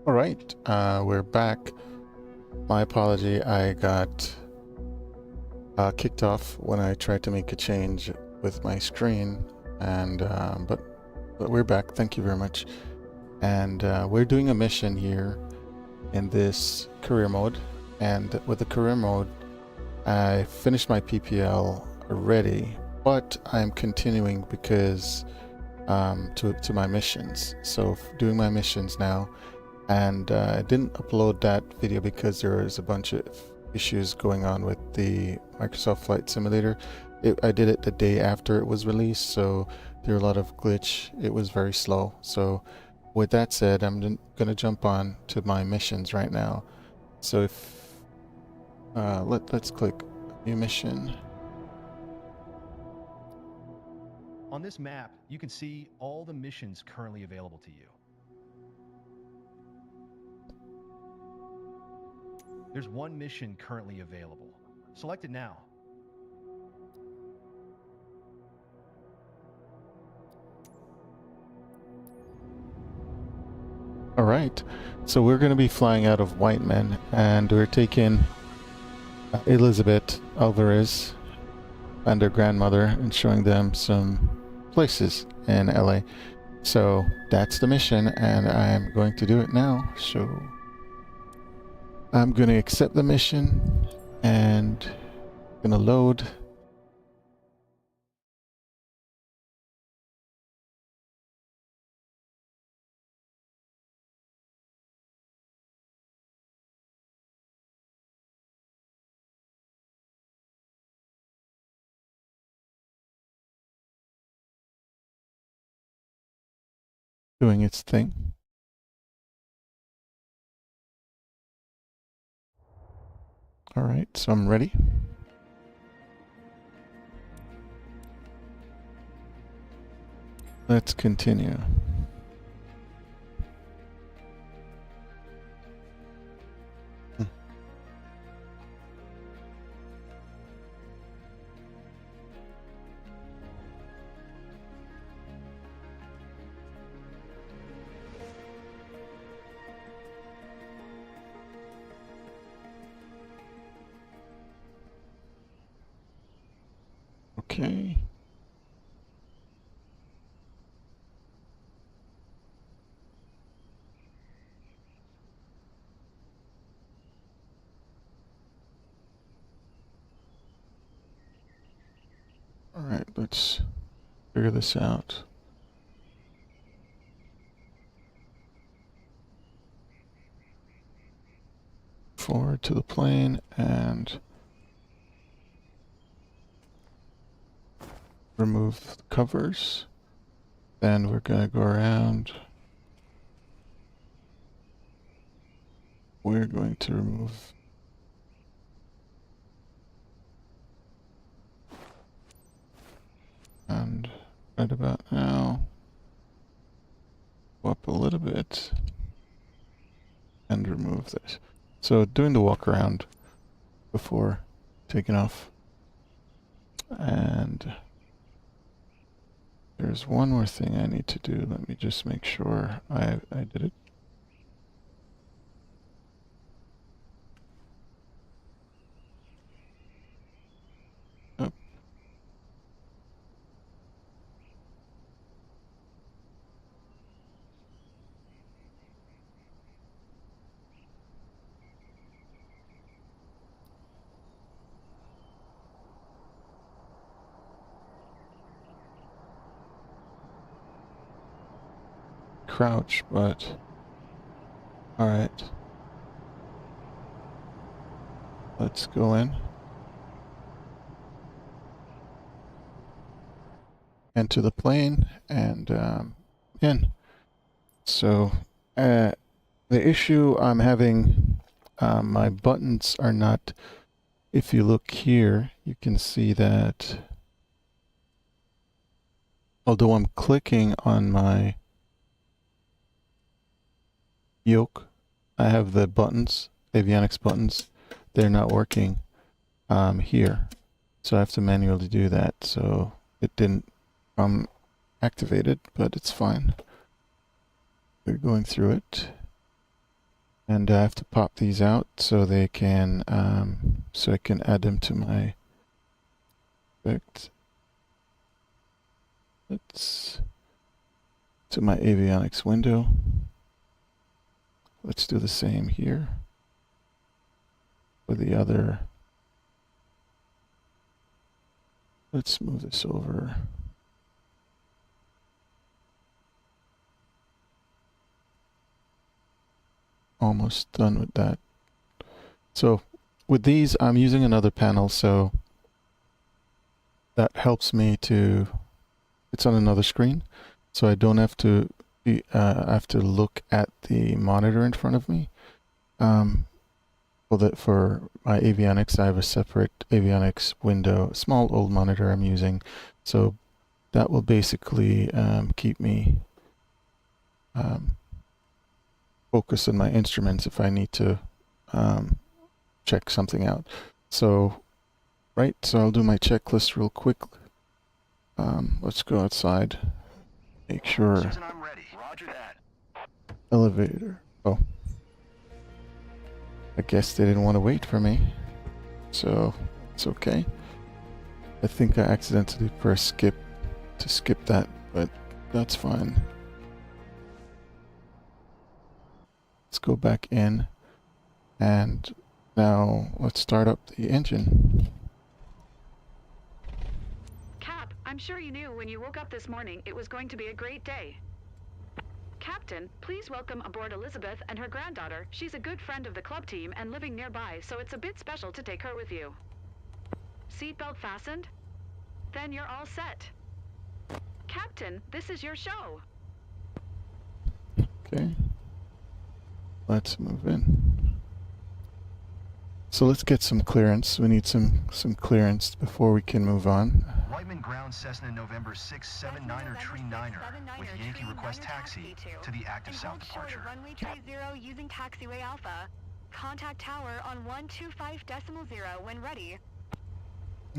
All right, we're back. My apology, I got kicked off when I tried to make a change with my screen, and but we're back. Thank you very much. And we're doing a mission here in this career mode, and with the career mode, I finished my PPL already, but I'm continuing because to my missions. So doing my missions now. And I didn't upload that video because there was a bunch of issues going on with the Microsoft Flight Simulator. I did it the day after it was released, so there were a lot of glitch. It was very slow. So with that said, I'm going to jump on to my missions right now. So if let's click new mission. On this map, you can see all the missions currently available to you. There's one mission currently available. Select it now. All right, so we're going to be flying out of Whiteman, and we're taking Elizabeth Alvarez and their grandmother and showing them some places in LA. So that's the mission, and I'm going to do it now. So I'm going to accept the mission and going to load. Doing its thing. All right, so I'm ready. Let's continue. Okay. All right, let's figure this out. Forward to the plane and remove the covers. Then we're going to go around. We're going to remove and right about now go up a little bit and remove this. So doing the walk around before taking off. And there's one more thing I need to do. Let me just make sure I did it. Oh. Crouch, but all right. Let's go in. Enter the plane and in. So the issue I'm having, my buttons are not, if you look here, you can see that although I'm clicking on my yoke, I have the buttons, avionics buttons, they're not working here. So I have to manually do that. So it didn't activated, but it's fine. We're going through it. And I have to pop these out so they can, so I can add them to my, let's, to my avionics window. Let's do the same here with the other. Let's move this over. Almost done with that. So with these, I'm using another panel, so that helps me to, it's on another screen, so I don't have to be, I have to look at the monitor in front of me. For my avionics, I have a separate avionics window, small old monitor I'm using, so that will basically keep me focused on my instruments if I need to check something out. So, right, so I'll do my checklist real quick. Let's go outside. Make sure. Susan, I'm ready. Roger that. Elevator. Oh. I guess they didn't want to wait for me. So, it's okay. I think I accidentally pressed skip to skip that, but that's fine. Let's go back in. And now let's start up the engine. Cap, I'm sure you knew when you woke up this morning it was going to be a great day. Captain, please welcome aboard Elizabeth and her granddaughter. She's a good friend of the club team and living nearby, so it's a bit special to take her with you. Seatbelt fastened? Then you're all set. Captain, this is your show. Okay. Let's move in. So let's get some clearance. We need some clearance before we can move on. Whiteman Ground Cessna November 679er Tree 9er with Yankee request taxi to the active south departure. Runway 30 using taxiway Alpha. Contact tower on 125.0 when ready.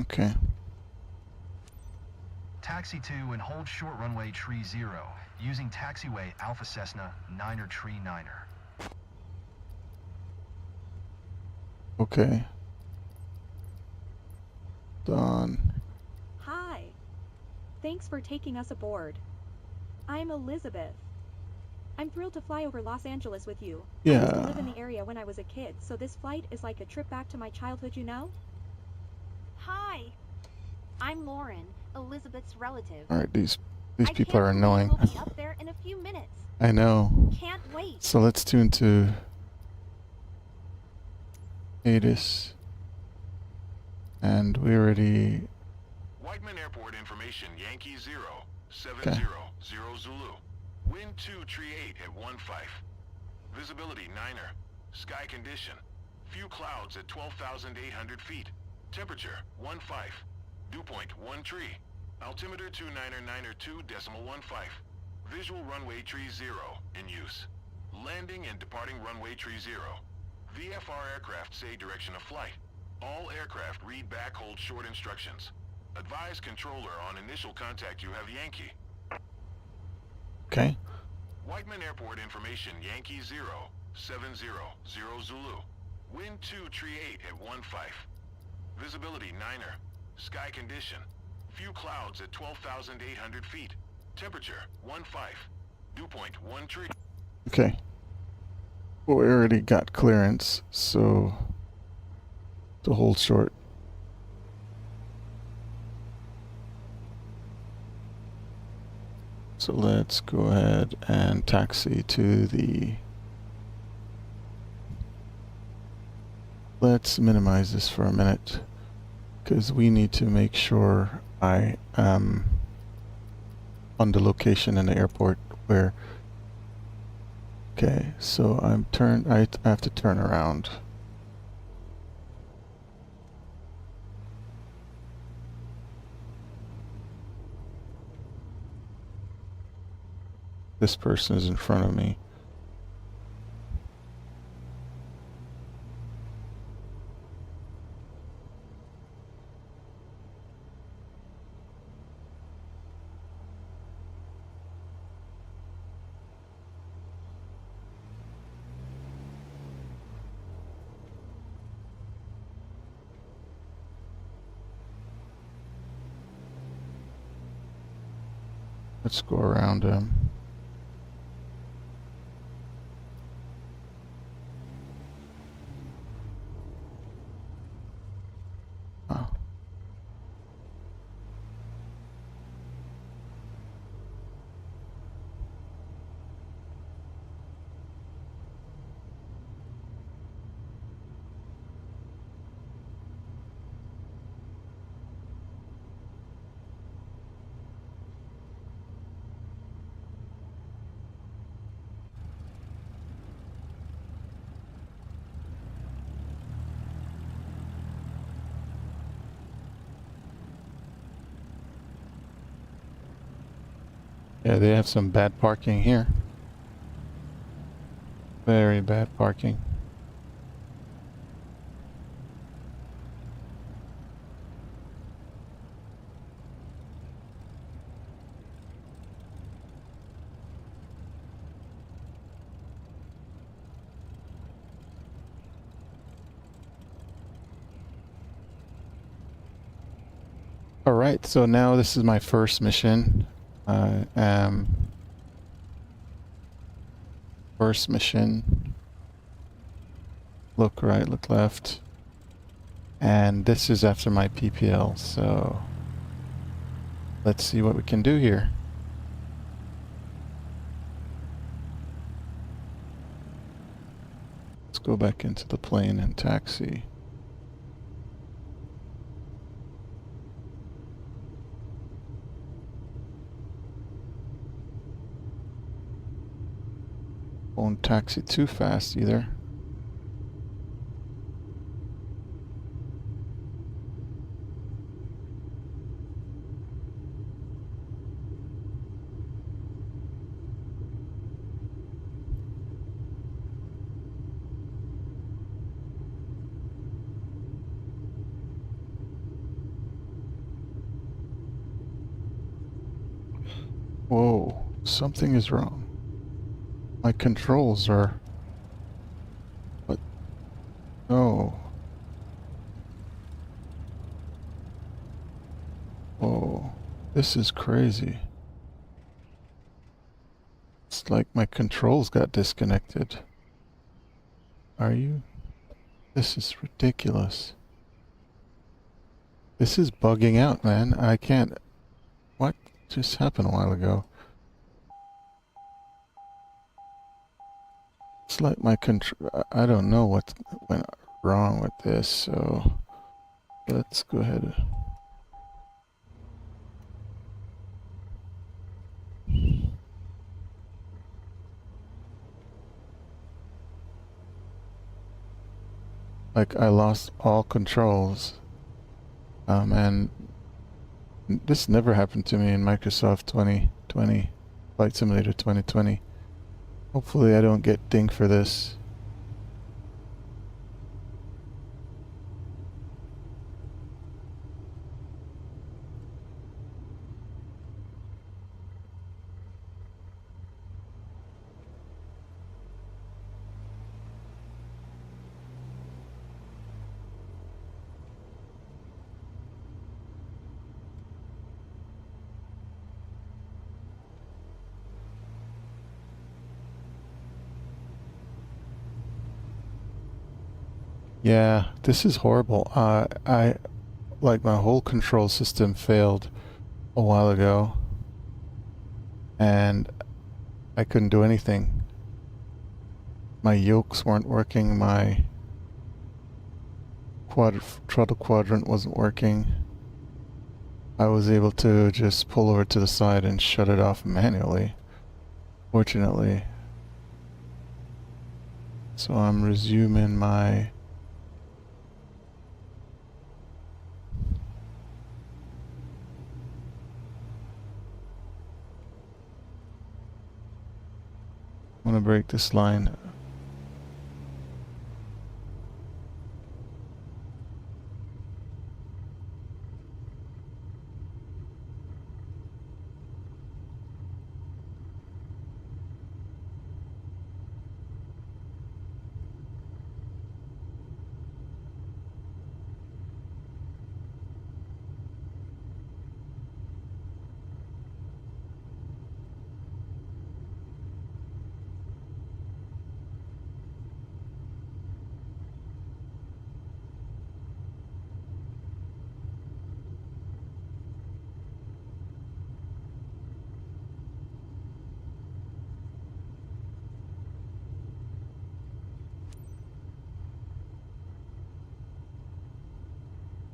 Okay. Taxi to and hold short runway tree 0 using taxiway Alpha Cessna 9er Tree 9er. Okay. Done. Hi. Thanks for taking us aboard. I'm Elizabeth. I'm thrilled to fly over Los Angeles with you. I used to live in the area when I was a kid, so this flight is like a trip back to my childhood, you know? Hi. I'm Lauren, Elizabeth's relative. All right, these people are annoying. We'll be up there in a few minutes. I know. Can't wait. So let's tune to ATIS. And we already... Whiteman Airport information, Yankee 070 Zulu. Wind 2 tree 8 at 15. Visibility 9er. Sky condition. Few clouds at 12,800 feet. Temperature 15. Dew point 1 tree. Altimeter 299er2.15. Visual runway tree 0 in use. Landing and departing runway tree 0. VFR aircraft say direction of flight. All aircraft read back, hold short instructions. Advise controller on initial contact you have Yankee. Okay. Whiteman Airport information, Yankee 070 Zulu. Wind 2 tree 8 at 15. Visibility 9er. Sky condition. Few clouds at 12,800 feet. Temperature 15. Dew point 1 tree. Okay. Well, we already got clearance, so to hold short. So let's go ahead and taxi to the... Let's minimize this for a minute, because we need to make sure I am on the location in the airport where... Okay, so I have to turn around. This person is in front of me. Let's go around him. Oh. Yeah, they have some bad parking here. Very bad parking. Alright, so now this is my first mission. First mission. Look right, look left. And this is after my PPL, so let's see what we can do here. Let's go back into the plane and taxi. Won't taxi too fast either. Whoa, something is wrong. My controls are... What? No. Whoa, this is crazy. It's like my controls got disconnected. Are you? This is ridiculous. This is bugging out, man. I can't... What just happened a while ago? It's like my control... I don't know what went wrong with this, so... Let's go ahead. Like, I lost all controls. And this never happened to me in Microsoft 2020, Flight Simulator 2020. Hopefully I don't get dinged for this. Yeah, this is horrible. Like my whole control system failed a while ago, and I couldn't do anything. My yokes weren't working, my throttle quadrant wasn't working. I was able to just pull over to the side and shut it off manually, fortunately. So I'm resuming my... I'm gonna break this line.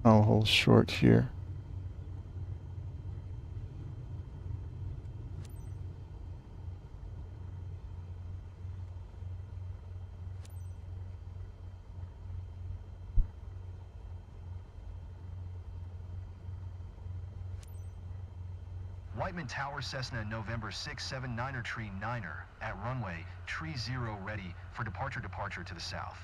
I'll hold short here. Whiteman Tower Cessna November 679er Tree 9er at runway tree 0 ready for departure to the south.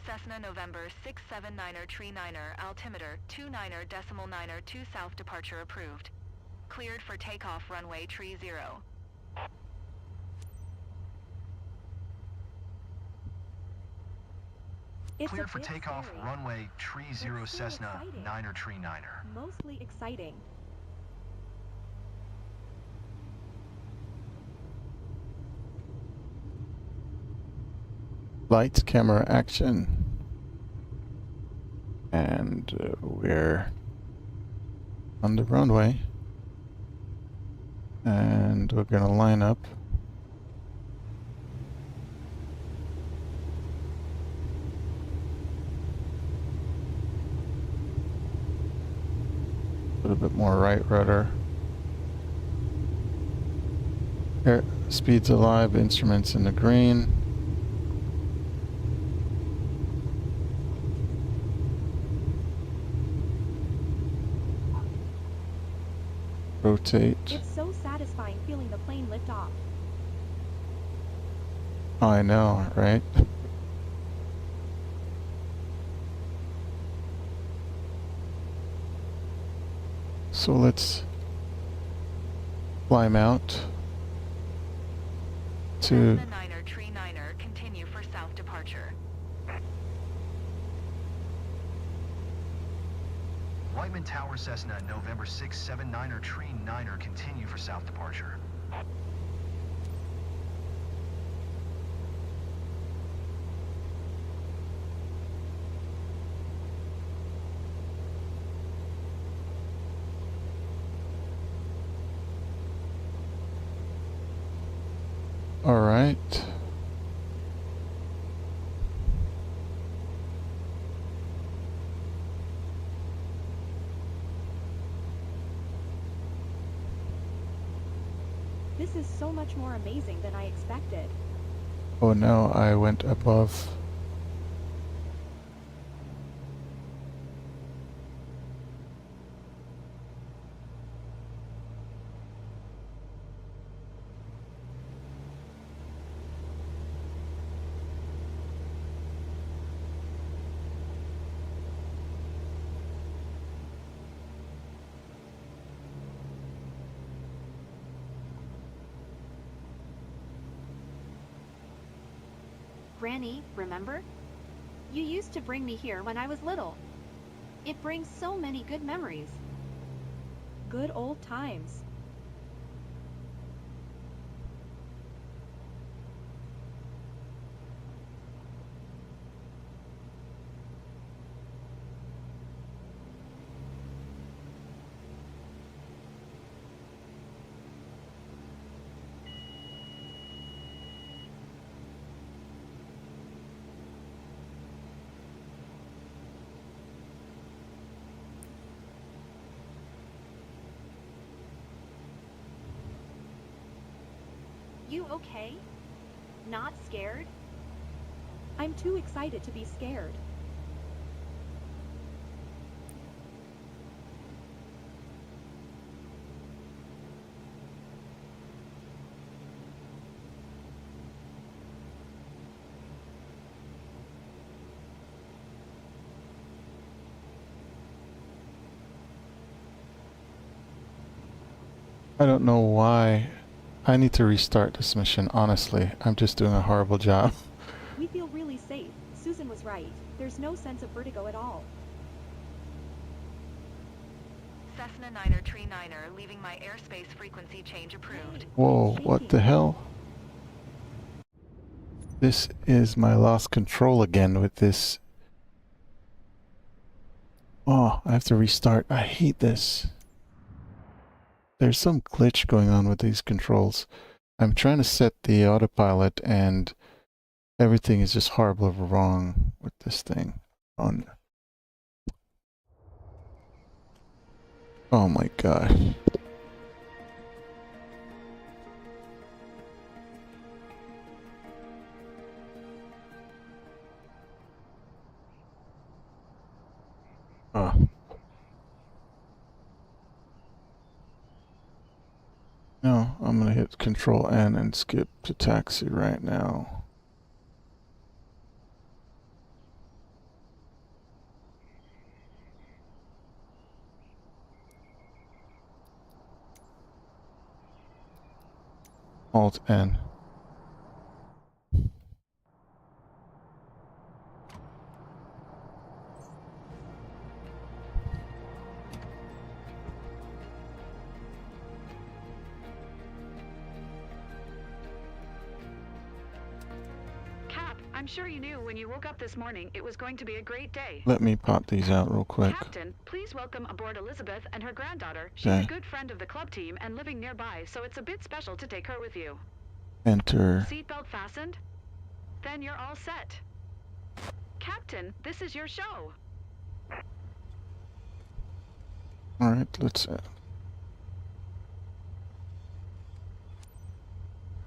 Cessna November 679er Tree 9er altimeter 29.9er south departure approved. Cleared for takeoff runway tree 0. It's Cleared a for bit takeoff scary, runway tree 0 but still Cessna exciting. 9er Tree 9er. Mostly exciting. Lights, camera, action. And we're on the runway. And we're gonna line up. A little bit more right rudder. Air speed's alive, instruments in the green. Rotate. It's so satisfying feeling the plane lift off. I know, right? So let's climb out to Cessna 9er Tree 9er continue for south departure. Whiteman Tower Cessna November 679er Tree 9er continue for south departure. all right. This is so much more amazing than I expected. Oh no, I went above. Granny, remember? You used to bring me here when I was little. It brings so many good memories. Good old times. You okay? Not scared? I'm too excited to be scared. I don't know why. I need to restart this mission, honestly. I'm just doing a horrible job. We feel really safe. Susan was right. There's no sense of vertigo at all. Cessna 9er Tree 9er leaving my airspace frequency change approved. Whoa, what the hell? This is my lost control again with this. Oh, I have to restart. I hate this. There's some glitch going on with these controls. I'm trying to set the autopilot and everything is just horribly wrong with this thing. On Oh my gosh. No, I'm gonna hit Control N and skip to taxi right now. Alt N. I'm sure you knew when you woke up this morning it was going to be a great day. Let me pop these out real quick. Captain, please welcome aboard Elizabeth and her granddaughter. She's a good friend of the club team and living nearby, so it's a bit special to take her with you. Enter. Seatbelt fastened? Then you're all set. Captain, this is your show. All right, let's.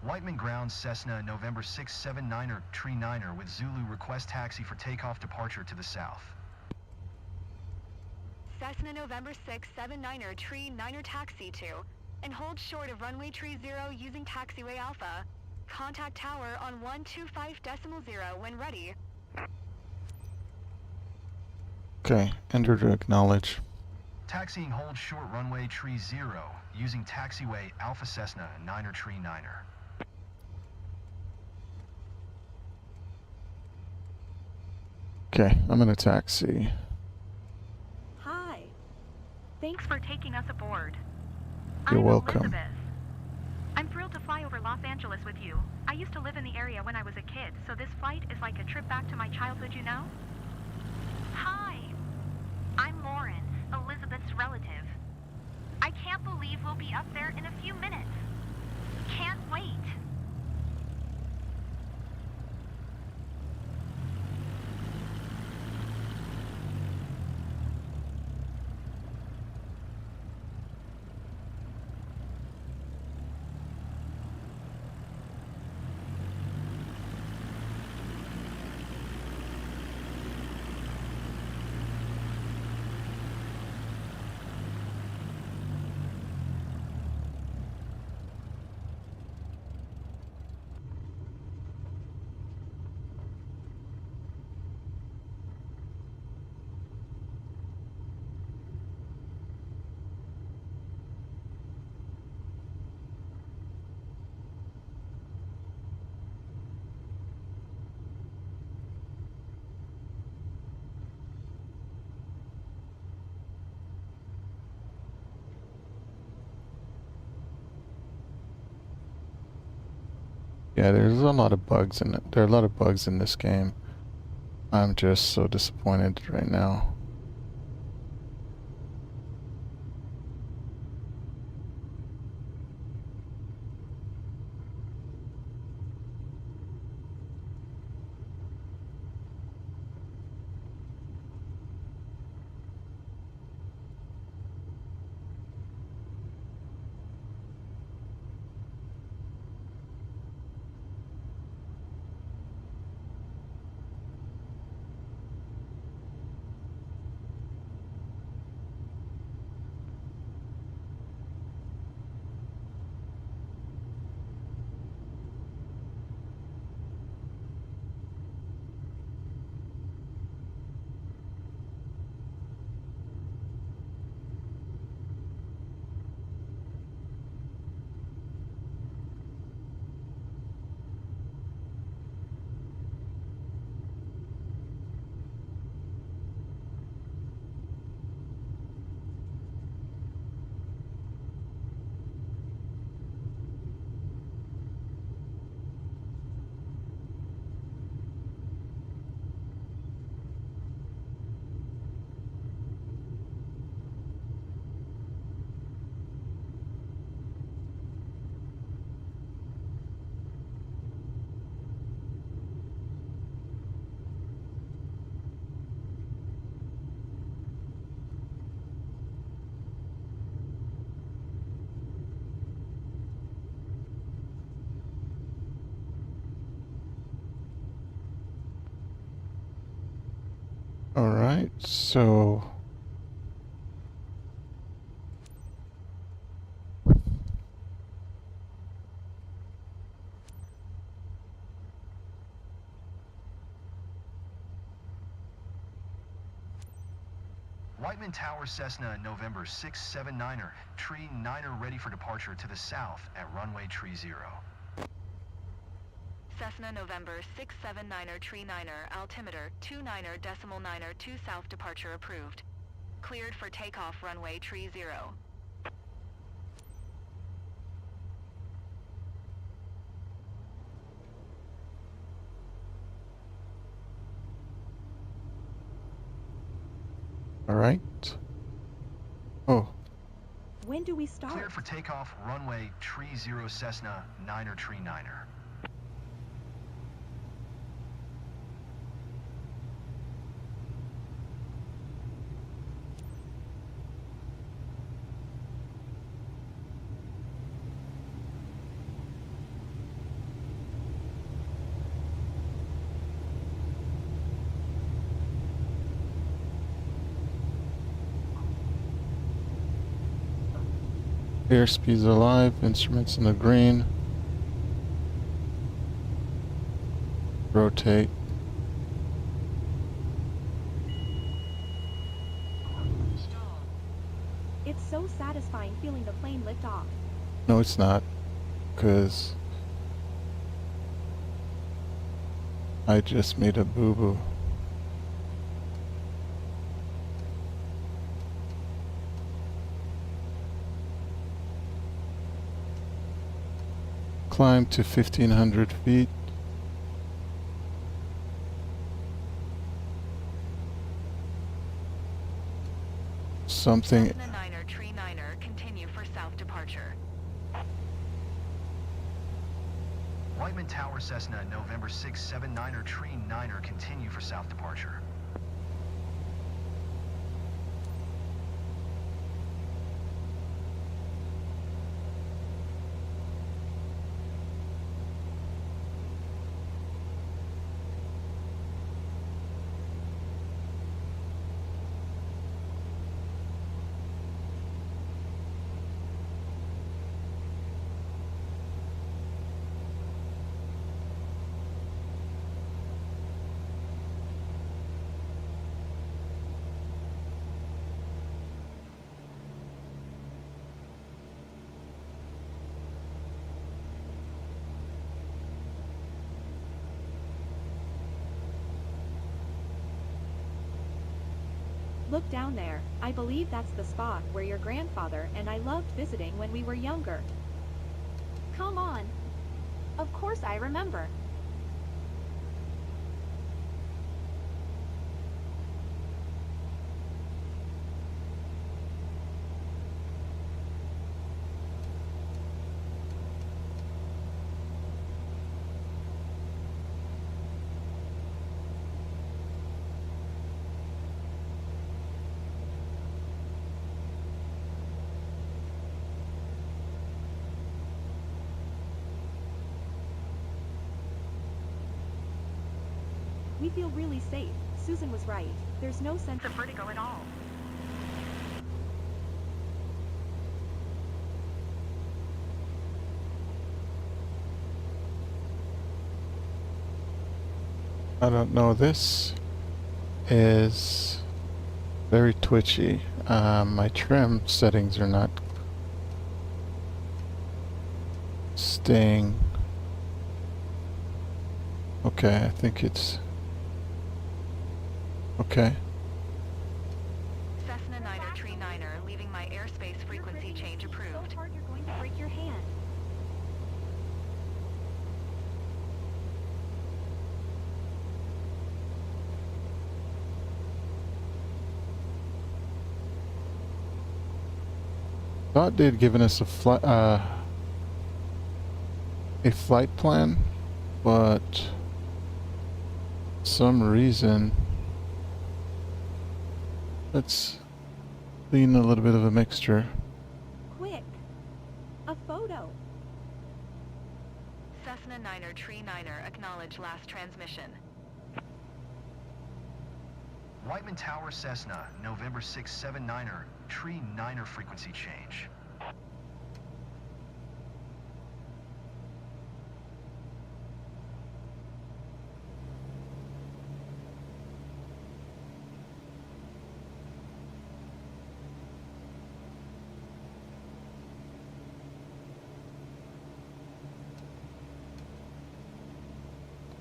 Whiteman Ground Cessna November 679er Tree Niner with Zulu request taxi for takeoff departure to the south. Cessna November 679er Tree Niner taxi to and hold short of runway tree 0 using taxiway Alpha. Contact tower on 125.0 when ready. Okay, enter to acknowledge. Taxiing hold short runway tree 0 using taxiway Alpha Cessna Niner Tree Niner. Okay, I'm in a taxi. Hi. Thanks for taking us aboard. You're I'm welcome. Elizabeth. I'm thrilled to fly over Los Angeles with you. I used to live in the area when I was a kid, so this flight is like a trip back to my childhood, you know? Hi. I'm Lauren, Elizabeth's relative. I can't believe we'll be up there in a few minutes. Can't wait. Yeah, there's a lot of bugs in it. There are a lot of bugs in this game. I'm just so disappointed right now. Alright, so... Whiteman Tower Cessna November 679er, tree 9er ready for departure to the south at runway tree 0. Cessna November 679er, tree 9er, altimeter 29er.9er to south departure approved. Cleared for takeoff runway tree 0. Alright. Oh. When do we start? Cleared for takeoff runway tree 0 Cessna 9er tree 9er. Airspeed's alive, instruments in the green. Rotate. It's so satisfying feeling the plane lift off. No, it's not, because I just made a boo-boo. Climb to 1,500 feet. Something. Cessna 9er, tree 9er, continue for south departure. Whiteman Tower Cessna November 679er, tree 9er continue for south departure. Look down there. I believe that's the spot where your grandfather and I loved visiting when we were younger. Come on. Of course I remember. We feel really safe. Susan was right. There's no sense of vertigo at all. I don't know, this is very twitchy. My trim settings are not staying. Okay, I think it's okay. Cessna 9er, tree 9er, leaving my airspace frequency change approved. So hard you're going to break your hand. Thought they'd given us a flight plan, but some reason it's being a little bit of a mixture. Quick. A photo. Cessna 9er, tree 9er, acknowledge last transmission. Whiteman Tower Cessna, November 679er, tree 9er frequency change.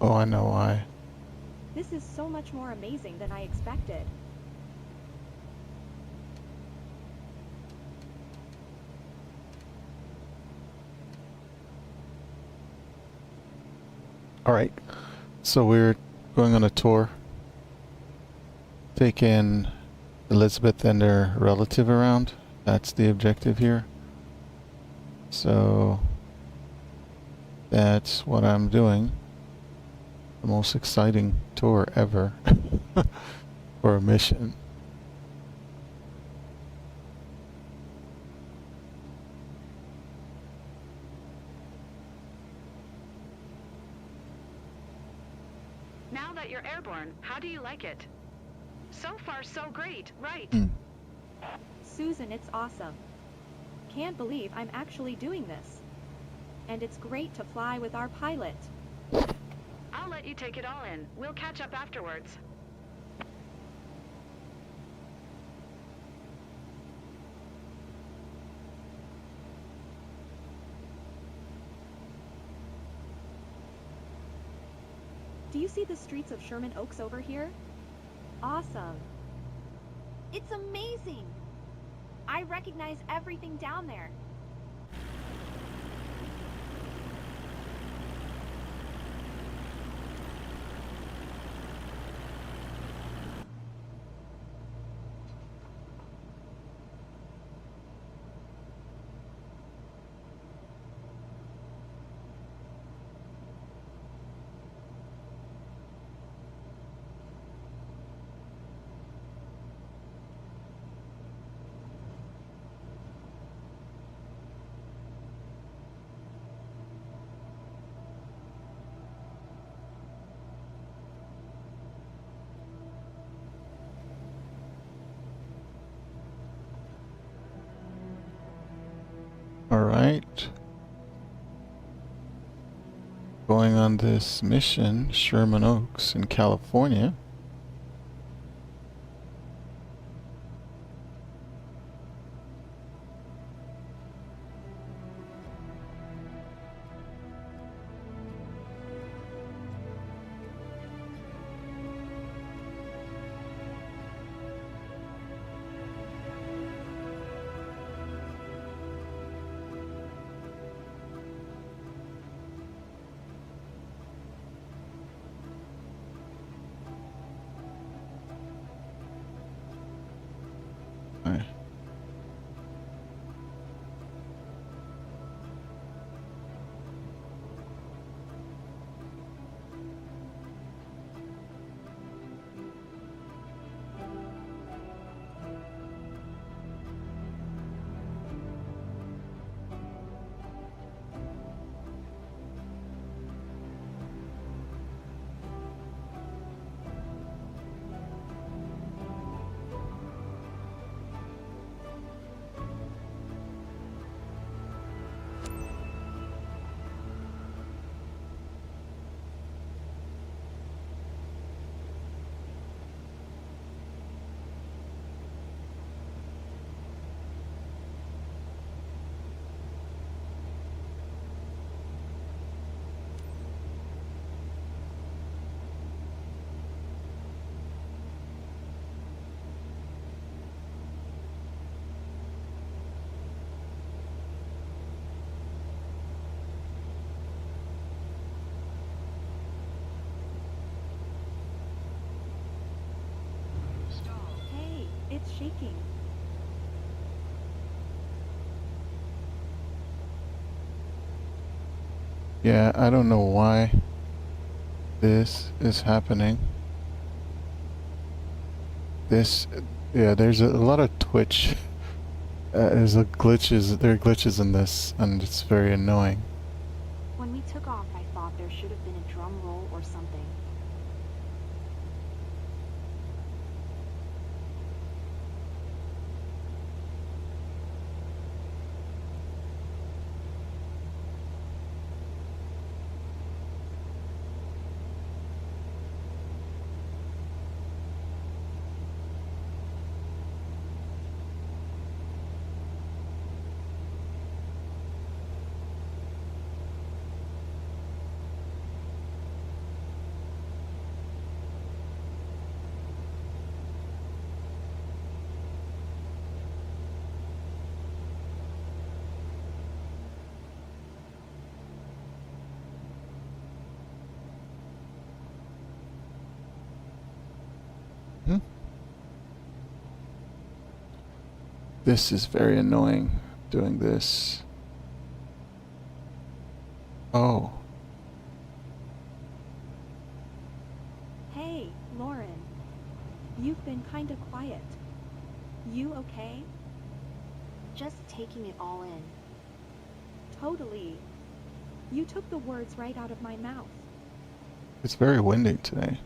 Oh, I know why. This is so much more amazing than I expected. Alright, so we're going on a tour, taking Elizabeth and her relative around. That's the objective here. So that's what I'm doing. The most exciting tour ever for a mission. Now that you're airborne, how do you like it? So far, so great, right? Susan, it's awesome. Can't believe I'm actually doing this. And it's great to fly with our pilot. I'll let you take it all in. We'll catch up afterwards. Do you see the streets of Sherman Oaks over here? Awesome. It's amazing! I recognize everything down there. Alright. Going on this mission, Sherman Oaks in California. Hey, it's shaking. Yeah, I don't know why this is happening. Yeah, there's a lot of twitch. There are glitches in this, and it's very annoying. When we took off, I thought there should have been a drum roll or something. This is very annoying, doing this. Oh. Hey, Lauren. You've been kinda quiet. You okay? Just taking it all in. Totally. You took the words right out of my mouth. It's very windy today.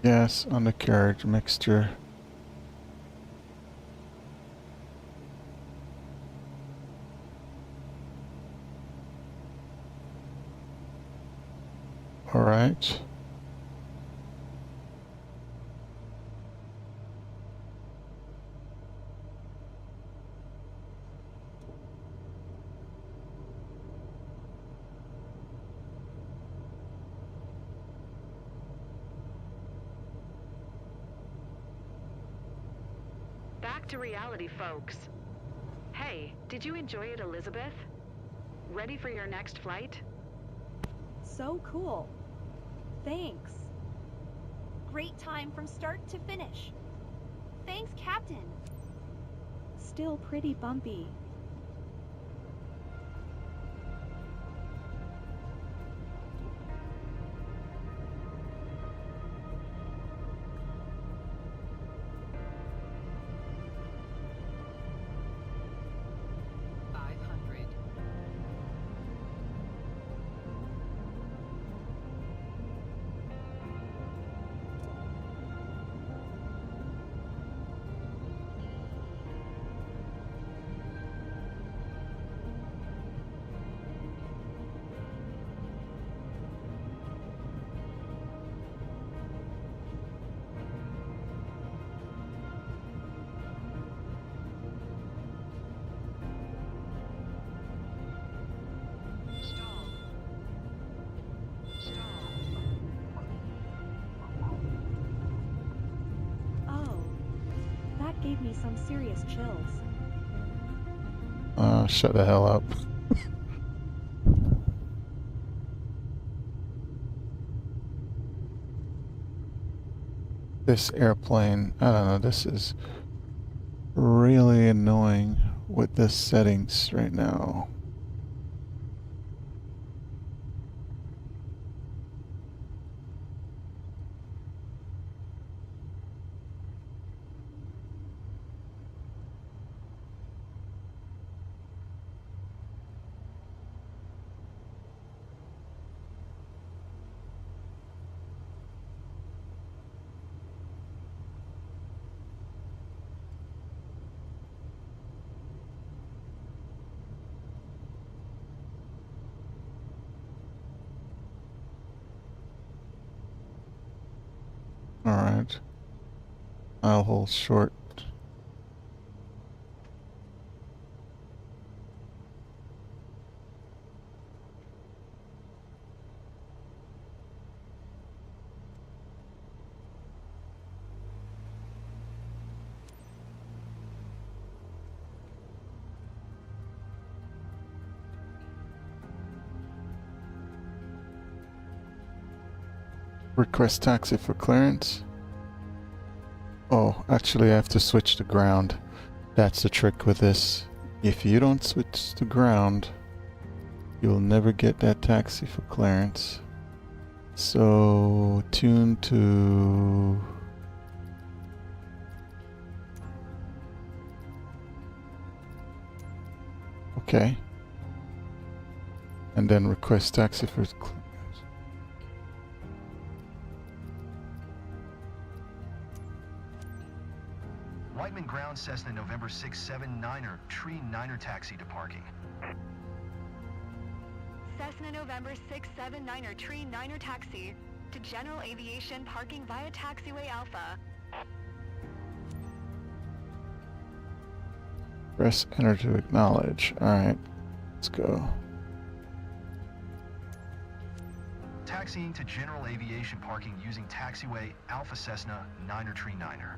Yes, undercarriage mixture. All right. Back to reality, folks. Hey, did you enjoy it, Elizabeth? Ready for your next flight? So cool. Thanks. Great time from start to finish. Thanks, Captain. Still pretty bumpy. Gave me some serious chills. Shut the hell up. This airplane, I don't know, this is really annoying with the settings right now. Alright. I'll hold short. Request taxi for clearance. Oh, actually I have to switch to ground. That's the trick with this. If you don't switch to ground, you'll never get that taxi for clearance. So, tune to... Okay. And then request taxi for clearance. Whiteman ground Cessna November 679er, tree 9er taxi to parking. Cessna November 679er, tree 9er taxi to general aviation parking via taxiway Alpha. Press enter to acknowledge. Alright, let's go. taxiing to general aviation parking using taxiway Alpha Cessna 9er Tree 9er.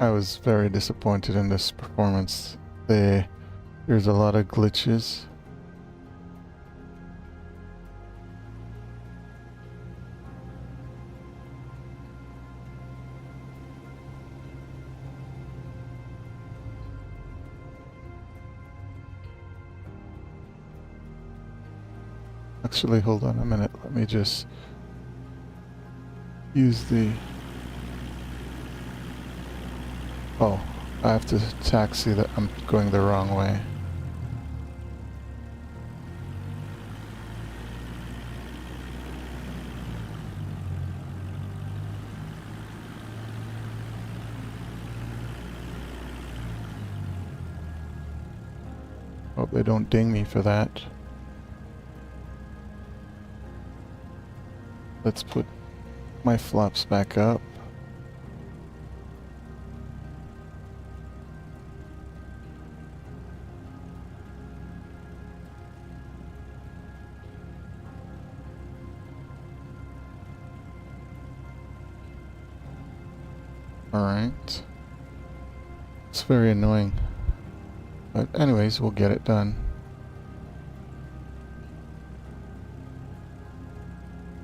I was very disappointed in this performance. There's a lot of glitches. Actually, hold on a minute. Let me just use the... Oh, I have to taxi that I'm going the wrong way. Hope they don't ding me for that. Let's put my flaps back up. Alright. It's very annoying. But anyways, we'll get it done.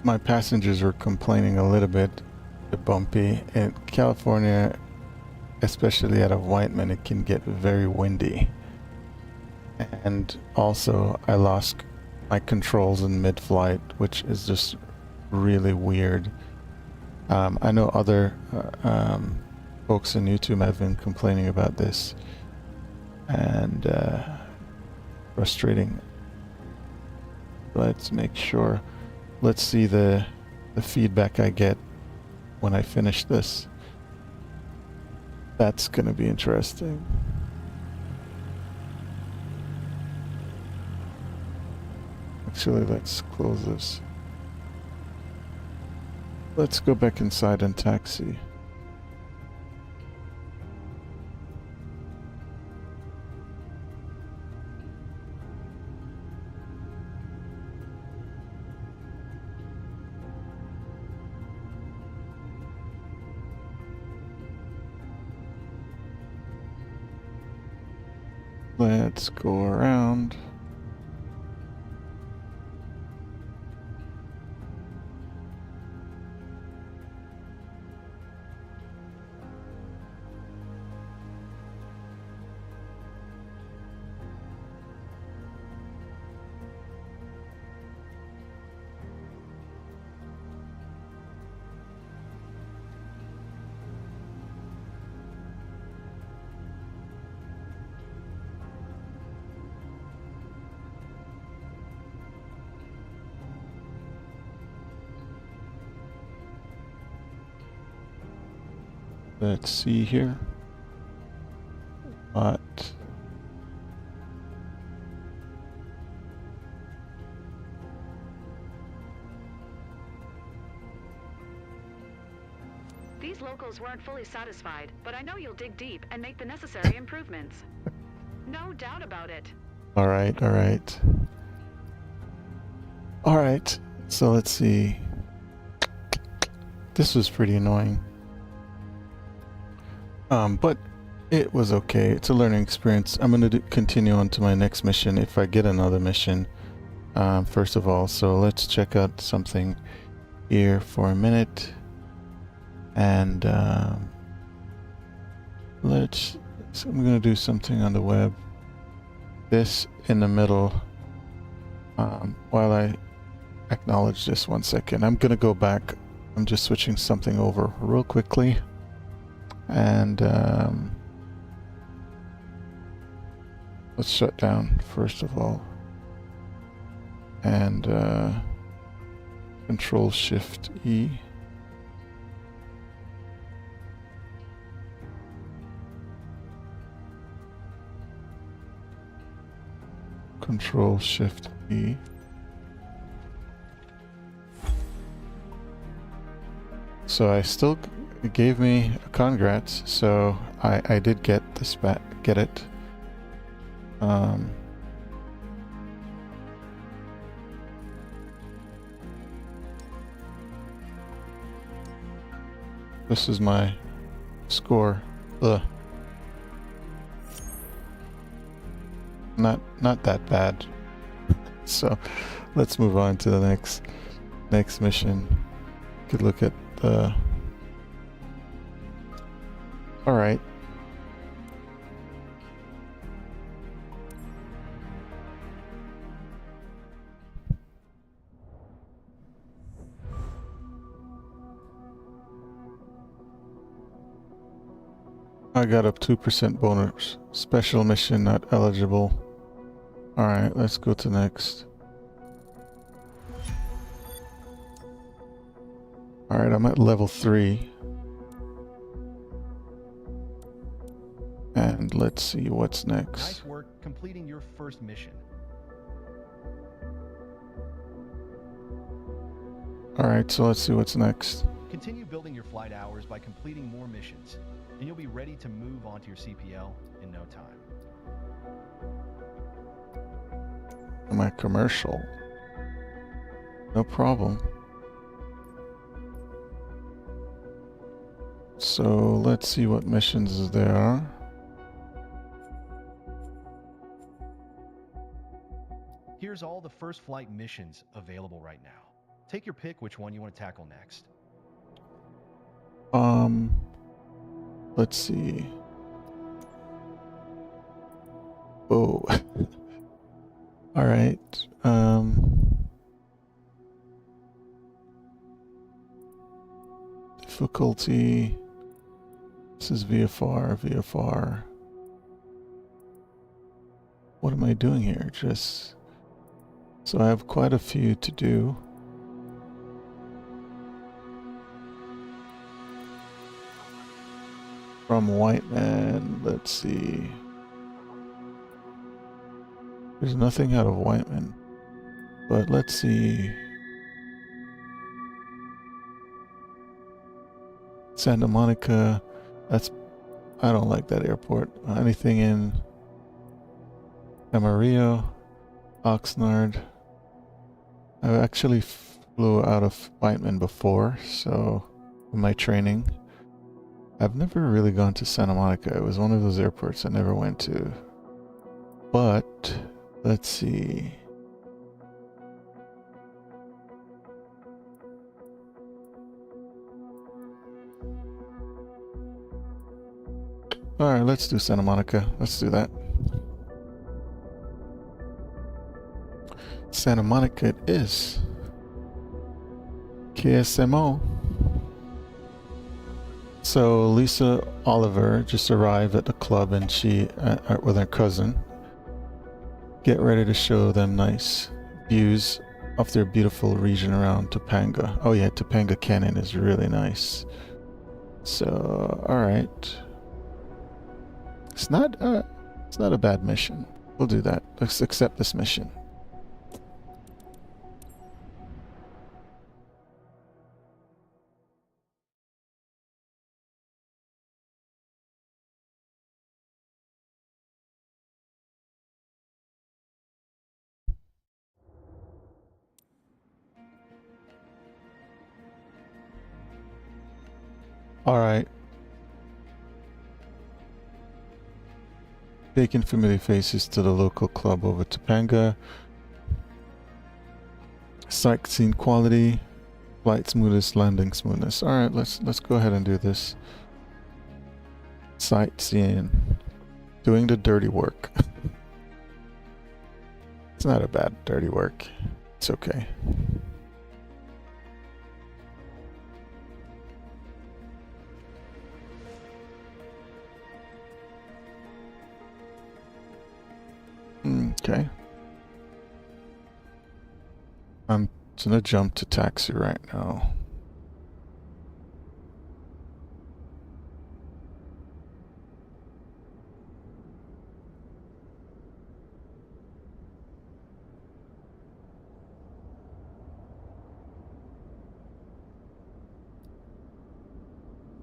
My passengers were complaining a little bit bumpy. In California, especially out of 𝘓𝘓𝘯𝘓𝘓, it can get very windy. And also, I lost my controls in mid-flight, which is just really weird. I know other folks on YouTube have been complaining about this, and frustrating. Let's make sure. Let's see the feedback I get when I finish this. That's gonna be interesting. Actually, let's close this. Let's go back inside and taxi. Let's go around. Let's see here. What? These locals weren't fully satisfied, but I know you'll dig deep and make the necessary improvements. No doubt about it. All right, all right. All right, so let's see. This was pretty annoying. But it was okay. It's a learning experience. I'm going to continue on to my next mission if I get another mission, first of all. So let's check out something here for a minute. And I'm going to do something on the web. This in the middle. While I acknowledge this 1 second, I'm going to go back. I'm just switching something over real quickly. And let's shut down first of all, and Control-Shift-E. Control-Shift-E. So I still... It gave me a congrats, so I did get this back, get it. this is my score. Ugh. Not that bad. So let's move on to the next mission. Could look at the. All right. I got a 2% bonus. Special mission not eligible. Alright, let's go to next. Alright, I'm at level 3. And let's see what's next. Nice work completing your first mission. Alright, so let's see what's next. Continue building your flight hours by completing more missions, and you'll be ready to move on to your CPL in no time. My commercial. No problem. So let's see what missions there are. Here's all the first flight missions available right now. Take your pick which one you want to tackle next. Let's see. Oh. All right. Difficulty. This is VFR. What am I doing here? Just so I have quite a few to do. From Whiteman, let's see. There's nothing out of Whiteman, but let's see. Santa Monica, I don't like that airport. Anything in Amarillo, Oxnard. I actually flew out of Whiteman before, so in my training. I've never really gone to Santa Monica. It was one of those airports I never went to. But let's see. Alright, let's do Santa Monica. Let's do that. Santa Monica it is. KSMO. So Lisa Oliver just arrived at the club and she, with her cousin, get ready to show them nice views of their beautiful region around Topanga. Oh yeah, Topanga Canyon is really nice. So, alright. It's not a bad mission. We'll do that. Let's accept this mission. Alright. Taking familiar faces to the local club over Topanga. Sightseeing quality. Flight smoothness, landing smoothness. Alright, let's go ahead and do this. Sightseeing. Doing the dirty work. It's not a bad dirty work. It's okay. Okay. I'm gonna jump to taxi right now.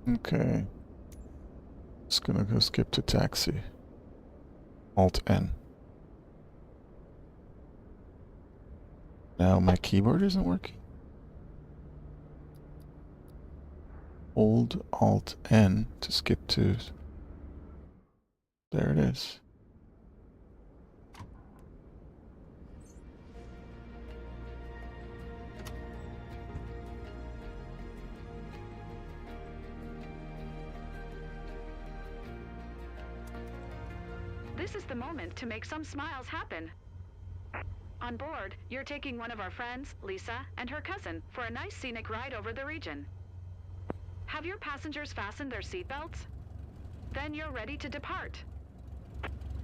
Okay. Just gonna go skip to taxi. Alt N. Now my keyboard isn't working. hold Alt N to skip to. There it is. This is the moment to make some smiles happen. On board, you're taking one of our friends, Lisa, and her cousin for a nice scenic ride over the region. Have your passengers fastened their seatbelts? Then you're ready to depart.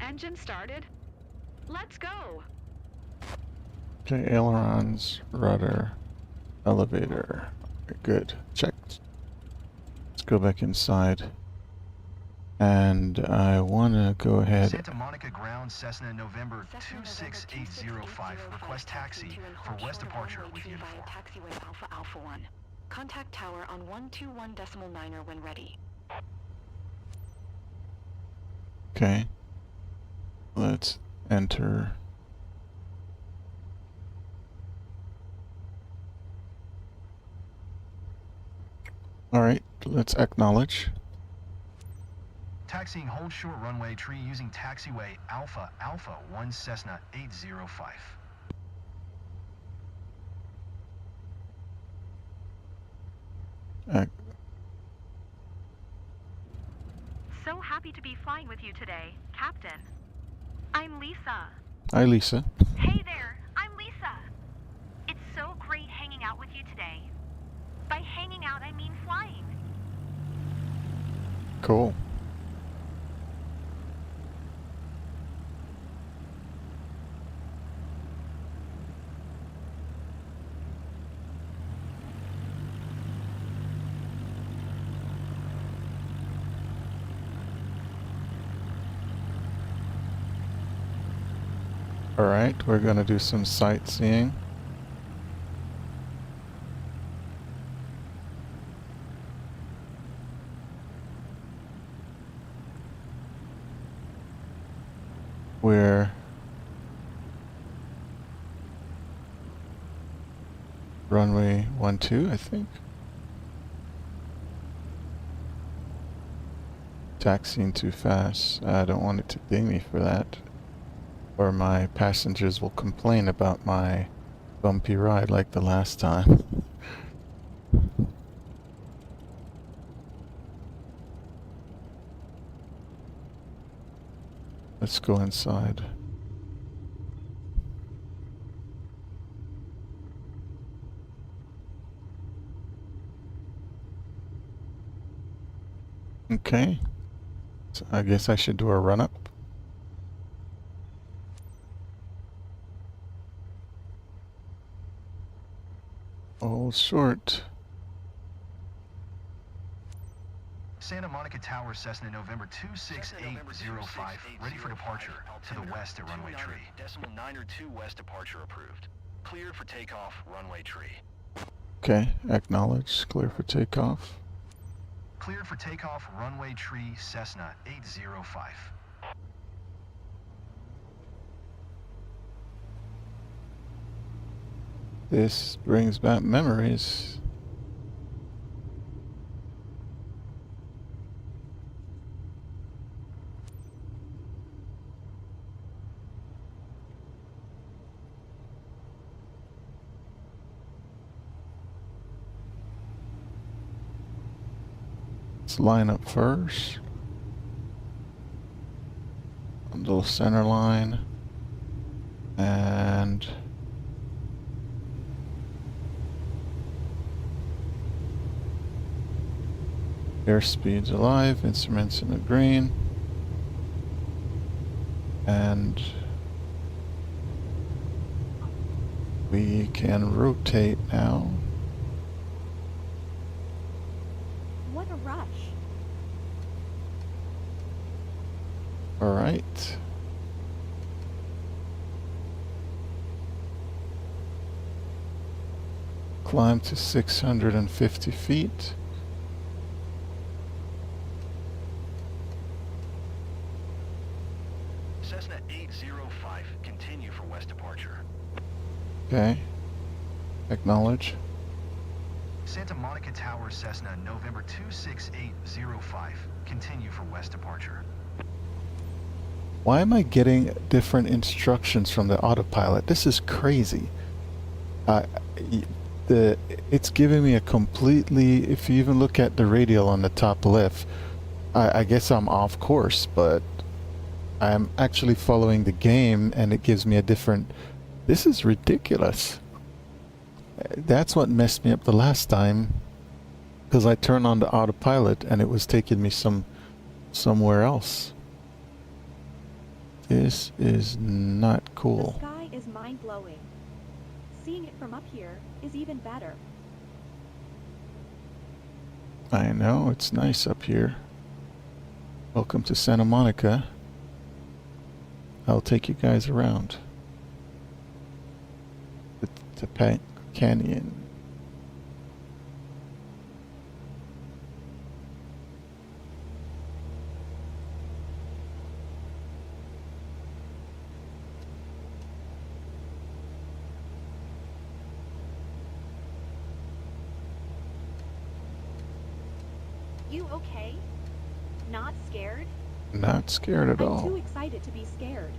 Engine started. Let's go! Okay, ailerons, rudder, elevator. Good. Checked. Let's go back inside. And I want to go ahead. Santa Monica Ground, Cessna November 26805. Request taxi for west departure with uniform. Taxiway Alpha Alpha 1. Contact tower on 121.9 when ready. Okay. Let's enter. Alright, let's acknowledge. Taxiing hold short runway tree using taxiway Alpha Alpha 1 Cessna 805. So happy to be flying with you today, Captain. I'm Lisa. Hi, Lisa. Hey there, I'm Lisa. It's so great hanging out with you today. By hanging out, I mean flying. Cool. Alright, we're going to do some sightseeing. We're runway 12, I think. Taxiing too fast. I don't want it to ding me for that. Or my passengers will complain about my bumpy ride like the last time. Let's go inside. Okay. So I guess I should do a run-up. Hold short. Santa Monica Tower, Cessna November 26805. Ready for departure to the west at runway tree. Decimal 902 west departure approved. Cleared for takeoff, runway tree. Okay, acknowledge. Clear for takeoff. Cleared for takeoff, runway tree, Cessna 805. This brings back memories. Let's line up first. A little center line. And airspeed's alive, instruments in the green. And we can rotate now. What a rush. All right. Climb to 650 feet. Cessna 805, continue for west departure. Okay. Acknowledge. Santa Monica Tower, Cessna, November 26805. Continue for west departure. Why am I getting different instructions from the autopilot? This is crazy. It's giving me a completely, if you even look at the radial on the top left, I guess I'm off course, but I'm actually following the game and it gives me a different, this is ridiculous. That's what messed me up the last time, because I turned on the autopilot and it was taking me somewhere else. This is not cool. The sky is mind-blowing. Seeing it from up here is even better. I know, it's nice up here. Welcome to Santa Monica. I'll take you guys around. The canyon. You okay? Not scared? Not scared at I'm all. too excited to be scared.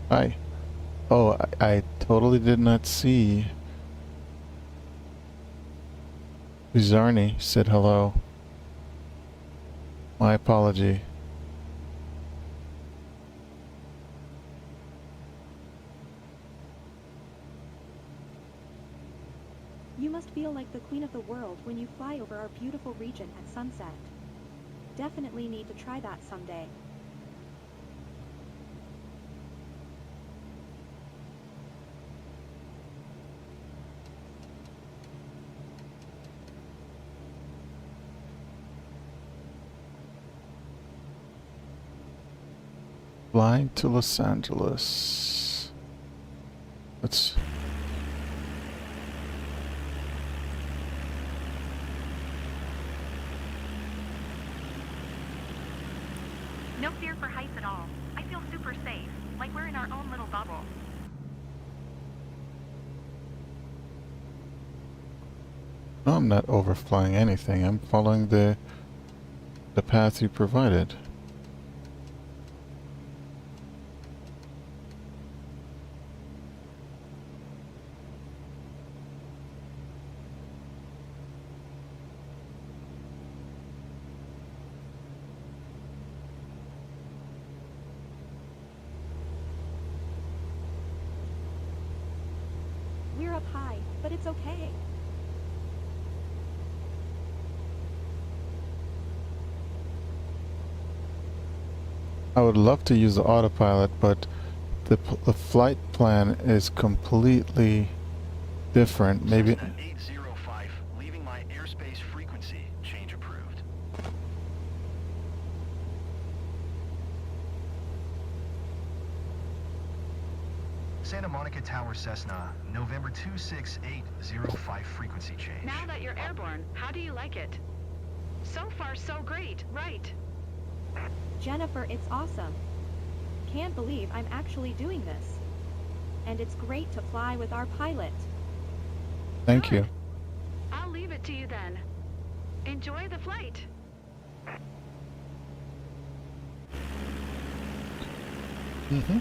Hi. Oh, I totally did not see. 𝘓𝘓𝘯𝘓𝘓 said hello. My apology. You must feel like the queen of the world when you fly over our beautiful region at sunset. Definitely need to try that someday. Flying to Los Angeles. Let's... No fear for heights at all. I feel super safe, like we're in our own little bubble. No, I'm not overflying anything. I'm following the path you provided. We're up high, but it's okay. I would love to use the autopilot, but the flight plan is completely different. Maybe... Cessna 805, leaving my airspace frequency. Change approved. Santa Monica Tower, Cessna, November 26805, frequency change. Now that you're airborne, how do you like it? So far, so great, right? Jennifer, it's awesome. Can't believe I'm actually doing this. And it's great to fly with our pilot. Thank you. I'll leave it to you then. Enjoy the flight. Mm-hmm.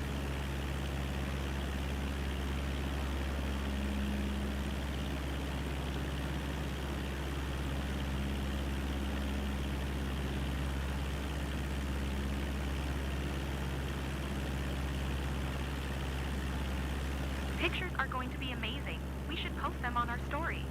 Pictures are going to be amazing. We should post them on our story.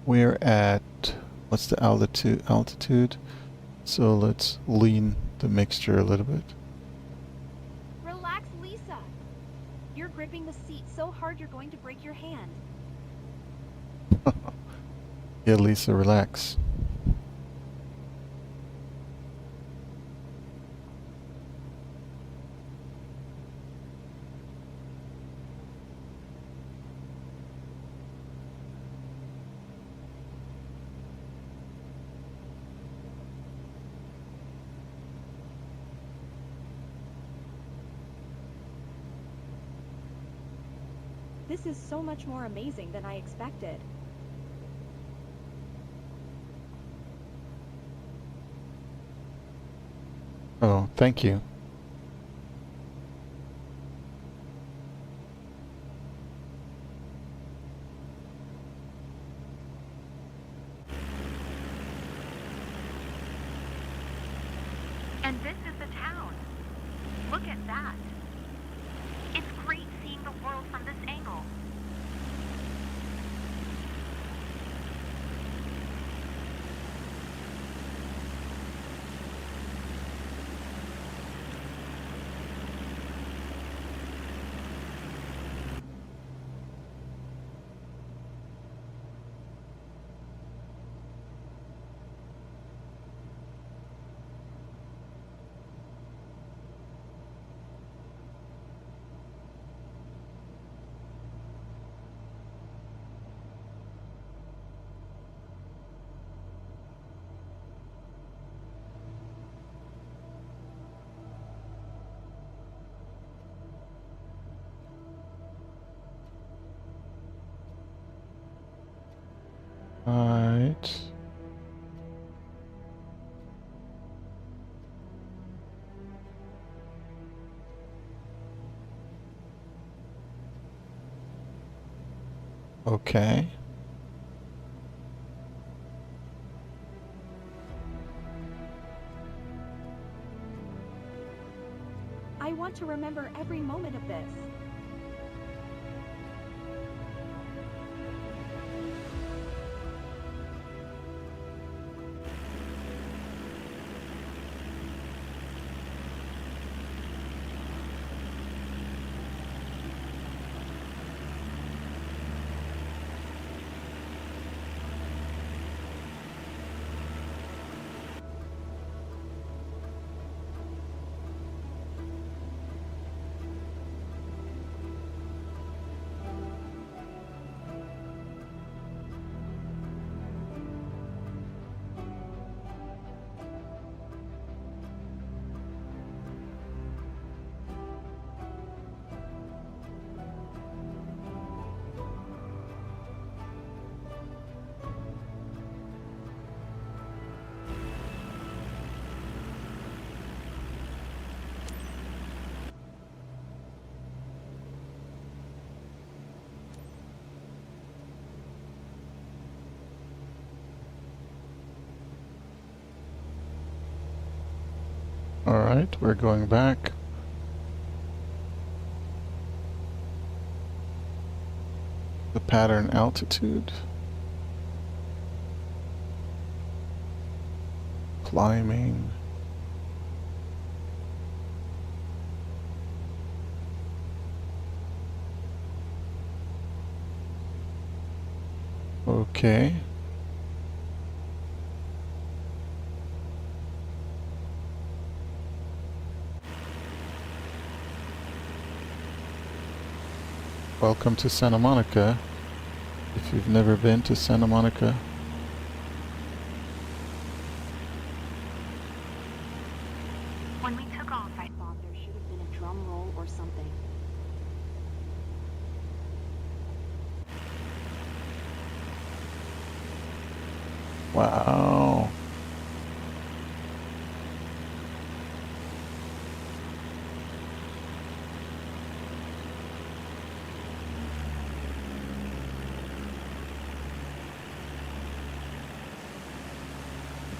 We're at what's the altitude? So let's lean the mixture a little bit. Relax, Lisa. You're gripping the seat so hard you're going to break your hand. Yeah, Lisa, relax. This is so much more amazing than I expected. Oh, thank you. And this is the town. Look at that. It's great seeing the world from this angle. Right. Okay. I want to remember every moment of this. Alright, we're going back. The pattern altitude. Climbing. Okay. Welcome to Santa Monica. If you've never been to Santa Monica, When we took off, I thought there should have been a drum roll or something. wow.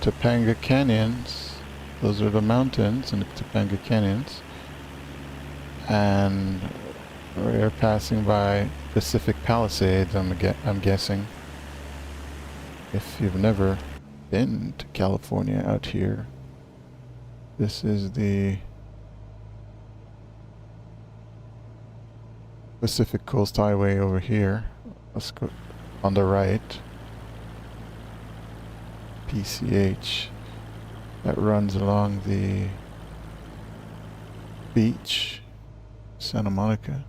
Topanga Canyons. Those are the mountains in the Topanga Canyons. And we're passing by Pacific Palisades, I'm guessing. If you've never been to California out here. This is the Pacific Coast Highway over here. Let's go on the right. PCH. That runs along the beach, Santa Monica.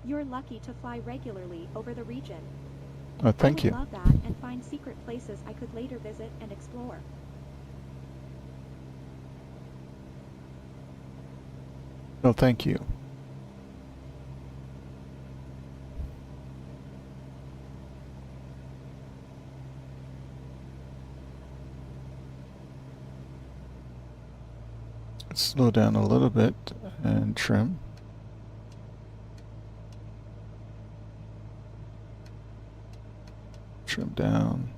You're lucky to fly regularly over the region. Oh, thank you. I would love that and find secret places I could later visit and explore. No, thank you. Let's slow down a little bit and trim. Trim down.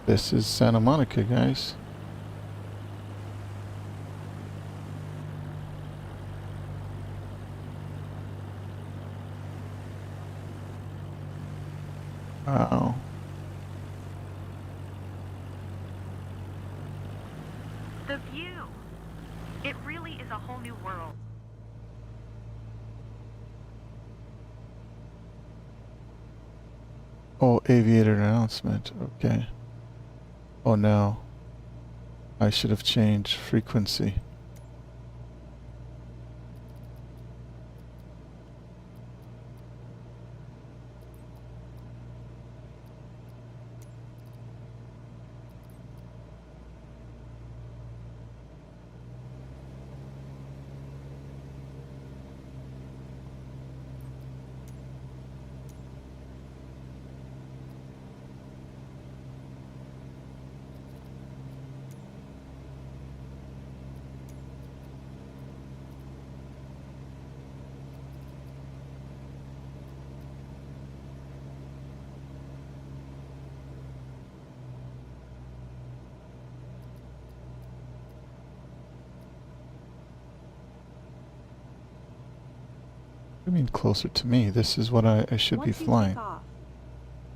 This is Santa Monica, guys. Wow. The view. It really is a whole new world. Oh, aviator announcement. Okay. Oh no. I should have changed frequency. I mean, closer to me. This is what I should be Once you flying. take off,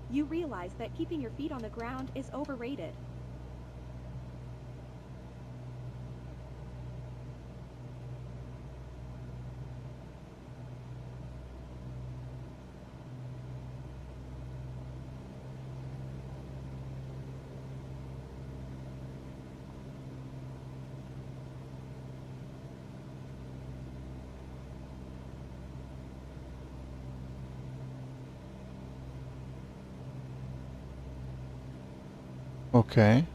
you realize that keeping your feet on the ground is overrated. Okay.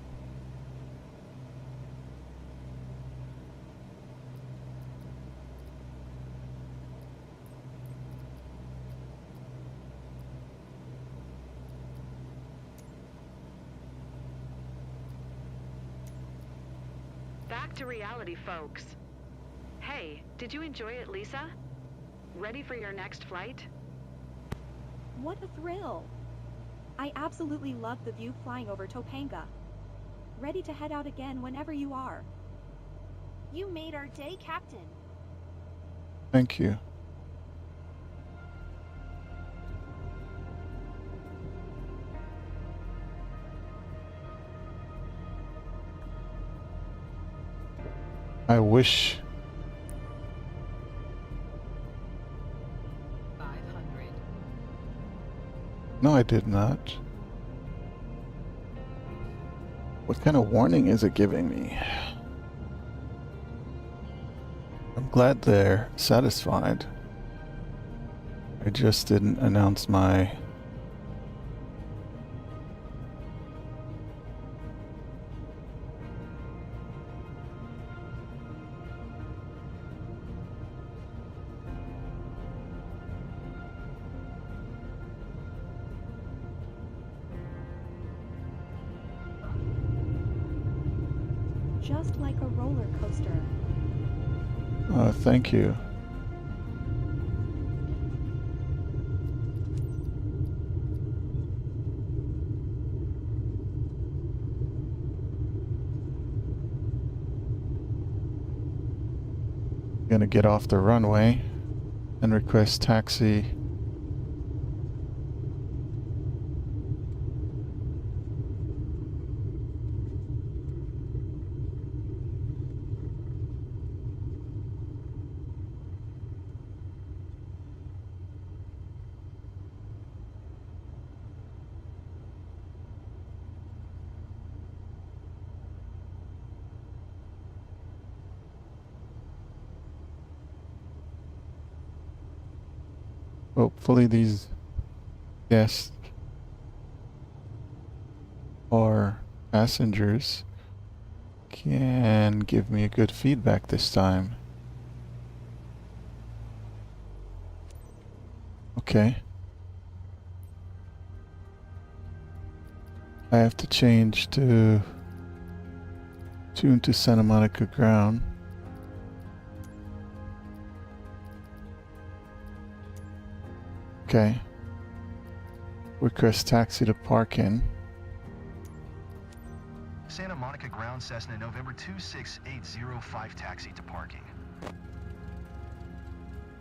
Back to reality, folks. Hey, did you enjoy it, Lisa? Ready for your next flight? What a thrill! I absolutely love the view flying over Topanga. Ready to head out again whenever you are. You made our day, Captain. Thank you. I wish. 500. No, I did not. What kind of warning is it giving me? I'm glad they're satisfied. I just didn't announce my... Just like a roller coaster. Thank you. Gonna get off the runway and request taxi. Hopefully these guests or passengers can give me a good feedback this time. Okay. I have to change to tune to Santa Monica ground. Okay. Request taxi to parking. Santa Monica ground Cessna November 26805 taxi to parking.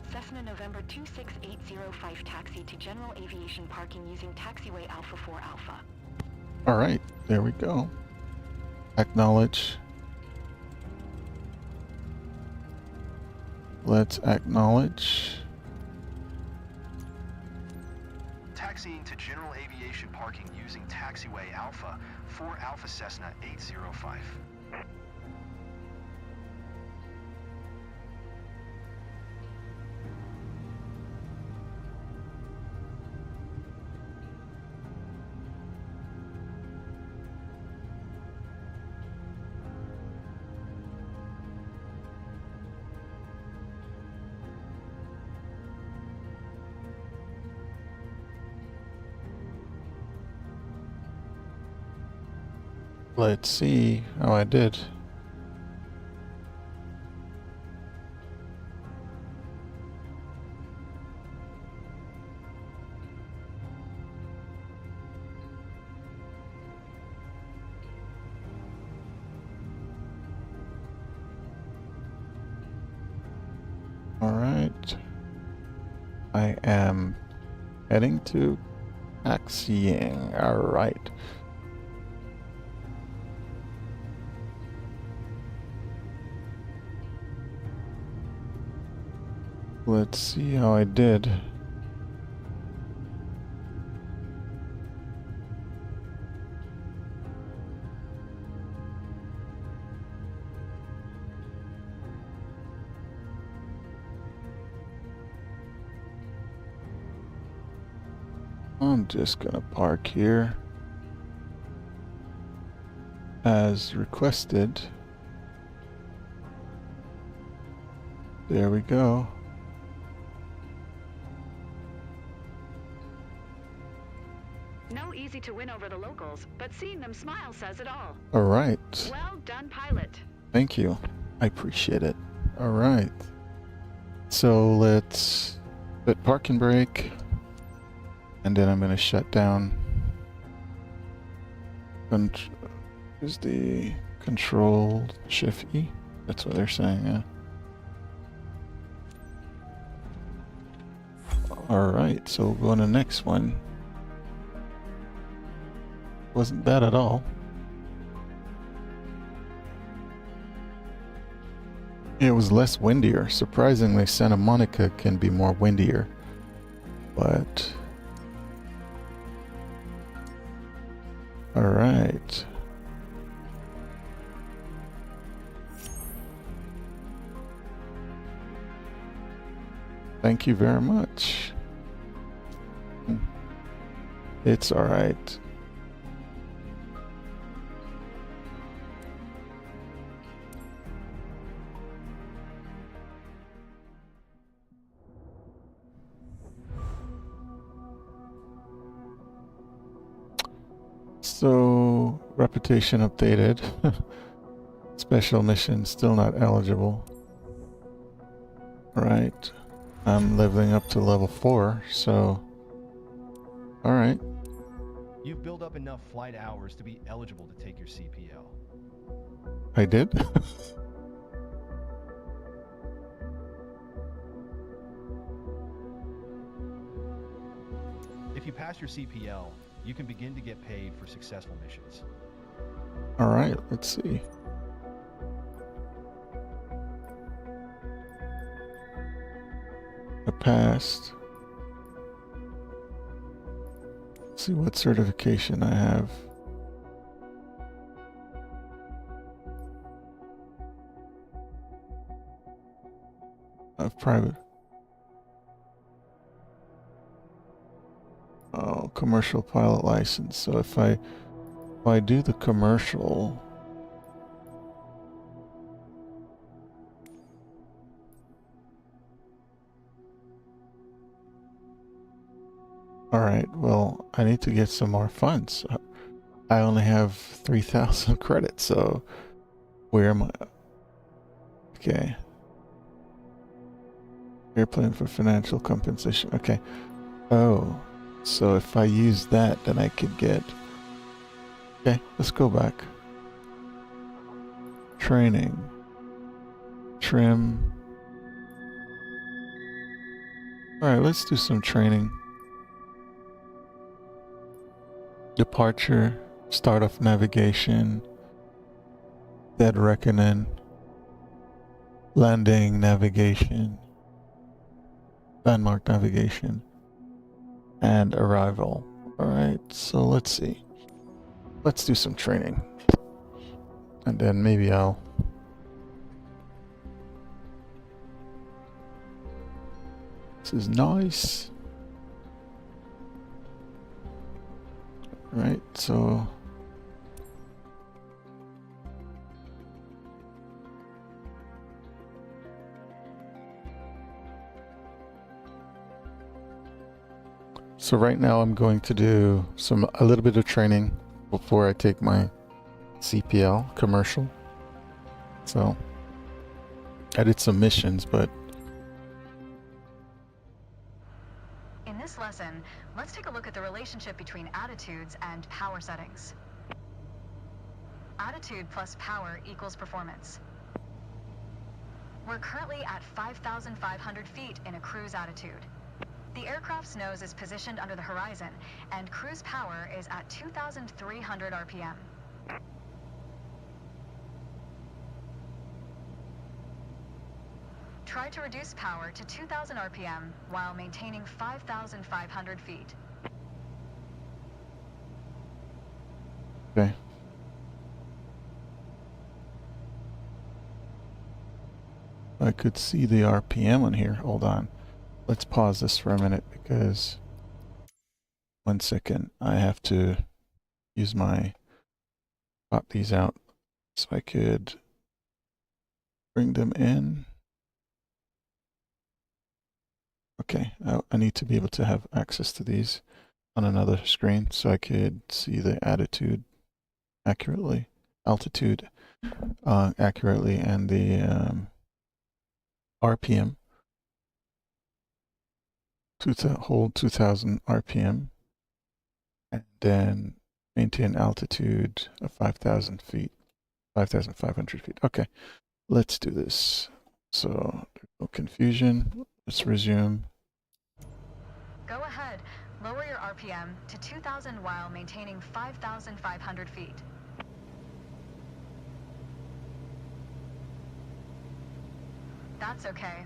Cessna November 26805 taxi to general aviation parking using taxiway Alpha 4 Alpha. All right, there we go. Acknowledge. Let's acknowledge. Taxiing to general aviation parking using taxiway Alpha 4 Alpha Cessna 805. Let's see how I did. All right. I am heading to taxiing. All right. Let's see how I did. I'm just gonna park here as requested. There we go. No easy to win over the locals, but seeing them smile says it all. All right. Well done, pilot. Thank you. I appreciate it. All right. So let's put parking brake, and then I'm going to shut down. Is the control shift E? That's what they're saying, yeah. All right, so we'll go on to the next one. Wasn't bad at all. It was less windier. Surprisingly, Santa Monica can be more windier. But... Alright. Thank you very much. It's alright. So, reputation updated. Special mission still not eligible. Right. I'm leveling up to level 4, so... Alright. You've built up enough flight hours to be eligible to take your CPL. I did? If you pass your CPL, you can begin to get paid for successful missions. All right, let's see. I passed. Let's see what certification I have. Of private. Oh, commercial pilot license. So if I do the commercial, all right, well, I need to get some more funds. I only have 3,000 credits, so where am I? Okay. Airplane for financial compensation. Okay. Oh, so if I use that, then I could get... Okay, let's go back. Training. Trim. Alright, let's do some training. Departure. Start of navigation. Dead reckoning. Landing navigation. Landmark navigation. And arrival. Alright, so let's see. Let's do some training. And then maybe I'll... This is nice. Right, so... So right now I'm going to do a little bit of training before I take my CPL commercial. So I did some missions, but... In this lesson, let's take a look at the relationship between attitudes and power settings. Attitude plus power equals performance. We're currently at 5,500 feet in a cruise attitude. The aircraft's nose is positioned under the horizon, and cruise power is at 2,300 RPM. Try to reduce power to 2,000 RPM while maintaining 5,500 feet. Okay. I could see the RPM on here. Hold on. Let's pause this for a minute because 1 second. I have to use my... pop these out so I could bring them in. Okay, I need to be able to have access to these on another screen so I could see the attitude accurately, altitude accurately, and the RPM. Hold 2,000 RPM, and then maintain altitude of 5,000 feet, 5,500 feet. Okay, let's do this. So no confusion. Let's resume. Go ahead, lower your RPM to 2,000 while maintaining 5,500 feet. That's okay.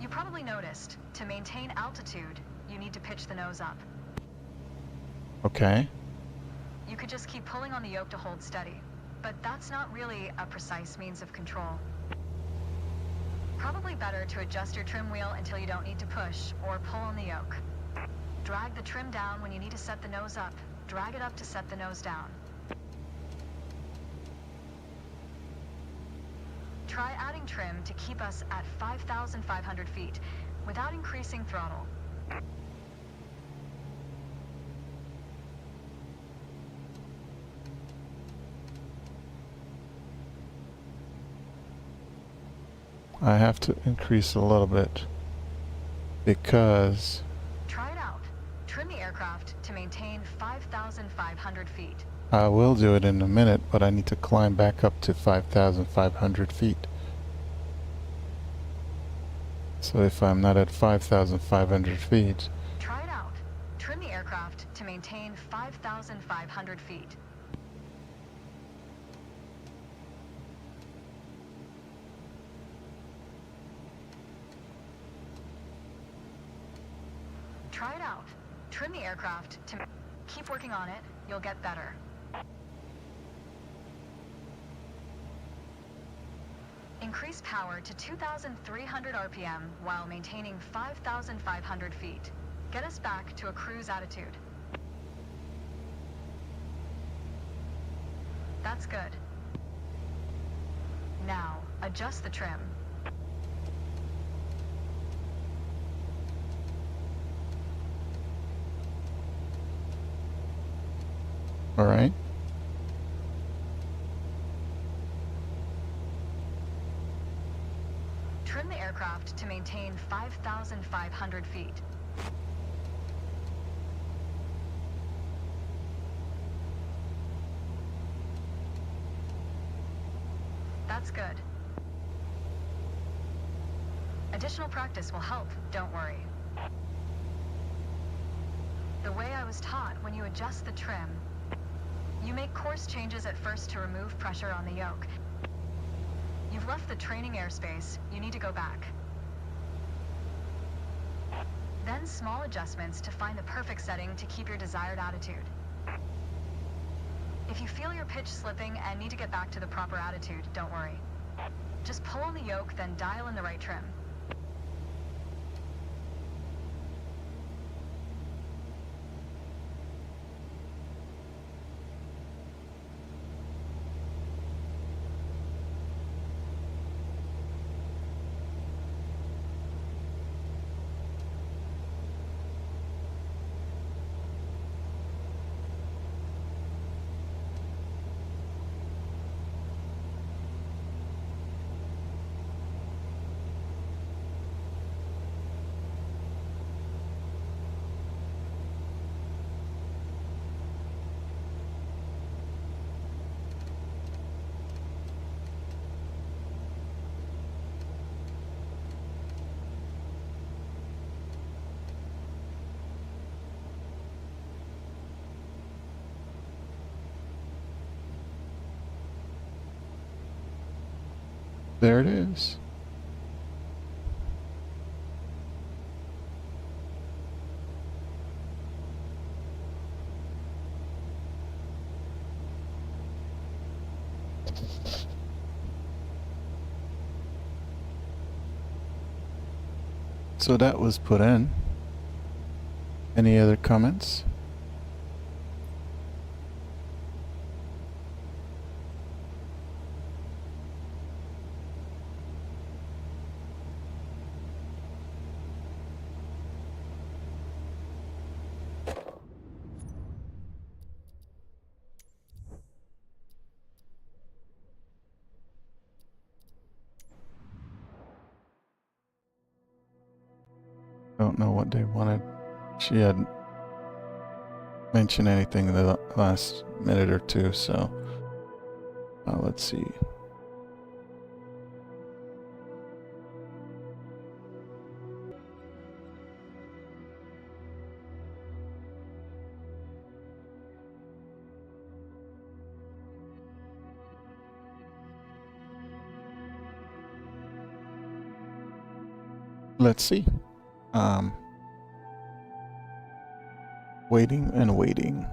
You probably noticed, to maintain altitude, you need to pitch the nose up. Okay. You could just keep pulling on the yoke to hold steady, but that's not really a precise means of control. Probably better to adjust your trim wheel until you don't need to push or pull on the yoke. Drag the trim down when you need to set the nose up. Drag it up to set the nose down. Try adding trim to keep us at 5,500 feet without increasing throttle. I have to increase a little bit because... Try it out. Trim the aircraft to maintain 5,500 feet. I will do it in a minute, but I need to climb back up to 5,500 feet. So if I'm not at 5,500 feet, Try it out. Trim the aircraft to maintain 5,500 feet. Try it out. Trim the aircraft to... Keep working on it. You'll get better. Increase power to 2,300 RPM while maintaining 5,500 feet. Get us back to a cruise attitude. That's good. Now, adjust the trim. all right. Trim the aircraft to maintain 5,500 feet. That's good. Additional practice will help, don't worry. The way I was taught, when you adjust the trim, you make course changes at first to remove pressure on the yoke. You've left the training airspace, you need to go back. Then small adjustments to find the perfect setting to keep your desired attitude. If you feel your pitch slipping and need to get back to the proper attitude, don't worry. Just pull on the yoke, then dial in the right trim. There it is. So that was put in. Any other comments? Don't know what they wanted. She hadn't mentioned anything in the last minute or two, so let's see. Let's see. Waiting and waiting.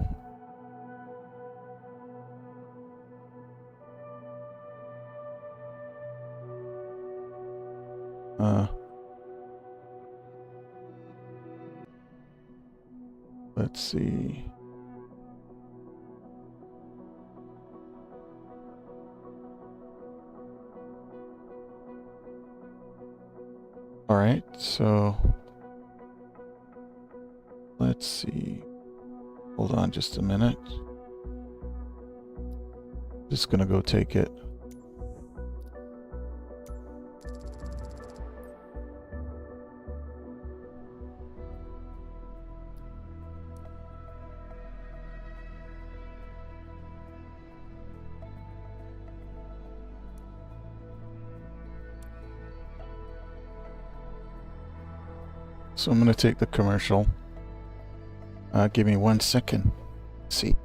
Let's see. All right, so let's see. Hold on just a minute. Just gonna go take it. So I'm going to take the commercial. Give me 1 second. See.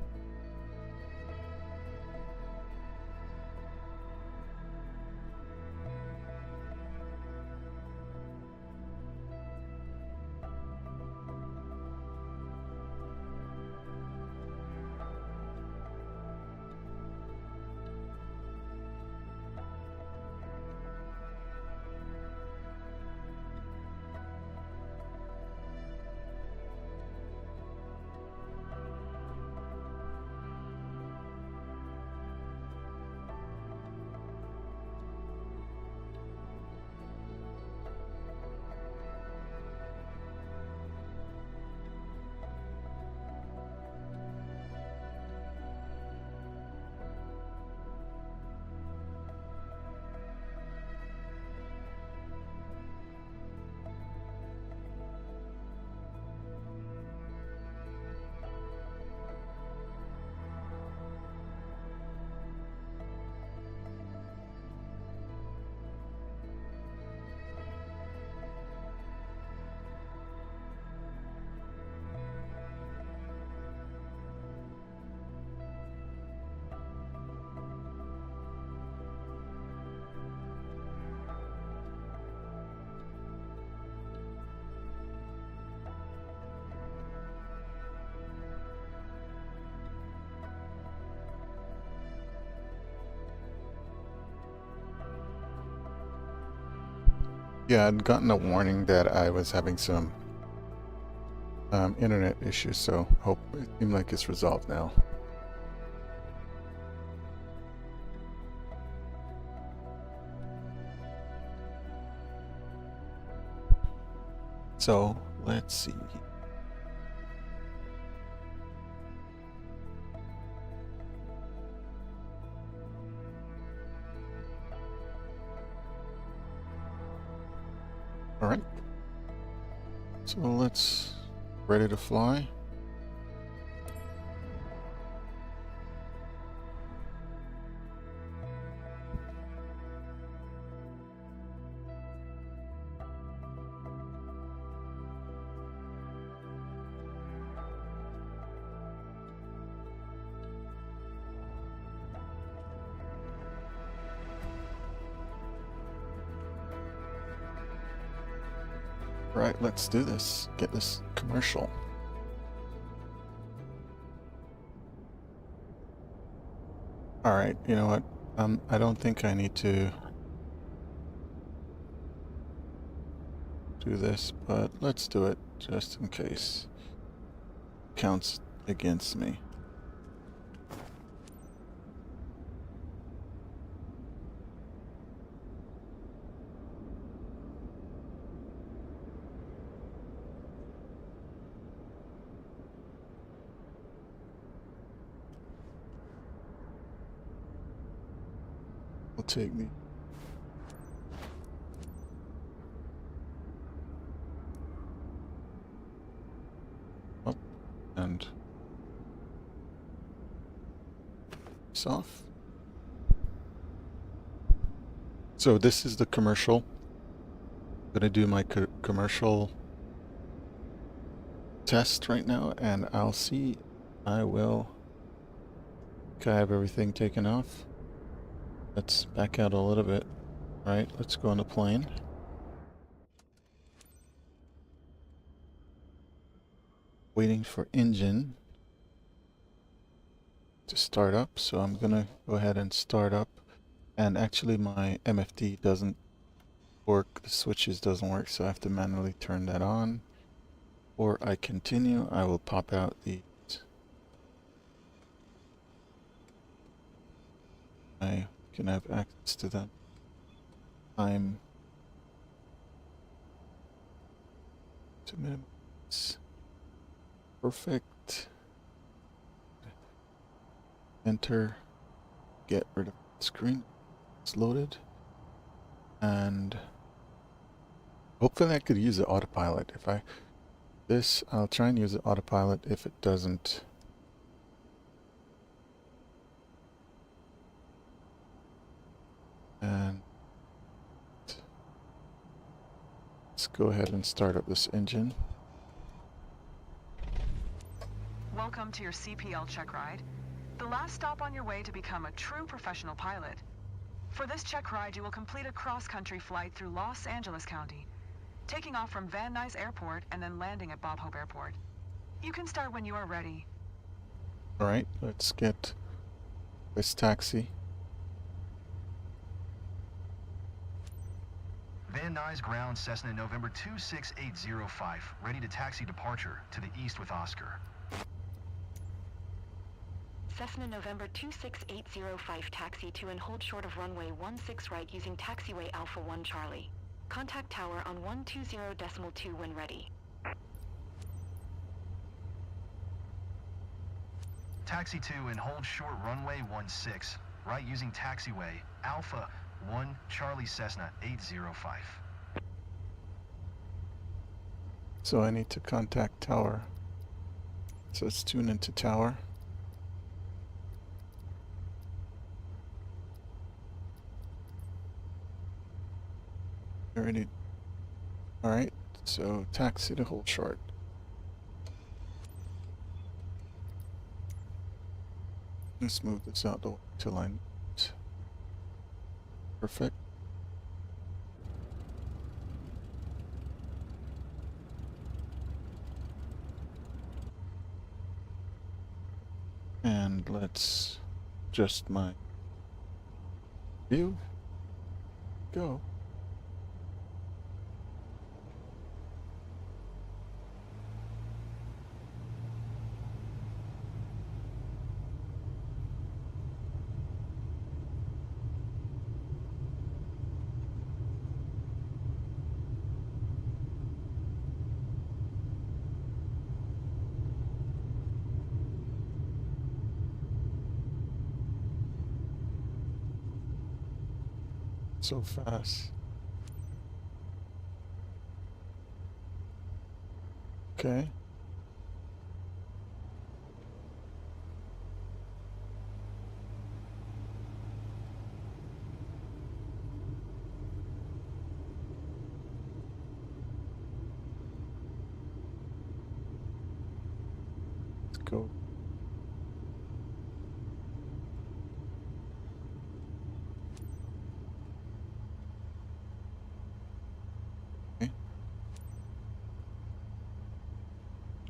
Yeah, I'd gotten a warning that I was having some internet issues, so hope it seems like it's resolved now. So let's see. All right. So let's ready to fly. Right, let's do this. Get this commercial. All right, you know what? I don't think I need to do this, but let's do it just in case it counts against me. We'll take the up and it's off. So this is the commercial. I'm gonna do my commercial test right now, and I'll see. I will. Okay, I have everything taken off. Let's back out a little bit. All right, let's go on the plane. Waiting for engine to start up, so I'm gonna go ahead and start up. And actually my MFD doesn't work, the switches doesn't work, so I have to manually turn that on. Or I continue, I will pop out these. I can have access to that. Time to minimize. Perfect. Enter. Get rid of the screen. It's loaded. And hopefully I could use the autopilot. If I this, I'll try and use the autopilot. If it doesn't, and let's go ahead and start up this engine. Welcome to your CPL check ride, the last stop on your way to become a true professional pilot. For this check ride, you will complete a cross-country flight through Los Angeles County, taking off from Van Nuys Airport and then landing at Bob Hope Airport. You can start when you are ready. All right, let's get this taxi. Van Nuys ground Cessna November 26805, ready to taxi departure to the east with Oscar. Cessna November 26805 taxi to and hold short of runway 16 right using taxiway Alpha 1 Charlie. Contact tower on 120.2 when ready. Taxi to and hold short runway 16 right using taxiway Alpha 1 Charlie Cessna 805. So I need to contact tower. So let's tune into tower. Already. All right. So taxi to hold short. Let's move this out the way to line. Perfect. And let's adjust my view. Go. So fast. Okay. Let's go.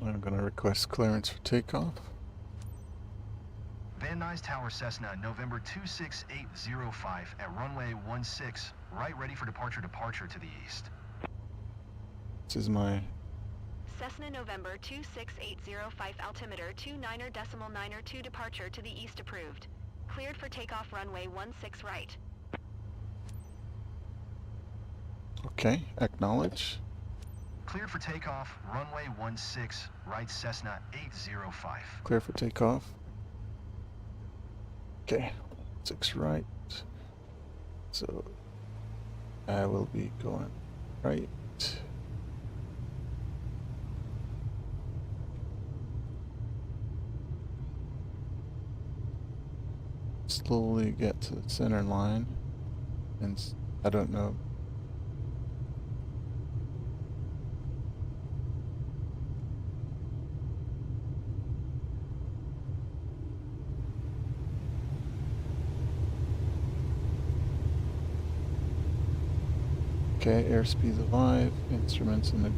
I'm going to request clearance for takeoff. Van Nuys Tower Cessna November 26805 at runway 16 right ready for departure to the east. This is my Cessna November 26805 altimeter 29.902 departure to the east approved. Cleared for takeoff runway 16 right. okay. Acknowledge. Cleared for takeoff runway 16 right Cessna 805. Clear for takeoff. Okay. 6 right. So I will be going right. Slowly get to the center line, and I don't know. Okay, airspeed alive, instruments in the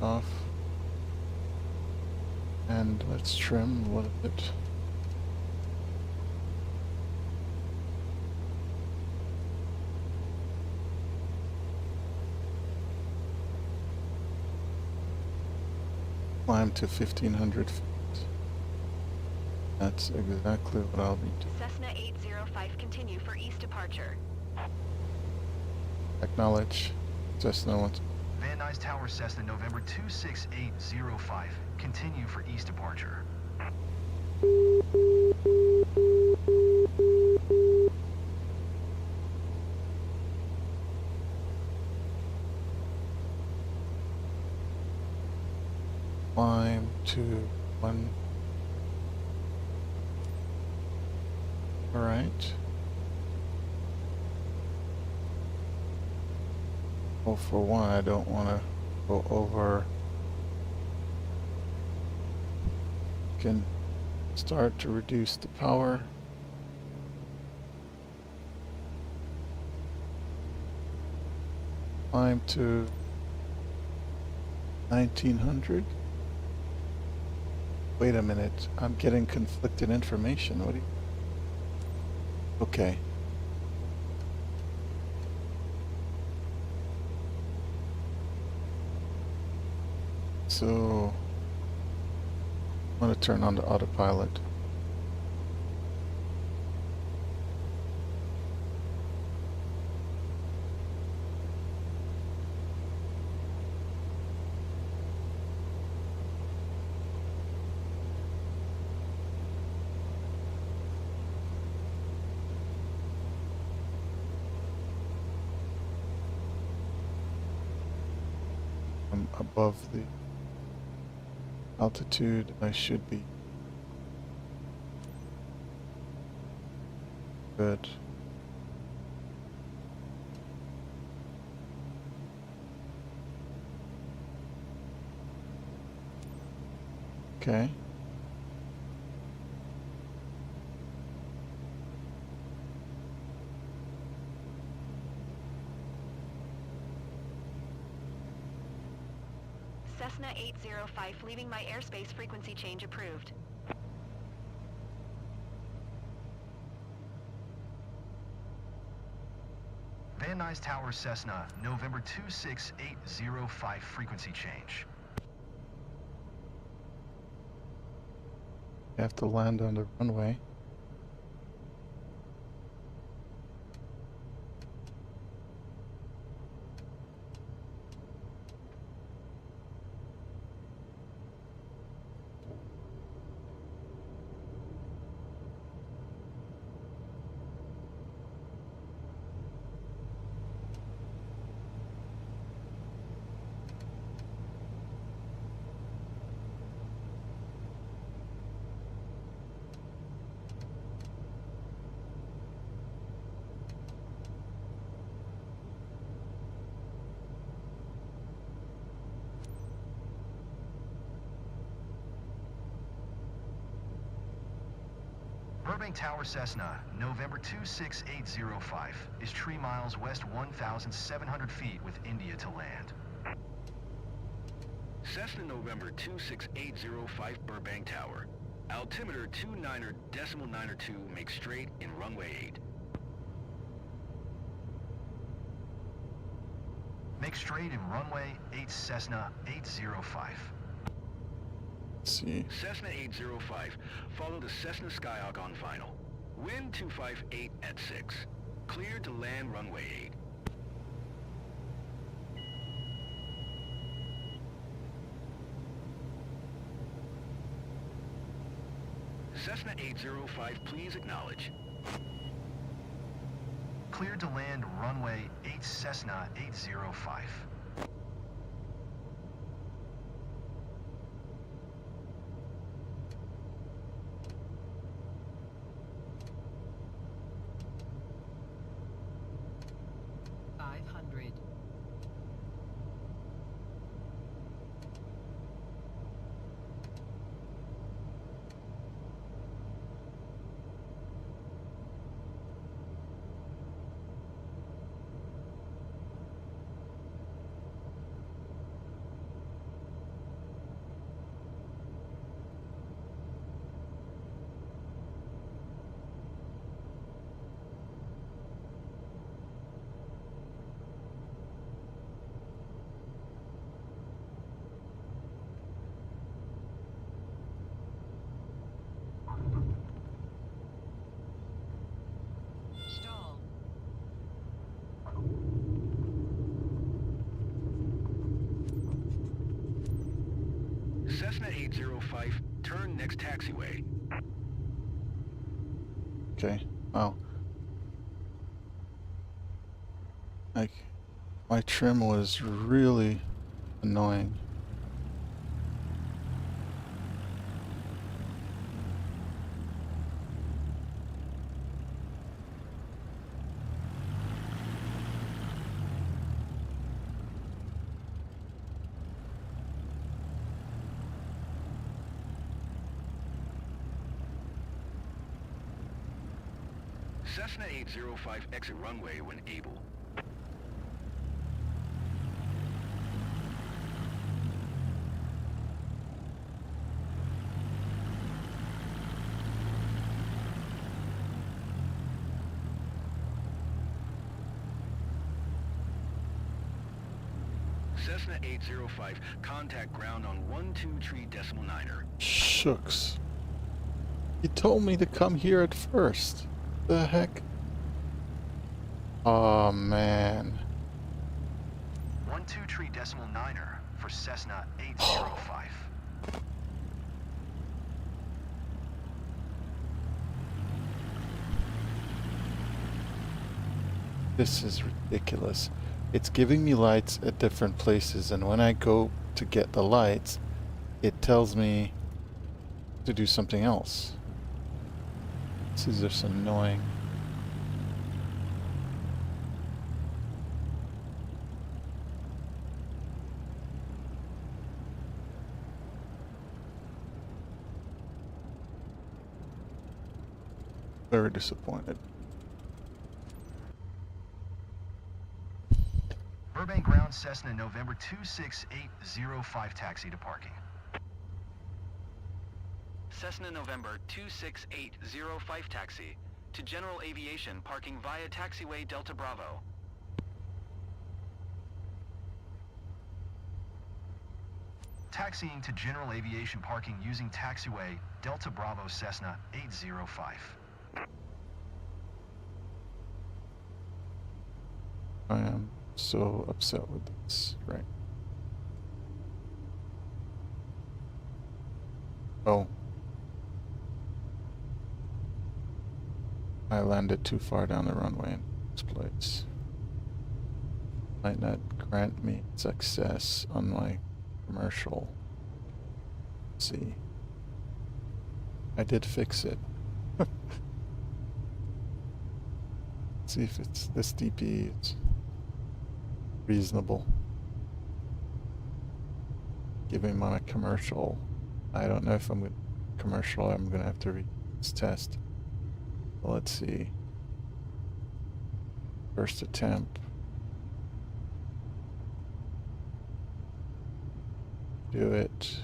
off, and let's trim a little bit. Climb to 1500 feet. That's exactly what I'll be doing. Cessna 805 continue for east departure. Acknowledge. Cessna wants. Van Nuys Tower Cessna November 26805. Continue for east departure. Climb to 1. All right. Well, for one, I don't want to go over. Can start to reduce the power. Climb to 1900. Wait a minute, I'm getting conflicted information. What do you... Okay. So I'm going to turn on the autopilot. I'm above the altitude I should be. Good. Okay. Cessna 805 leaving my airspace frequency change approved. Van Nuys Tower Cessna, November 26805 frequency change. You have to land on the runway. Burbank Tower Cessna, November 26805, is 3 miles west 1,700 feet with India to land. Cessna November 26805 Burbank Tower. Altimeter 29.92, make straight in runway 8. Make straight in runway 8 Cessna 805. Let's see. Cessna 805, follow the Cessna Skyhawk on final. Wind 258 at 6. Cleared to land runway 8. Cessna 805, please acknowledge. Cleared to land runway 8 Cessna 805. Cessna 805, turn next taxiway. Okay. Wow. Like, my trim was really annoying. Cessna 805 exit runway when able. Cessna 805, contact ground on 123.9er. Shucks. You told me to come here at first. The heck? Oh man. 123.9er for Cessna 805. This is ridiculous. It's giving me lights at different places, and when I go to get the lights, it tells me to do something else. This is just annoying. Very disappointed. Burbank ground Cessna November 26805 taxi to parking. Cessna November 26805 taxi to general aviation parking via taxiway Delta Bravo. Taxiing to general aviation parking using taxiway Delta Bravo Cessna 805. I am so upset with this, right? Oh. I landed too far down the runway in this place. Might not grant me success on my commercial. Let's see. I did fix it. Let's see if it's this DP. It's reasonable. Giving my commercial. I don't know if I'm going commercial. I'm going to have to read this test. Well, let's see. First attempt. Do it.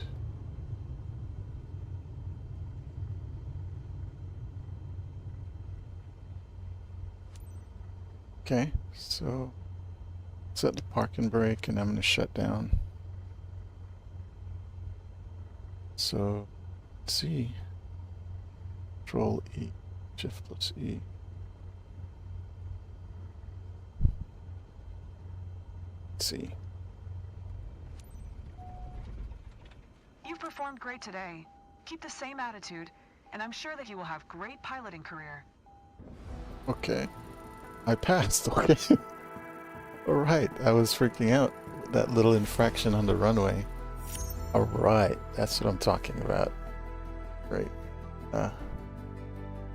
Okay, so set the parking brake and I'm going to shut down. So, let's see. Control E, Shift plus E. Let's see. You've performed great today. Keep the same attitude, and I'm sure that you will have great piloting career. Okay. I passed, okay. Alright, I was freaking out. That little infraction on the runway. Alright, that's what I'm talking about. Great.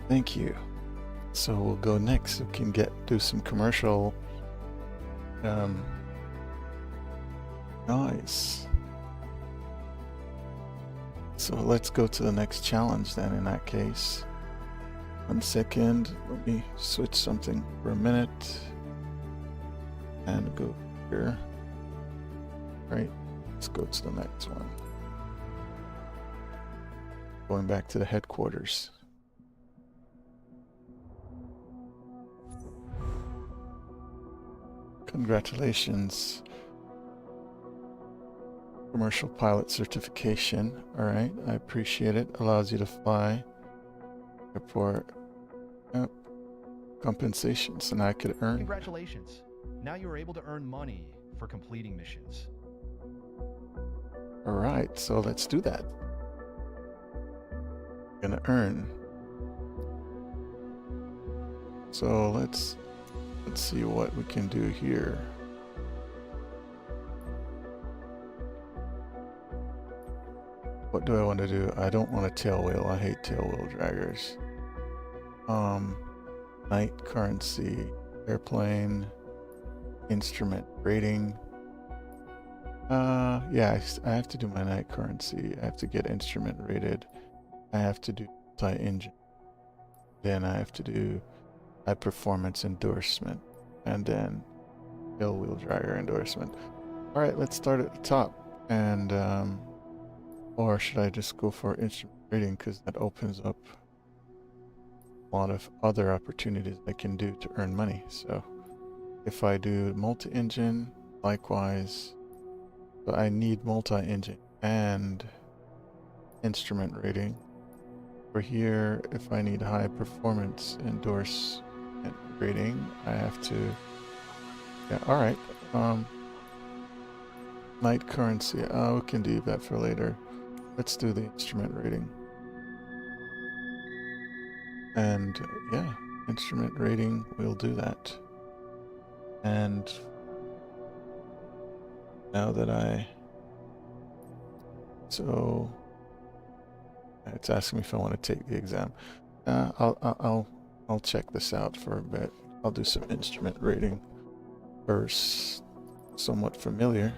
Thank you. So we'll go next. We can do some commercial. Nice. So let's go to the next challenge then in that case. 1 second. Let me switch something for a minute. And go here. Right. Let's go to the next one. Going back to the headquarters. Congratulations. Commercial pilot certification. Alright, I appreciate it. Allows you to fly. Airport. Yep. Compensation. So now I could earn. Congratulations. Now you are able to earn money for completing missions. Alright, so let's do that. Gonna earn. So let's see what we can do here. What do I want to do? I don't want a tail wheel. I hate tail wheel draggers. Night currency, airplane, instrument rating. Yeah, I have to do my night currency. I have to get instrument rated. I have to do multi-engine. Then I have to do high performance endorsement, and then wheel dragger endorsement. All right, let's start at the top, and or should I just go for instrument rating, because that opens up a lot of other opportunities I can do to earn money. So if I do multi-engine, likewise, but I need multi-engine and instrument rating. For here, if I need high performance endorsement rating, I have to, yeah, all right. Night currency, we can do that for later. Let's do the instrument rating. And yeah, instrument rating, we'll do that. And now that so it's asking me if I want to take the exam. I'll check this out for a bit. I'll do some instrument rating first. Somewhat familiar.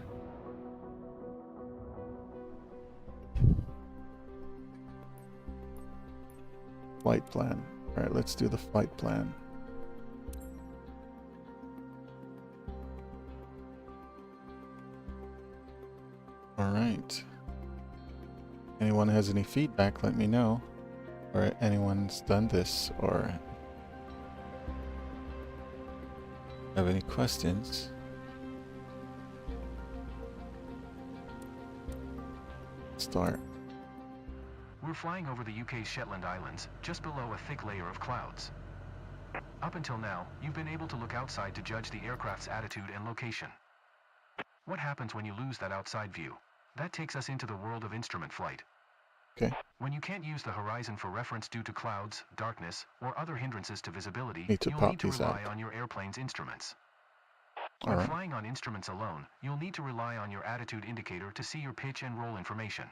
Flight plan. All right, let's do the flight plan. All right. Anyone has any feedback, let me know. Or anyone's done this or have any questions. Start. We're flying over the UK's Shetland Islands, just below a thick layer of clouds. Up until now, you've been able to look outside to judge the aircraft's attitude and location. What happens when you lose that outside view? That takes us into the world of instrument flight. Okay. When you can't use the horizon for reference due to clouds, darkness, or other hindrances to visibility, you'll need to rely on your airplane's instruments. All When right. flying on instruments alone, you'll need to rely on your attitude indicator to see your pitch and roll information.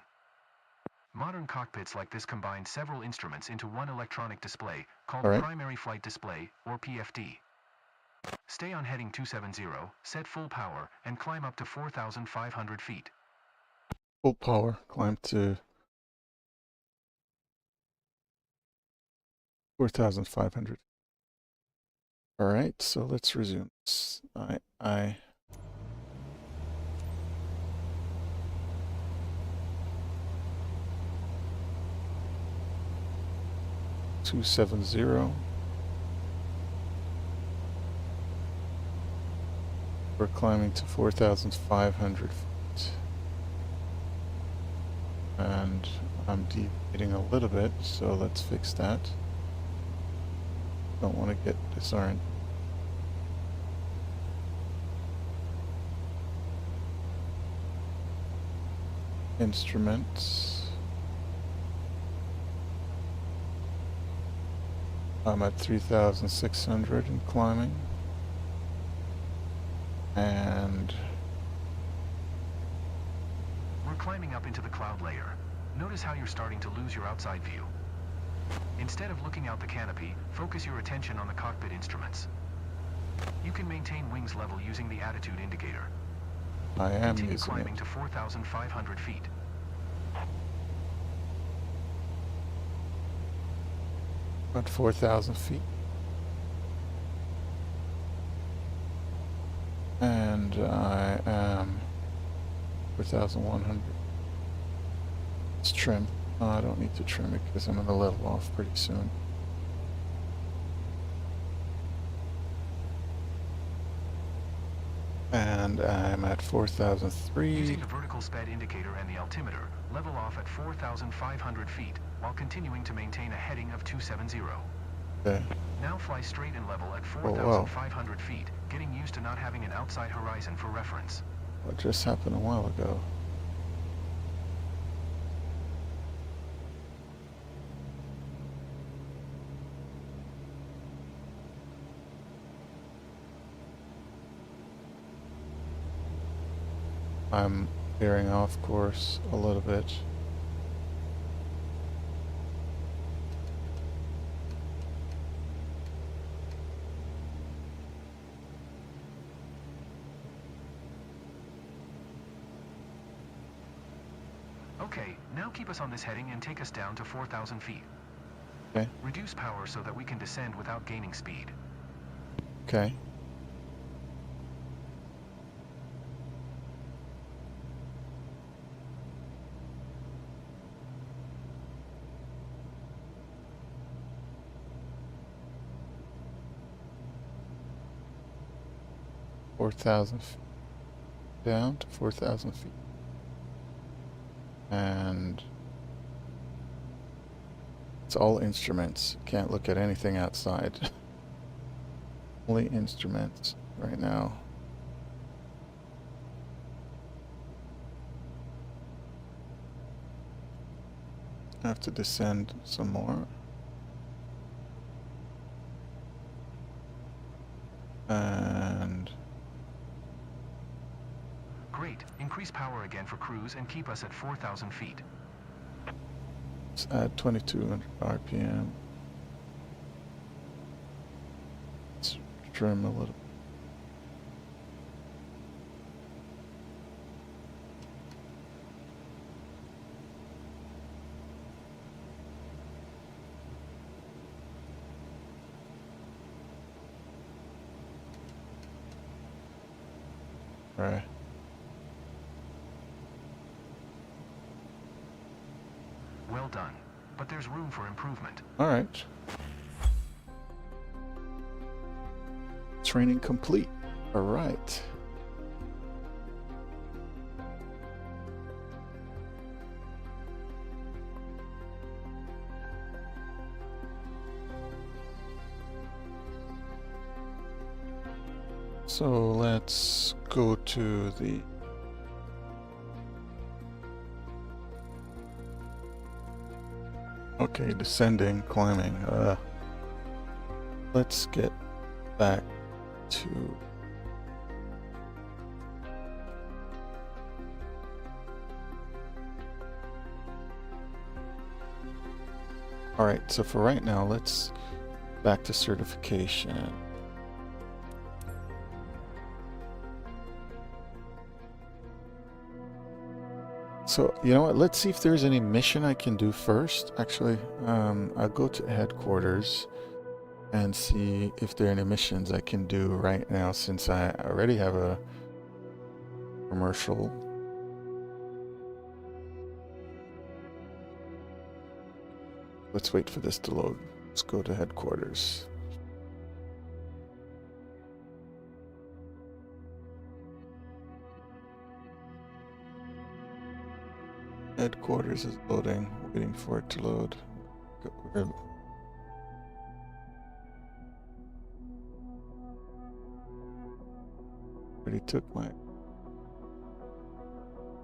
Modern cockpits like this combine several instruments into one electronic display called All right. Primary Flight Display, or PFD. Stay on heading 270, set full power, and climb up to 4,500 feet. Full power, climb to 4,500. All right, so let's resume. I 270. We're climbing to 4,500 feet. And I'm deviating a little bit, so let's fix that. Don't want to get disoriented. Instruments. I'm at 3,600 and climbing. And we're climbing up into the cloud layer. Notice how you're starting to lose your outside view. Instead of looking out the canopy, focus your attention on the cockpit instruments. You can maintain wings level using the attitude indicator. I am Continue using climbing it. to 4,500 feet. About 4,000 feet. And I am 4,100. Let's trim. I don't need to trim it because I'm going to level off pretty soon. And I'm at 4,003. Using the vertical sped indicator and the altimeter, level off at 4,500 feet while continuing to maintain a heading of 270. Okay. Now fly straight and level at 4,500 feet, getting used to not having an outside horizon for reference. What just happened a while ago? I'm veering off course a little bit. Okay, now keep us on this heading and take us down to 4,000 feet. Okay. Reduce power so that we can descend without gaining speed. Okay. Down to 4,000 feet. And it's all instruments. Can't look at anything outside. Only instruments right now. I have to descend some more. And Great. Increase power again for cruise and keep us at 4,000 feet. let's add 2200 RPM. Let's trim a little. Right. Well done. But there's room for improvement. All right. Training complete. All right. So let's go to the okay, descending, climbing. Let's get back to all right, so for right now, let's back to certification. So, you know what, let's see if there's any mission I can do first. Actually, I'll go to headquarters and see if there are any missions I can do right now, since I already have a commercial. Let's wait for this to load. Let's go to headquarters. Headquarters is loading, waiting for it to load. Already took my...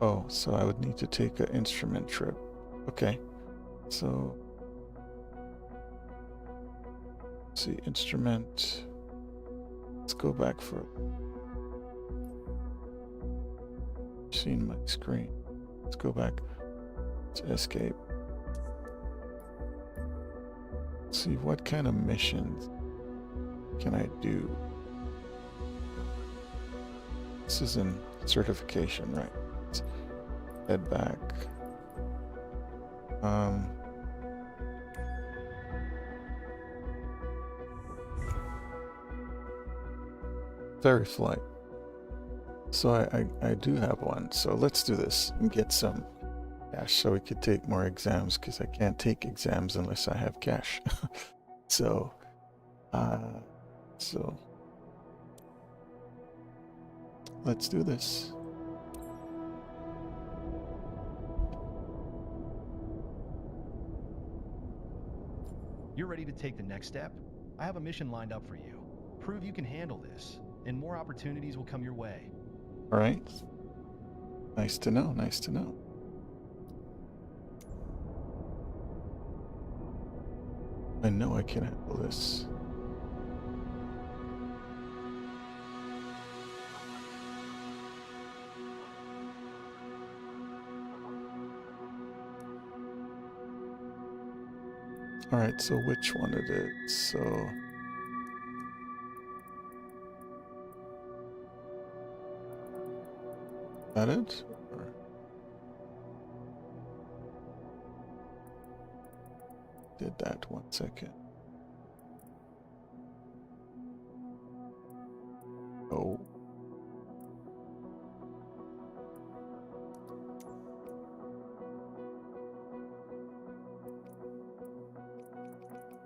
Oh, so I would need to take an instrument trip. Okay, so... Let's see, instrument... Let's go back for... Seen my screen. Let's go back to escape. Let's see, what kind of missions can I do? This is in certification, right? Let's head back. Ferry flight. So I do have one. So let's do this and get some cash so we could take more exams, because I can't take exams unless I have cash. So let's do this. You're ready to take the next step? I have a mission lined up for you. Prove you can handle this, and more opportunities will come your way. All right. Nice to know. Nice to know. I know I can handle this. All right, so which one it is? So that it? Or... did that. 1 second. Oh.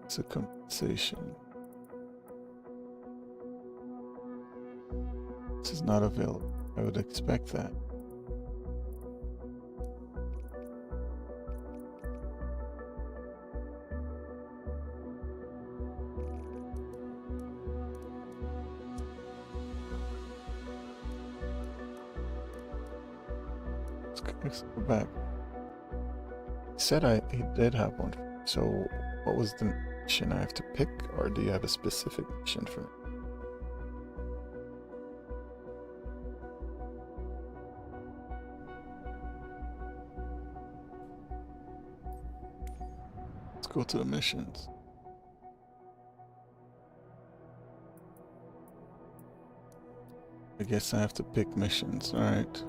It's a compensation. This is not available. I would expect that. Let's go back. He said he did have one. So what was the mission I have to pick, or do you have a specific mission for me? Let's go to the missions. I guess I have to pick missions, alright.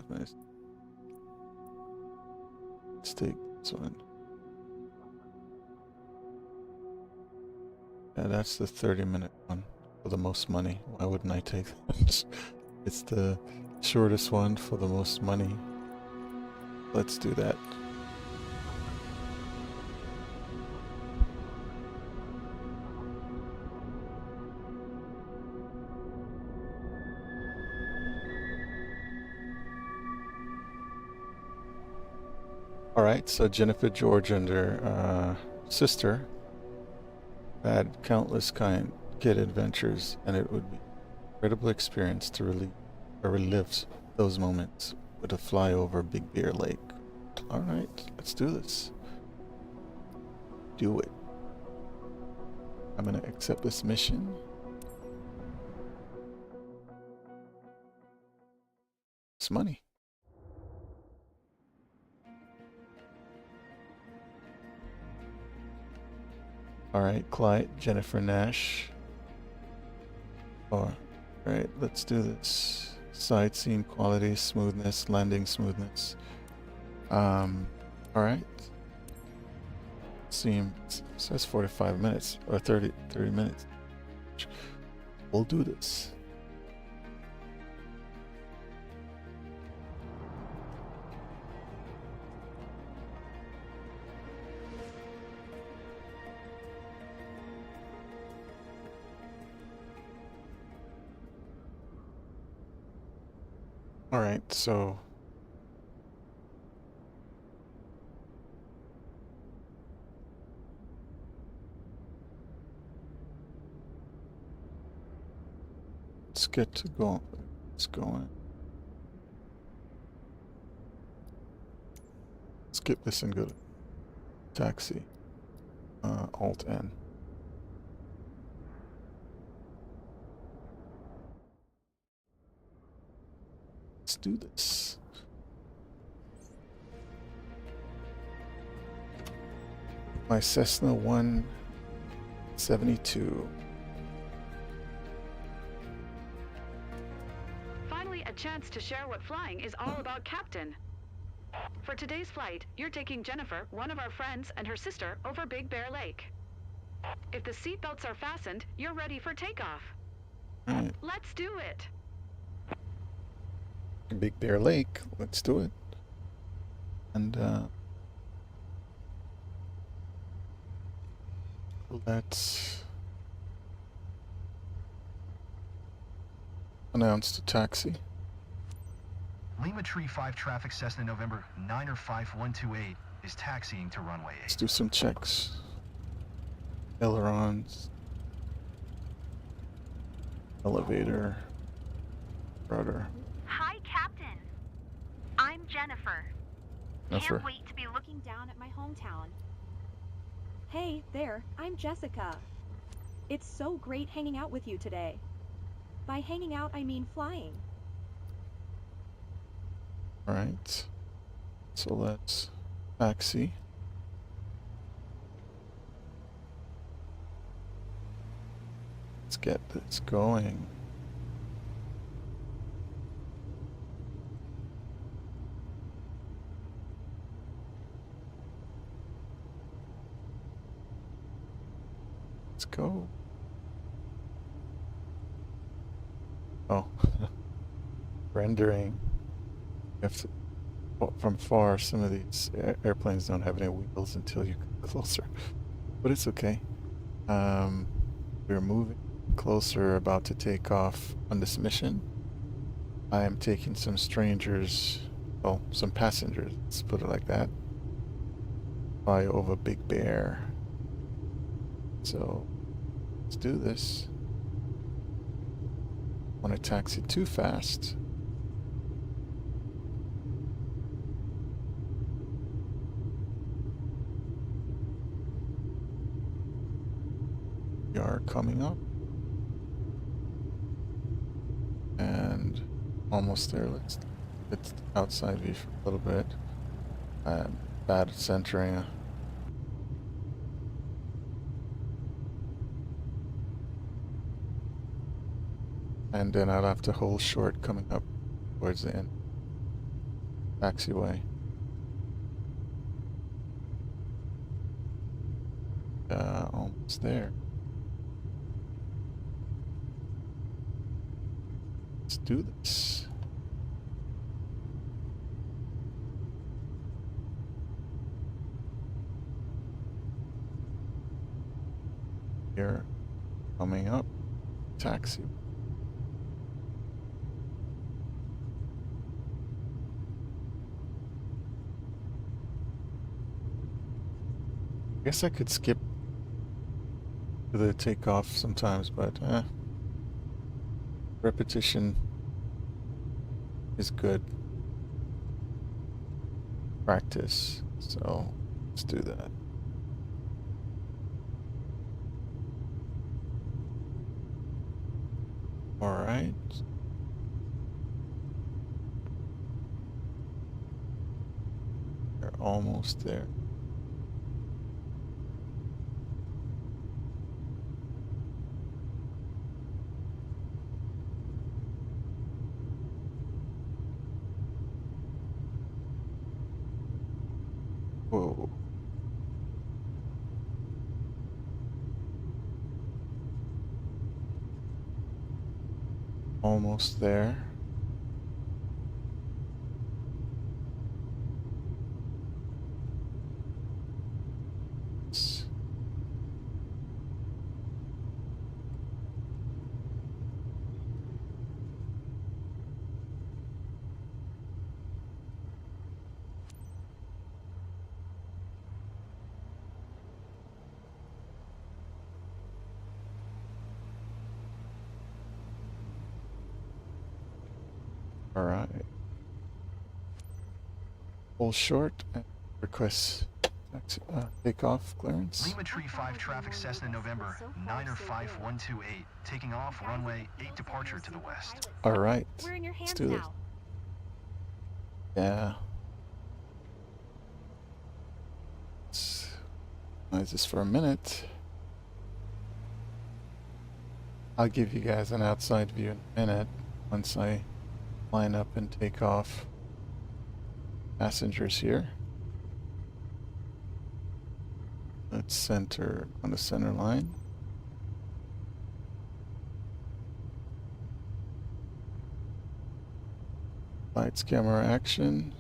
Minutes. Let's take this one. Yeah, that's the 30-minute one for the most money. Why wouldn't I take that? It's the shortest one for the most money. Let's do that. Alright, so Jennifer George and her sister had countless kid adventures, and it would be an incredible experience to relive those moments with a fly over Big Bear Lake. Alright, let's do this. Do it. I'm gonna accept this mission. It's money. Alright, Clyde, Jennifer Nash. Alright, let's do this. Sightseeing quality, smoothness, landing smoothness. Alright. Says 45 minutes, or 30 minutes. We'll do this. Alright, so let's get to go. Let's go in. Skip this and go to taxi. Alt N. Let's do this. My Cessna 172. Finally, a chance to share what flying is all about, Captain. For today's flight, you're taking Jennifer, one of our friends, and her sister over Big Bear Lake. If the seatbelts are fastened, you're ready for takeoff. Right. Let's do it. Big Bear Lake. Let's do it. And let's announce the taxi. Lima Tree 5 traffic Cessna November 9er5128 is taxiing to runway 8. Let's do some checks. Ailerons. Elevator. Rudder. Hi, Captain. I'm Jennifer. Jennifer. Can't wait to be looking Down at my hometown. Hey, there, I'm Jessica. It's so great hanging out with you today. By hanging out, I mean flying. Alright. So let's taxi. Let's get this going. Let's go. Oh, rendering. You have to, from far, some of these airplanes don't have any wheels until you come closer, but it's okay. We're moving closer, about to take off on this mission. I am taking some strangers, well, some passengers, let's put it like that, fly over Big Bear. So let's do this. Want to taxi too fast. We are coming up. And almost there. Let's get the outside view for a little bit. Bad centering. And then I'll have to hold short coming up towards the end. Taxiway. Almost there. Let's do this. Here, coming up, taxi. I guess I could skip to the takeoff sometimes, but repetition is good practice, so let's do that. All right. We're almost there. Whoa. Almost there. All right. Hold short and request takeoff clearance. Lima Tree 5 traffic Cessna November 95128, taking off runway 8 departure to the west. All right. We're in your Let's hands do this. now. Yeah. Let's analyze this for a minute. I'll give you guys an outside view in a minute once I line up and take off. Passengers here. Let's center on the center line. Lights, camera, action.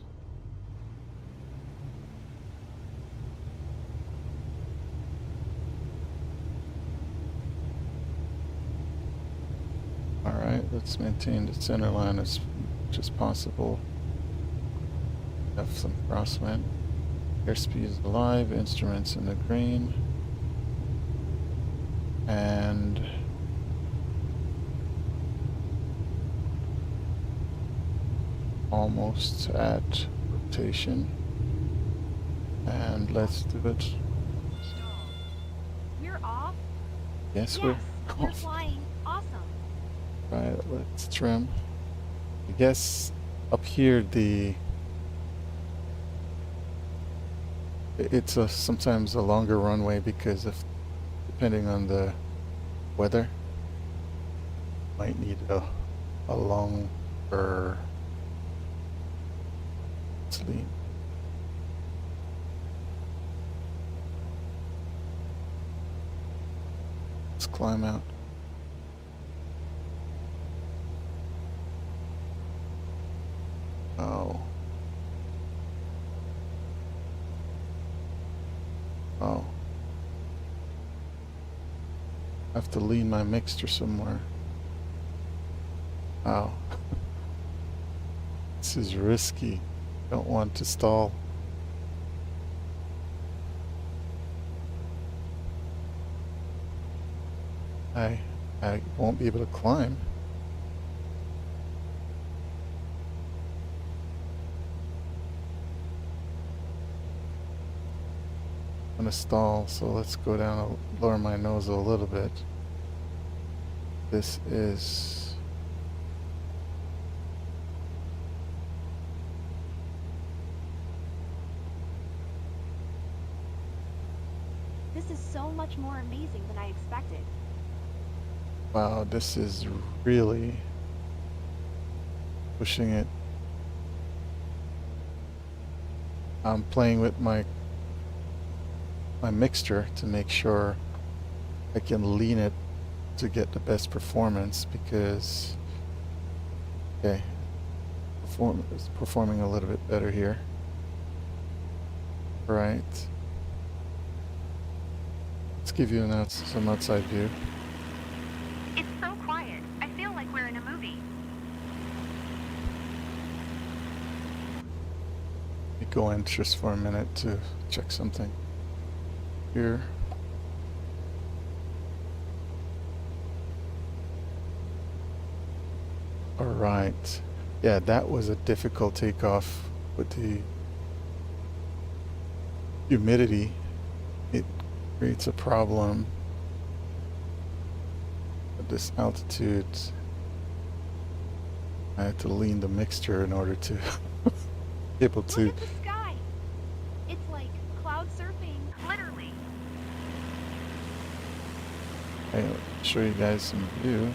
Alright, let's maintain the center line as much as possible. Have some crosswind. Airspeed is alive, instruments in the green. And almost at rotation. And let's do it. We're off? Yes, Yes, we're we're off. flying. Awesome. Right, let's trim. I guess up here it's sometimes a longer runway because of depending on the weather. Might need a longer sleep. Let's climb out. Oh. Oh. I have to lean my mixture somewhere. Oh. This is risky. Don't want to stall. I won't be able to climb. I'm gonna stall, so let's go down, lower my nose a little bit. This is... This is so much more amazing than I expected. Wow, this is really pushing it. I'm playing with my mixture to make sure I can lean it to get the best performance, because okay, it's performing a little bit better here. Right. Let's give you some outside view. It's so quiet. I feel like we're in a movie. Let me go in just for a minute to check something here. All right. Yeah, that was a difficult takeoff with the humidity. It creates a problem at this altitude. I had to lean the mixture in order to be able to. Look at the sky. It's like cloud surfing. Literally. Okay, I'll show you guys some view.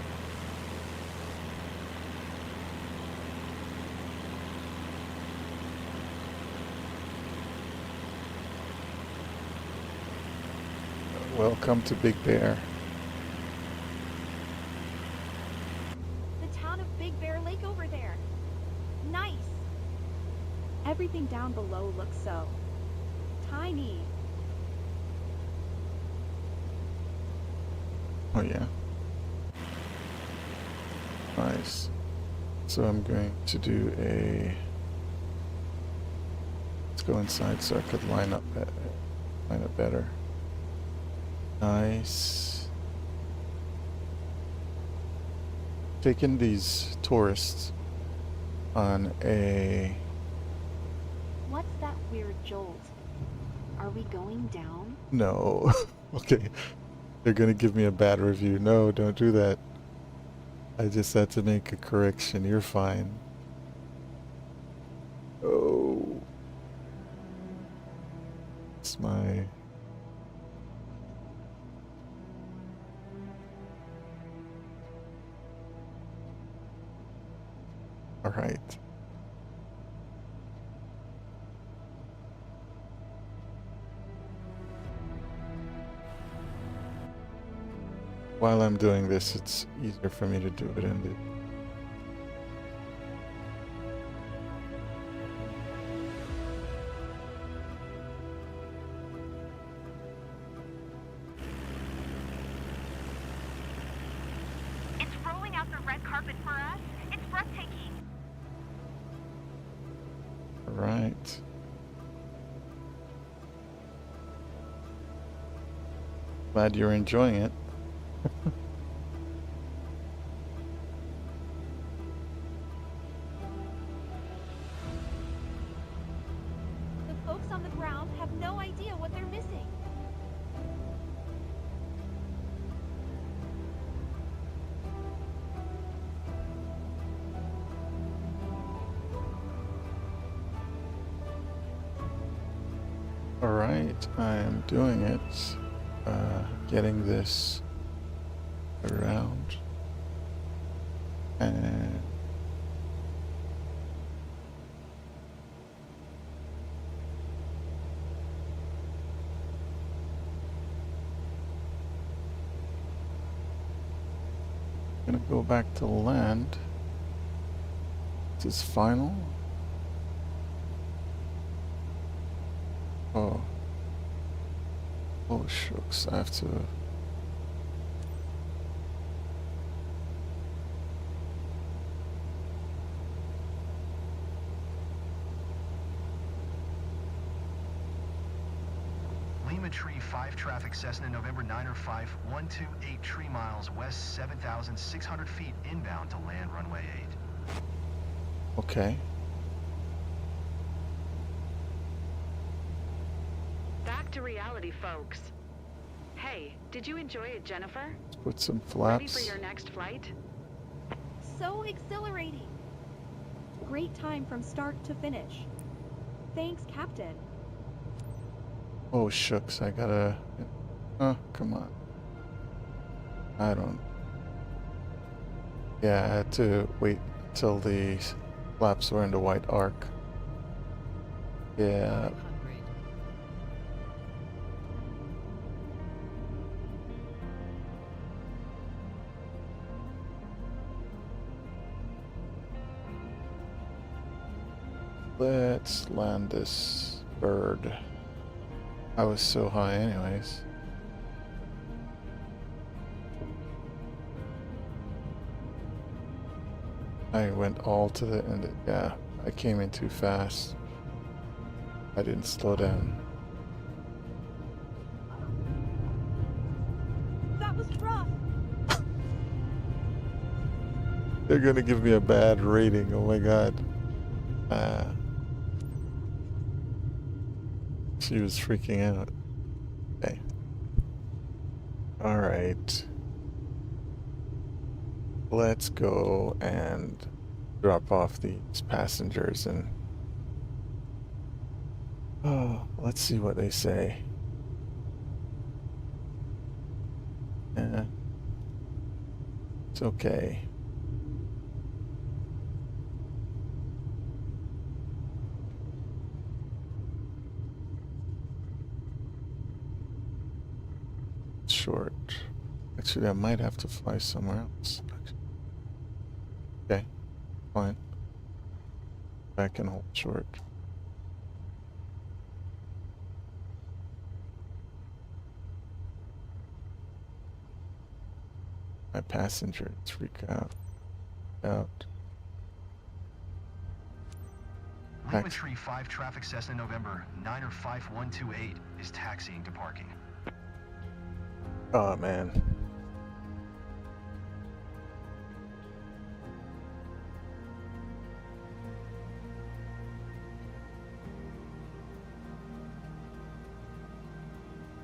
Welcome to Big Bear. The town of Big Bear Lake over there. Nice. Everything down below looks so tiny. Oh yeah. Nice. So I'm going to do a... Let's go inside so I could line up better. Nice. Taking these tourists on a... What's that weird jolt? Are we going down? No. Okay. They're gonna give me a bad review. No, don't do that. I just had to make a correction. You're fine. Oh. It's my... All right. While I'm doing this, it's easier for me to do it in the... It's rolling out the red carpet for us. It's breathtaking. All right. Glad you're enjoying it. The folks on the ground have no idea what they're missing. All right, I'm doing it. Getting this around. And gonna go back to land. This is final. Oh. Oh shucks, I have to... Lima Tree 5 traffic, Cessna November 905, 128 tree miles west, 7,600 feet inbound to land runway 8. Okay. Back to reality, folks. Hey, did you enjoy it, Jennifer? Let's put some Ready for flaps. your next flight? So exhilarating. Great time from start to finish. Thanks, Captain. Oh shucks, I gotta... Oh, come on. I don't... Yeah, I had to wait till the flaps were in the white arc. Yeah. Let's land this bird. I was so high anyways. I went all to the end. Yeah, I came in too fast. I didn't slow down. That was rough. They're gonna give me a bad rating. Oh my god. She was freaking out. Okay. Alright. Let's go and drop off these passengers and... Oh, let's see what they say. Yeah. It's okay. Short. Actually, I might have to fly somewhere else. Okay, fine. I can hold short. My passengers freak out. Lima Tree 5 traffic, Cessna November 905-128 is taxiing to parking. Oh man.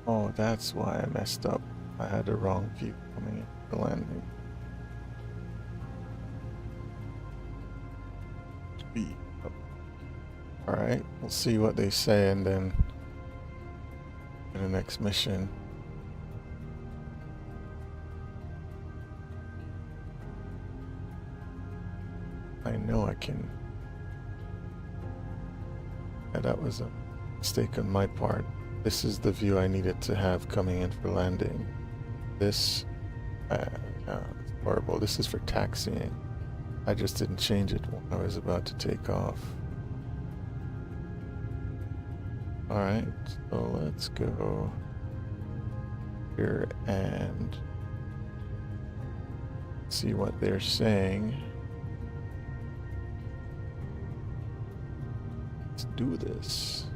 Oh, that's why I messed up. I had the wrong view coming in the landing. Speed up. Alright, we'll see what they say and then in the next mission. I know I can. Yeah, that was a mistake on my part. This is the view I needed to have coming in for landing. This, it's horrible. This is for taxiing. I just didn't change it when I was about to take off. Alright, so let's go here and see what they're saying. Let's do this.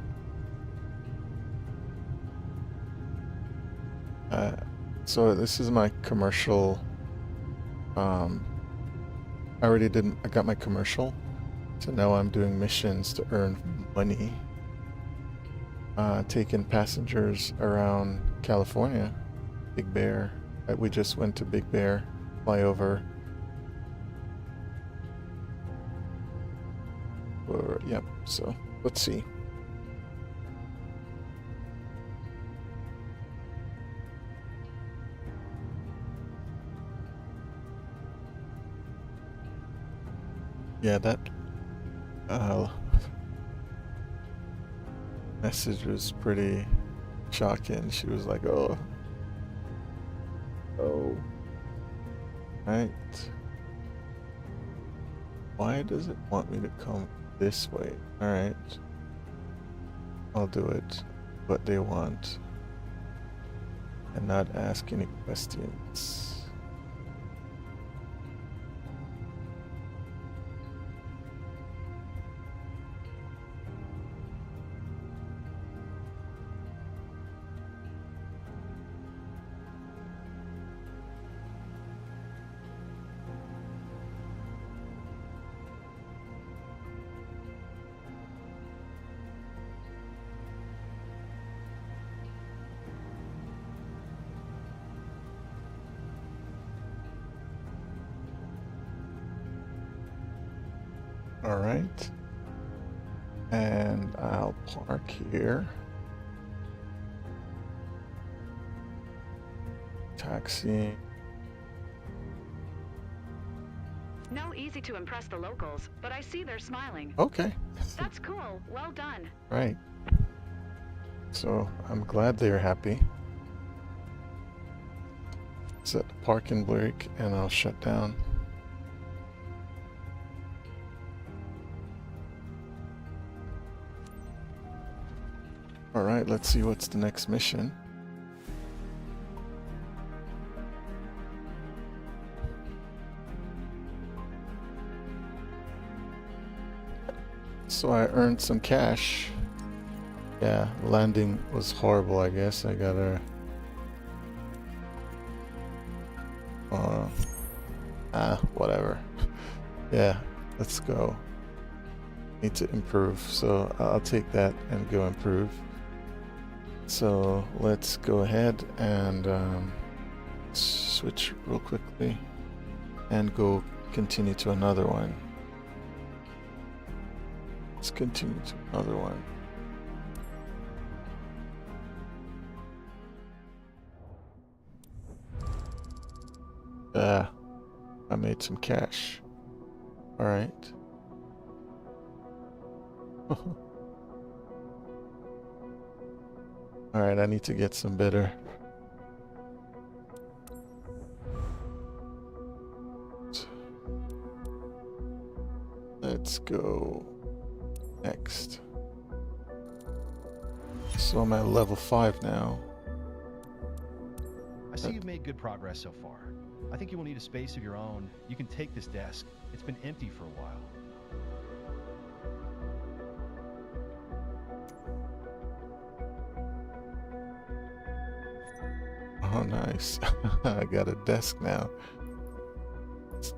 So this is my commercial. I got my commercial. So now I'm doing missions to earn money. Taking passengers around California. Big Bear. We just went to Big Bear. Flyover. Yep, so let's see. Yeah, that message was pretty shocking. She was like, oh. Right. Why does it want me to come this way? Alright. I'll do it what they want and not ask any questions. All right, and I'll park here. Taxi. No easy to impress the locals, but I see they're smiling. Okay. That's cool. Well done. Right. So I'm glad they're happy. Set the parking brake and I'll shut down. All right, let's see what's the next mission. So I earned some cash. Yeah, landing was horrible, I guess. I gotta whatever. Yeah, let's go. Need to improve, so I'll take that and go improve. So let's go ahead and switch real quickly and go continue to another one. Let's continue to another one. I made some cash. All right. All right, I need to get some better. Let's go next. So I'm at level 5 now. I see you've made good progress so far. I think you will need a space of your own. You can take this desk. It's been empty for a while. Oh, nice. I got a desk now.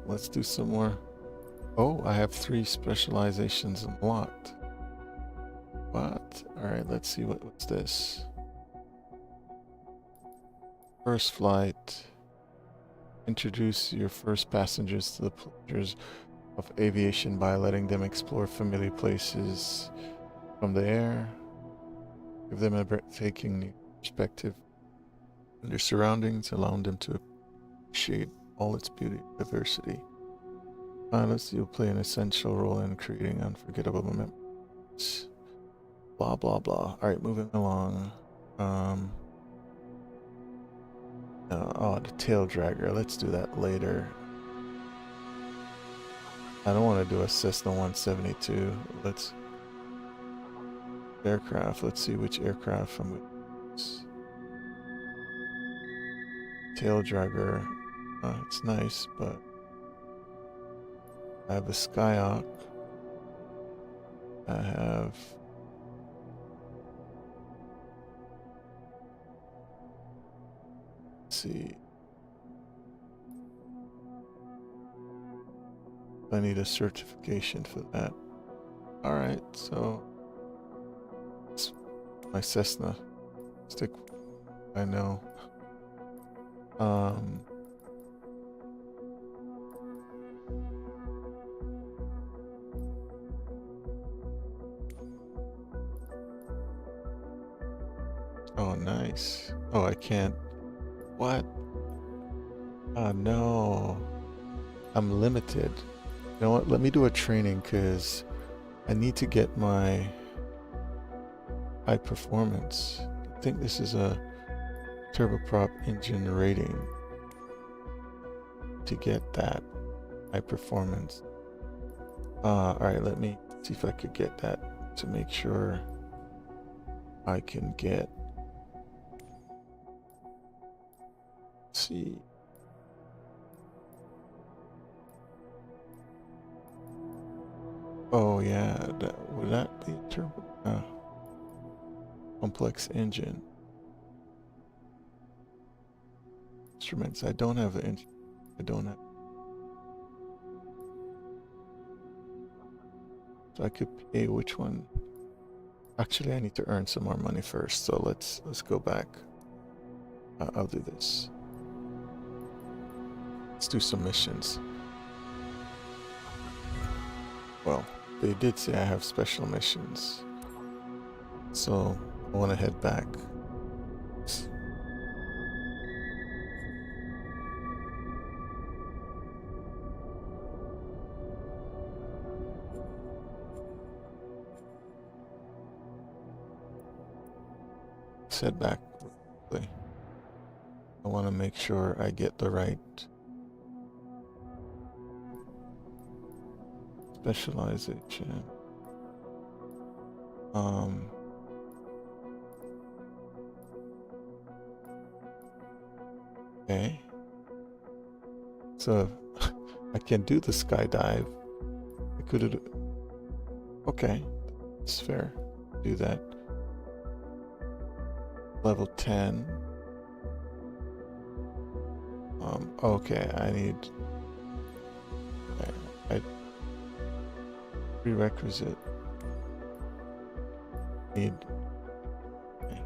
Let's do some more. Oh, I have 3 specializations unlocked. What? Alright, let's see what's this. First flight. Introduce your first passengers to the pleasures of aviation by letting them explore familiar places from the air. Give them a breathtaking new perspective on their surroundings, allowing them to appreciate all its beauty and diversity. Pilots, you'll play an essential role in creating unforgettable memories. Blah, blah, blah. Alright, moving along. Oh, the tail dragger. Let's do that later. I don't want to do a Cessna 172. Let's... Aircraft. Let's see which aircraft I'm with. Tail dragger. It's nice, but... I have a Skyhawk. I have... Let's see. I need a certification for that. Alright, so... It's my Cessna. Stick... I know. Oh, nice. Oh, I can't. What? Oh, no. I'm limited. You know what? Let me do a training because I need to get my high performance. I think this is a turboprop engine rating. to get that high performance. Alright, let me see if I could get that to make sure I can get. Let's see. Oh yeah, would that be a turbo? Complex engine. Instruments. I don't have an I don't have. So I could pay which one? Actually, I need to earn some more money first. So let's go back. I'll do this. Let's do some missions. Well, they did say I have special missions. So I want to head back. Head back quickly. I want to make sure I get the right specialization. Okay. So I can do the skydive. I could have. Okay, it's fair. Do that. Level 10. Okay, I need. I prerequisite. Need. Okay.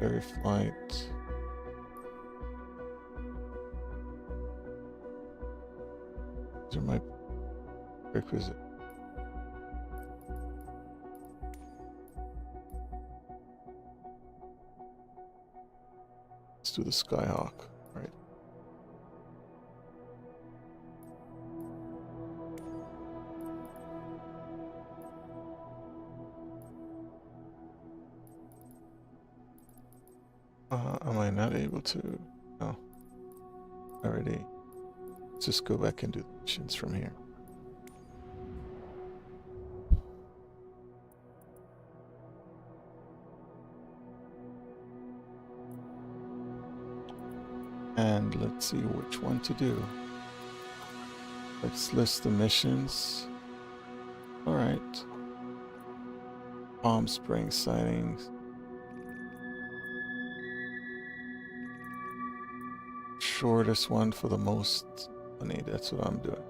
Very flight. These are my prerequisite. Let's do the Skyhawk, right? Am I not able to? No. Already. Let's just go back and do the missions from here. And let's see which one to do. Let's list the missions. Alright. Palm Springs sightings. Shortest one for the most money. That's what I'm doing.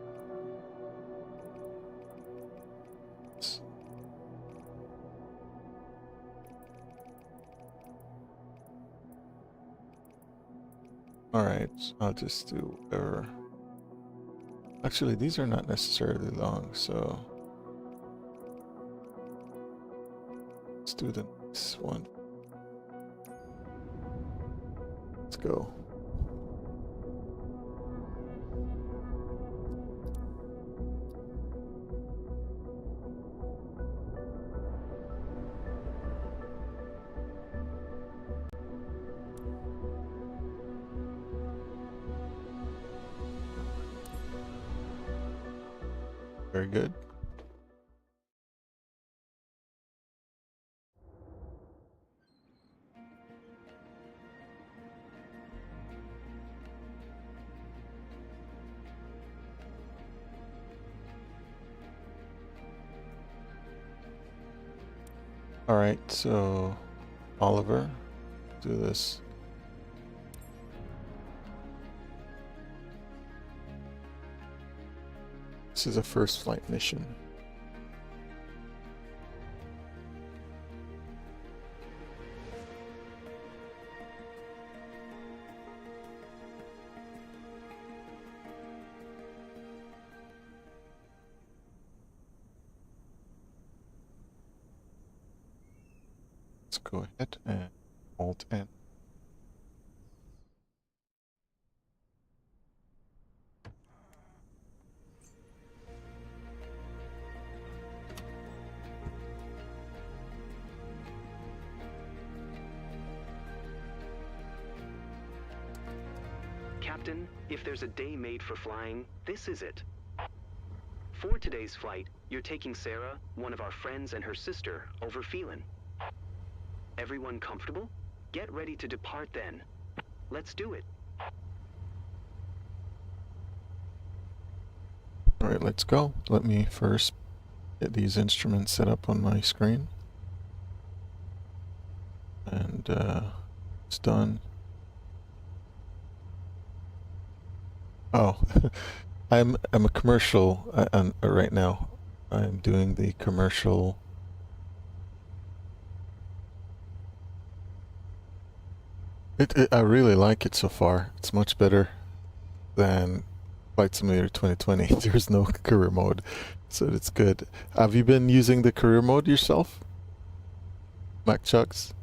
Alright, I'll just do whatever. Actually, these are not necessarily long, so let's do the next one. Let's go. Very good. All right, so Oliver, do this. This is a first flight mission. Let's go ahead and Alt N. Captain, if there's a day made for flying, this is it. For today's flight, you're taking Sarah, one of our friends, and her sister over 𝘓𝘓𝘯𝘓. Everyone comfortable? Get ready to depart then. Let's do it. Alright, let's go. Let me first get these instruments set up on my screen. And it's done. Oh, I'm a commercial right now. I'm doing the commercial. I really like it so far. It's much better than Flight Simulator 2020. There's no career mode, so it's good. Have you been using the career mode yourself, Mac Chucks?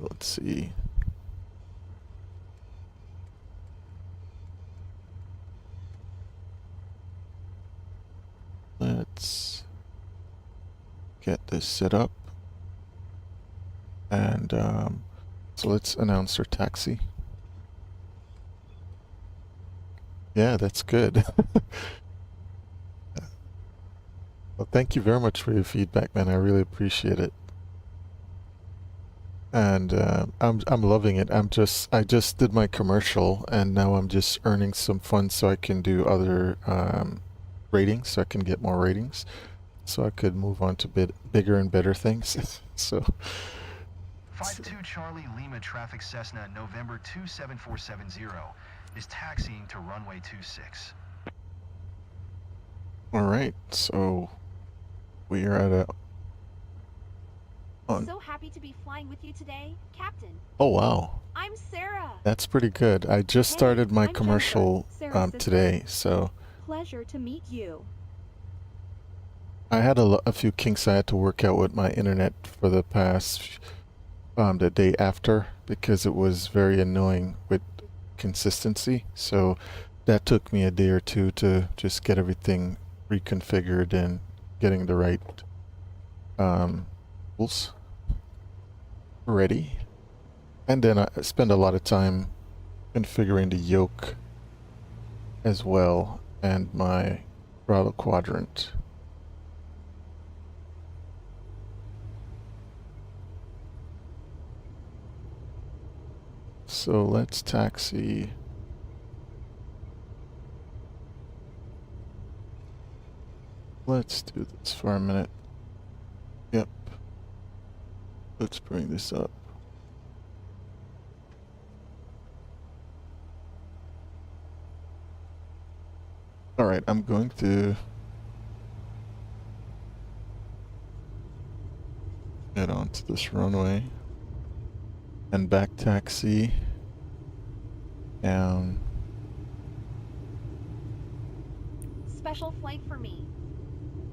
Let's see. Let's get this set up. And so let's announce our taxi. Yeah, that's good. Well, thank you very much for your feedback, man. I really appreciate it. And I'm loving it. I just did my commercial, and now I'm just earning some funds so I can do other ratings, so I can get more ratings, so I could move on to bigger and better things. So 52 Charlie Lima traffic Cessna November 27470 is taxiing to runway 26. All right, so we are at So happy to be flying with you today, Captain. Oh wow. I'm Sarah. That's pretty good. I just started my I'm commercial Jennifer, Sarah's today, so Pleasure to meet you. I had a few kinks I had to work out with my internet for the past the day after, because it was very annoying with consistency. So that took me a day or two to just get everything reconfigured and getting the right tools ready. And then I spend a lot of time configuring the yoke as well, and my throttle quadrant. So let's taxi. Let's do this for a minute. Yep. Let's bring this up. Alright, I'm going to get onto this runway and back taxi down. Special flight for me.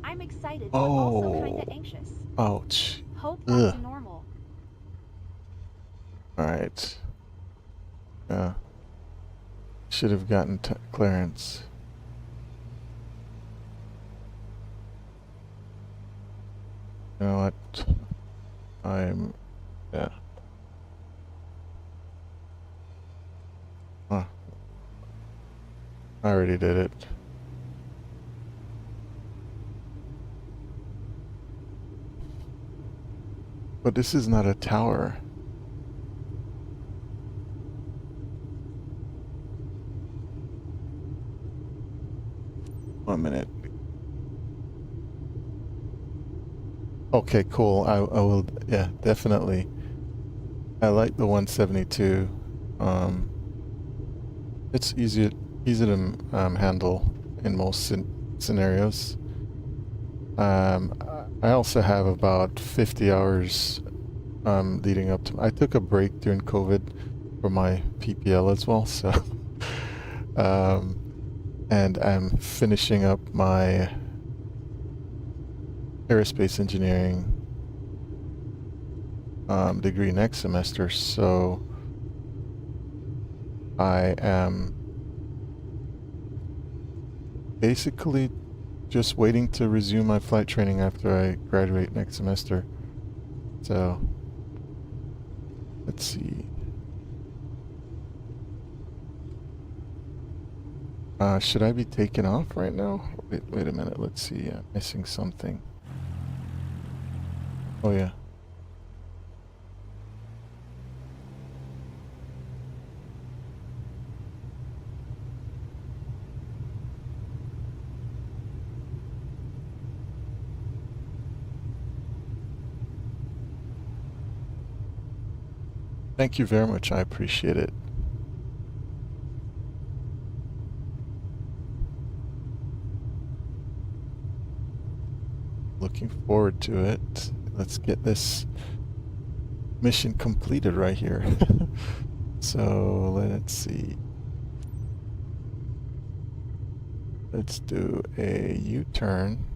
I'm excited, but also kinda anxious. Ouch. Hope that's normal. Alright. Yeah. Should have gotten clearance. You know what? Yeah. Huh. I already did it. But this is not a tower. One minute. Okay, cool. I will, yeah, definitely. I like the 172. It's easy to handle in most scenarios. I also have about 50 hours leading up to. I took a break during COVID for my PPL as well, so and I'm finishing up my aerospace engineering degree next semester, so I am basically just waiting to resume my flight training after I graduate next semester. So let's see. Should I be taking off right now? Wait a minute. Let's see. I'm missing something. Oh, yeah. Thank you very much. I appreciate it. Looking forward to it. Let's get this mission completed right here. So let's see. Let's do a U-turn.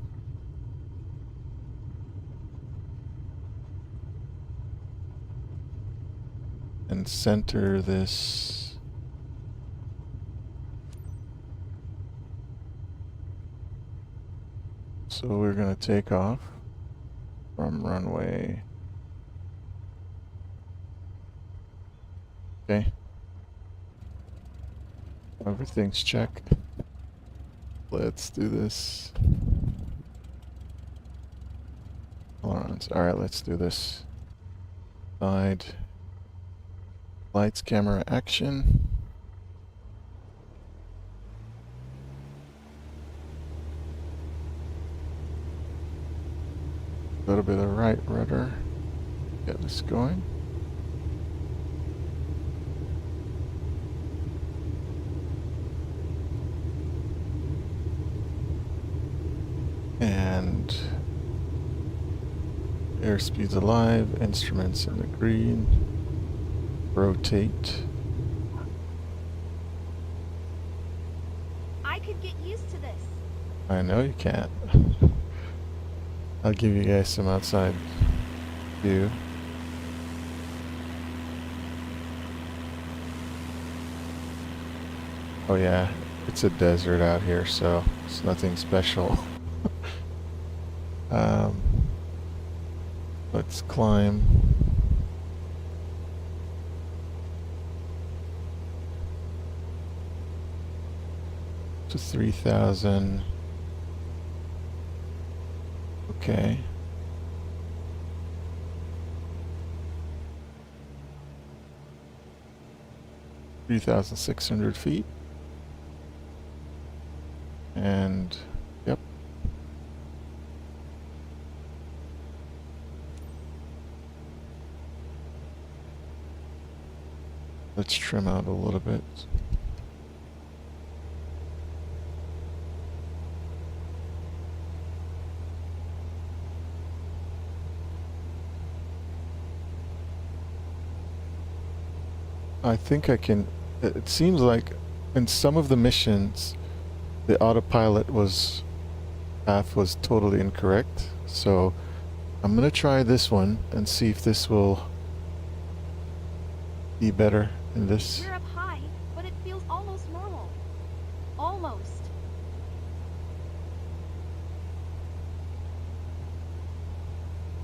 And center this. So we're going to take off from runway. Okay. Everything's checked. Let's do this. Ailerons. Alright, let's do this. Side. Lights, camera, action. A little bit of right rudder. Get this going. And airspeed's alive, instruments in the green. Rotate. I could get used to this. I know you can't. I'll give you guys some outside view. Oh yeah, it's a desert out here, so it's nothing special. Let's climb. To 3,000. Okay. $3,600 feet. And yep. Let's trim out a little bit. I think I can. It seems like in some of the missions, the autopilot path was totally incorrect. So I'm gonna try this one and see if this will be better in this. You're up high, but it feels almost normal. Almost.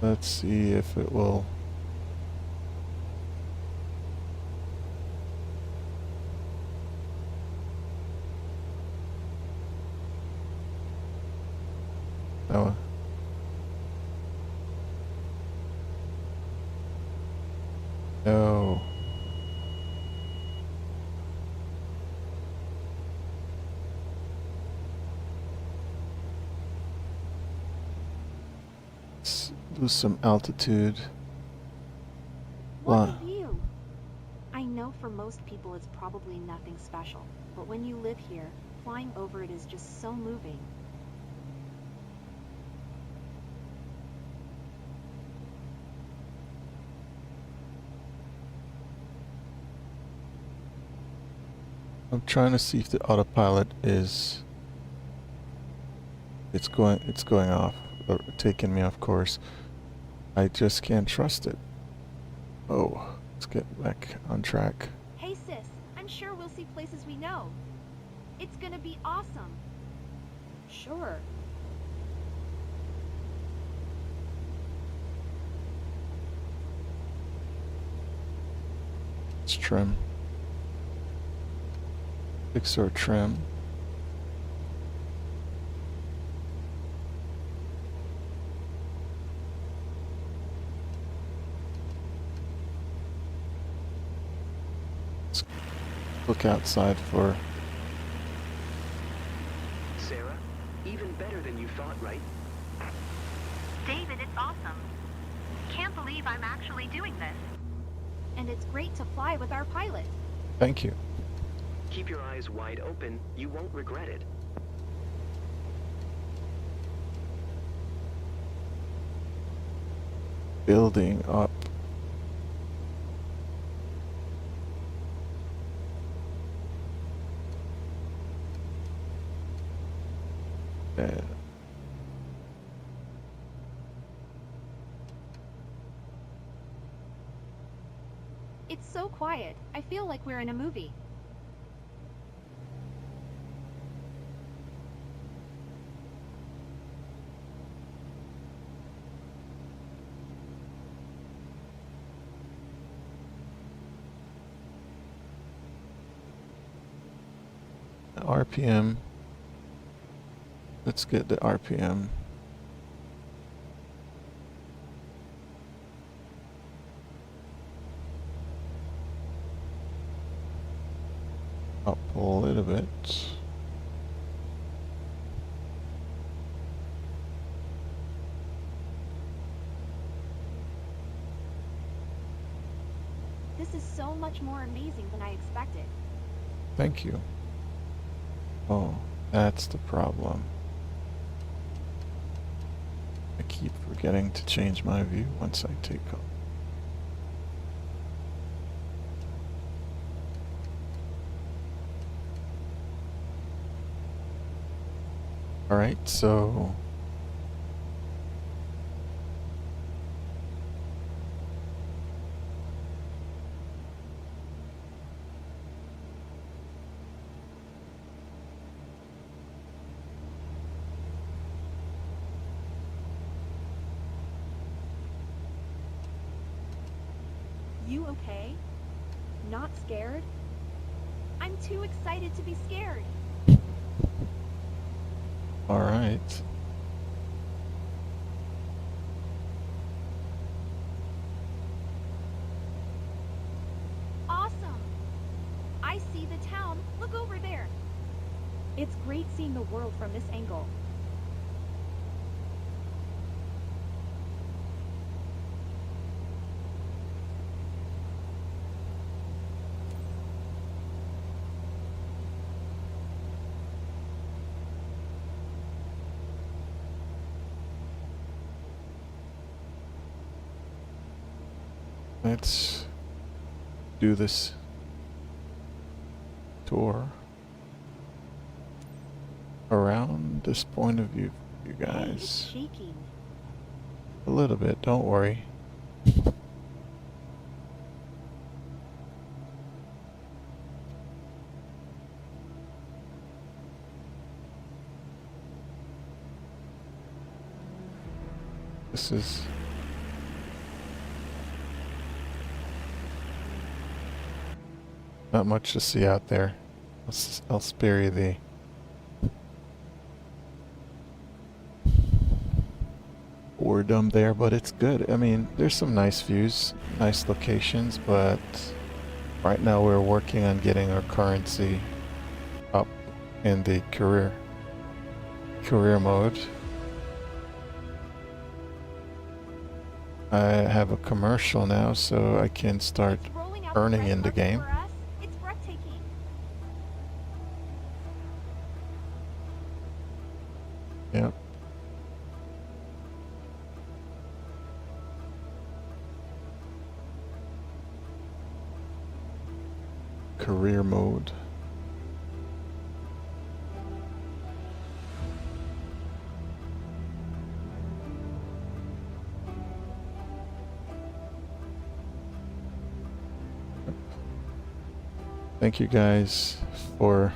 Let's see if it will. No. No. Let's lose some altitude. What a view! I know for most people it's probably nothing special, but when you live here, flying over it is just so moving. I'm trying to see if the autopilot is. It's going off, or taking me off course. I just can't trust it. Oh, let's get back on track. Hey sis, I'm sure we'll see places we know. It's gonna be awesome. Sure. Let's trim. Fix our trim. Let's look outside for... Sarah, even better than you thought, right? David, it's awesome. Can't believe I'm actually doing this. And it's great to fly with our pilot. Thank you. Keep your eyes wide open. You won't regret it. Building up. Yeah. It's so quiet. I feel like we're in a movie. RPM. Let's get the RPM. Up a little bit. This is so much more amazing than I expected. Thank you. Oh, that's the problem. I keep forgetting to change my view once I take off. Alright, so You okay? Not scared? I'm too excited to be scared. alright. Awesome. I see the town. Look over there. It's great seeing the world from this angle. Let's do this tour around this point of view, you Hey, it's guys. shaking. A little bit, don't worry. This is not much to see out there. I'll spare you the boredom there, but it's good. I mean, there's some nice views, nice locations, but right now we're working on getting our currency up in the career mode. I have a commercial now, so I can start It's rolling out earning red in the carpet game. for us. It's breathtaking. Yep. Career mode. Thank you guys for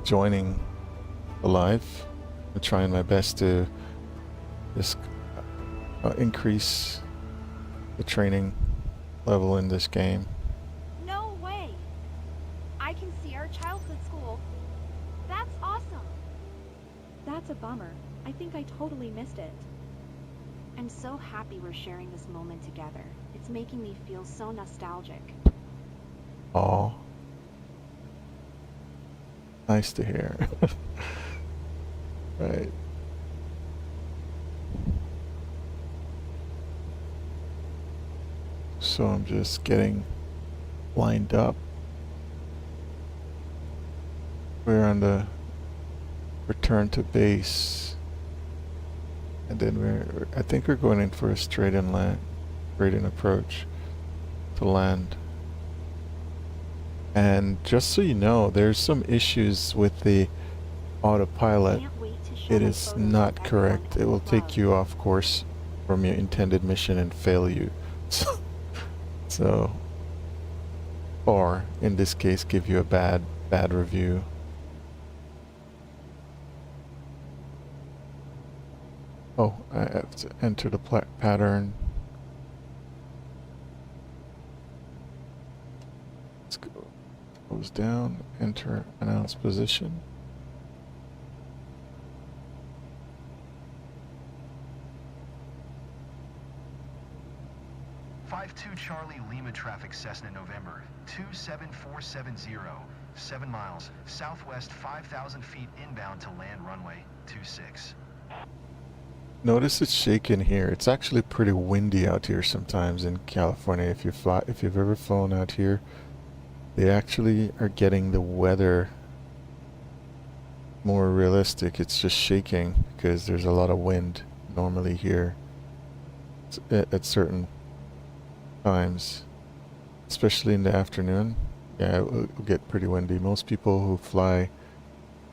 joining the live. I'm trying my best to just increase the training level in this game. No way. I can see our childhood school. That's awesome. That's a bummer. I think I totally missed it. I'm so happy we're sharing this moment together. It's making me feel so nostalgic. Oh, nice to hear. Right. So I'm just getting lined up. We're on the return to base, and then I think we're going in for a straight-in approach to land. And just so you know, there's some issues with the autopilot. It is not correct. It will take you off course from your intended mission and fail you. So, or in this case, give you a bad review. Oh, I have to enter the pattern. Let's go. Goes down, enter announce position. Charlie Lima traffic Cessna November 27470, 7 miles, southwest 5,000 feet inbound to land runway 26. Notice it's shaking here. It's actually pretty windy out here sometimes in California. If you've ever flown out here, they actually are getting the weather more realistic. It's just shaking because there's a lot of wind normally here at certain times, especially in the afternoon. Yeah, it will get pretty windy. Most people who fly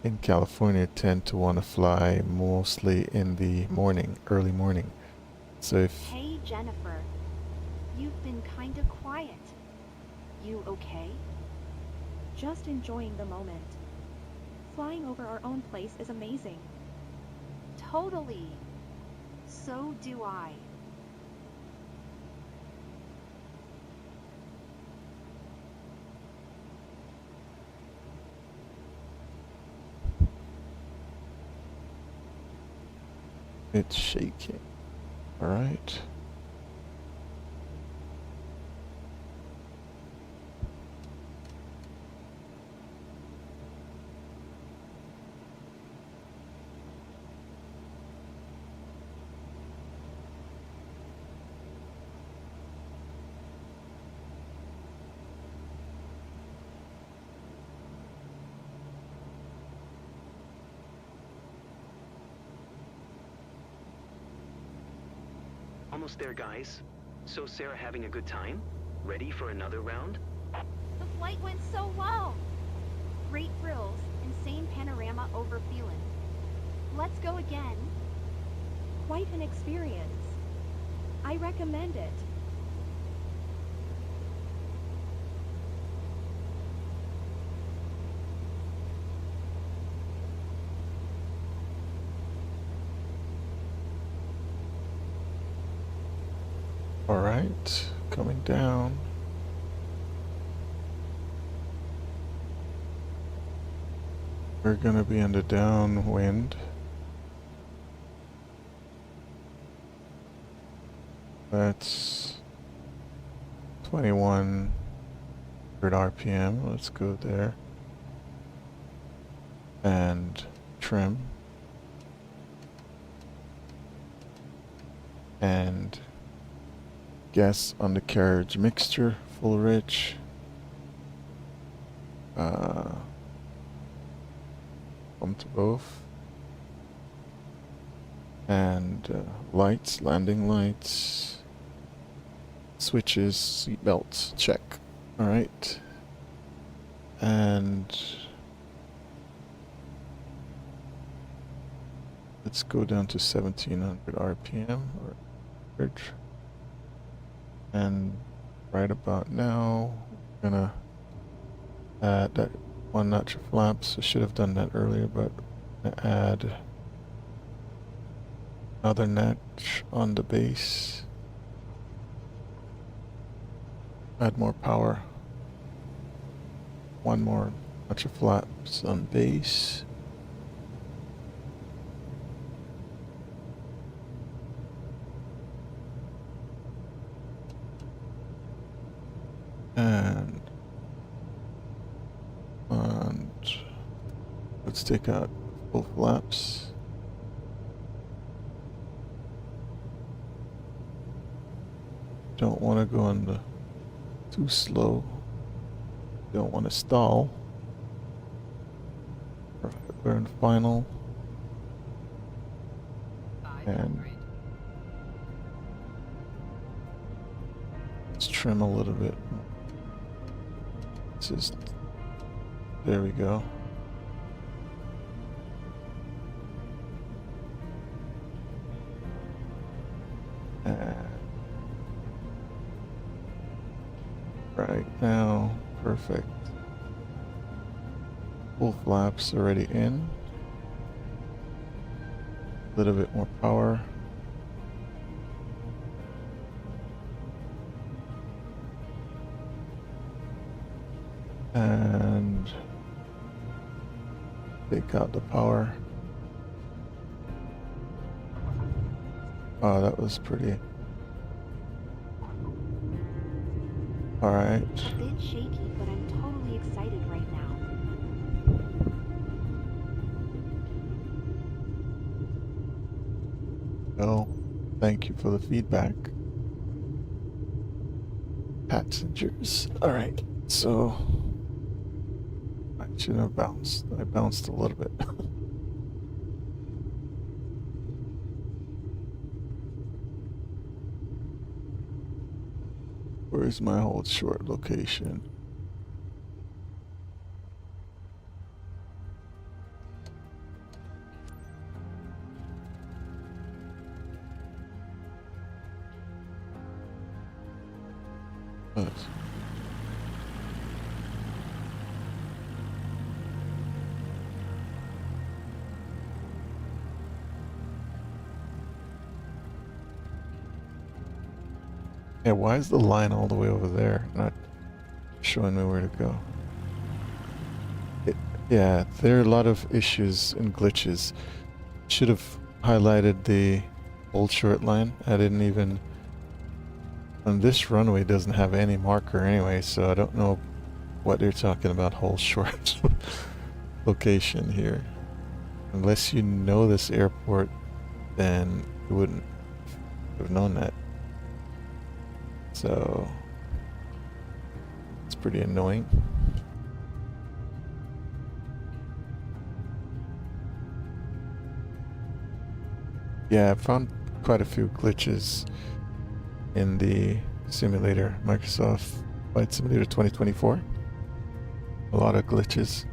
in California tend to want to fly mostly in the morning, early morning. So if... Hey Jennifer, you've been kinda quiet. You okay? Just enjoying the moment. Flying over our own place is amazing. Totally. So do I. It's shaking. All right. Almost there, guys. So Sarah having a good time? Ready for another round? The flight went so well. Great thrills, insane panorama over Phelan. Let's go again. Quite an experience. I recommend it. All right, coming down. We're gonna be in the downwind. That's 2100 RPM. Let's go there. And trim. And gas on the carriage mixture, full rich. Pump to both. And lights, landing lights. Switches, seat belts, check. Alright. And let's go down to 1700 RPM or average. And right about now, I'm gonna add that one notch of flaps. I should have done that earlier, but I'm gonna add another notch on the base. Add more power. One more notch of flaps on base. And Let's take out both flaps. Don't want to go on the too slow. Don't want to stall. Perfect. We're in final. And let's trim a little bit. Just there we go. Right now, perfect. Full flaps already in. A little bit more power. And take out the power. Oh, that was pretty. All right. A bit shaky, but I'm totally excited right now. Oh, thank you for the feedback. Passengers. All right, so I shouldn't have bounced. I bounced a little bit. Where's my hold short location? Yes. Yeah, why is the line all the way over there, not showing me where to go? Yeah, there are a lot of issues and glitches. Should have highlighted the old short line. I didn't even... And this runway doesn't have any marker anyway, so I don't know what they're talking about whole short location here. Unless you know this airport, then you wouldn't have known that. So it's pretty annoying. Yeah, I found quite a few glitches in the simulator, Microsoft Flight Simulator 2024. A lot of glitches.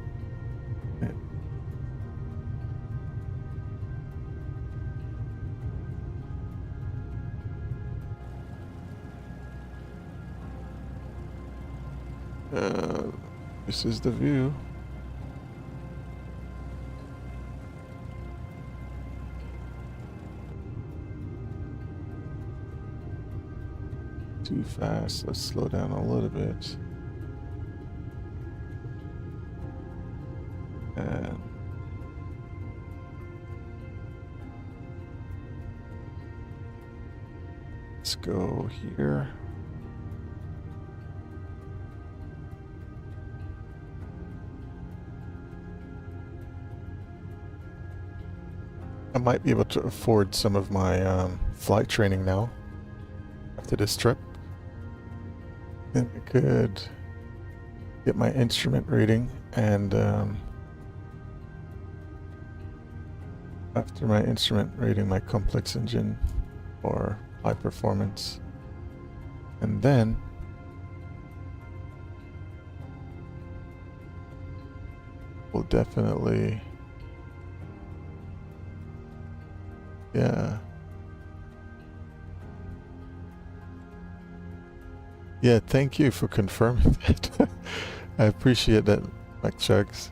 This is the view. Too fast. Let's slow down a little bit. And let's go here. I might be able to afford some of my flight training now after this trip. Then I could get my instrument reading, and after my instrument reading, my complex engine or high performance, and then we'll definitely, yeah. Yeah, thank you for confirming that. I appreciate that, McChugs.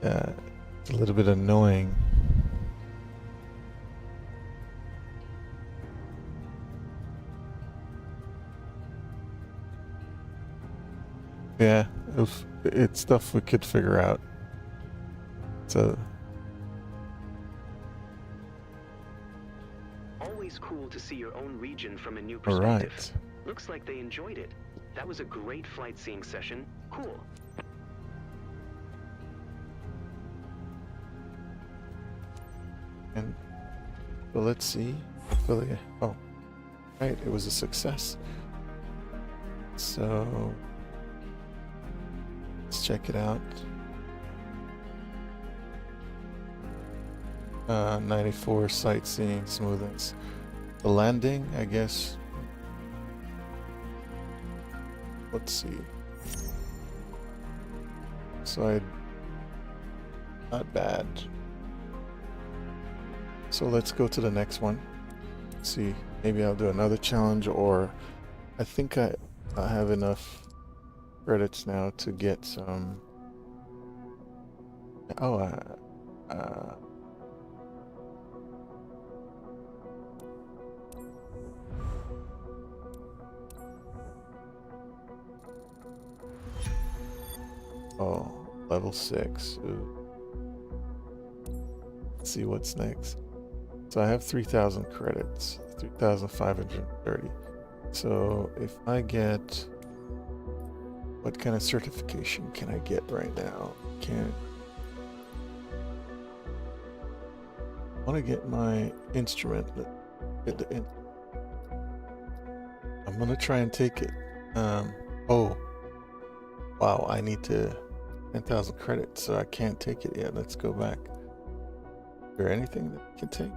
It's a little bit annoying. Yeah, it's stuff we could figure out. So always cool to see your own region from a new perspective. all right. Looks like they enjoyed it. That was a great flight seeing session. Cool. But let's see. Hopefully, oh, right, it was a success. So let's check it out. 94 sightseeing smoothness. The landing, I guess. Let's see. So not bad. So let's go to the next one. Let's see, maybe I'll do another challenge, or I think I have enough credits now to get some. Oh, oh, level 6. Ooh. Let's see what's next. So I have 3,000 credits, 3,530. So if I get, what kind of certification can I get right now? I want to get my instrument. I'm gonna try and take it. Oh, wow! I need 10,000 credits, so I can't take it yet. Let's go back. Is there anything that I can take?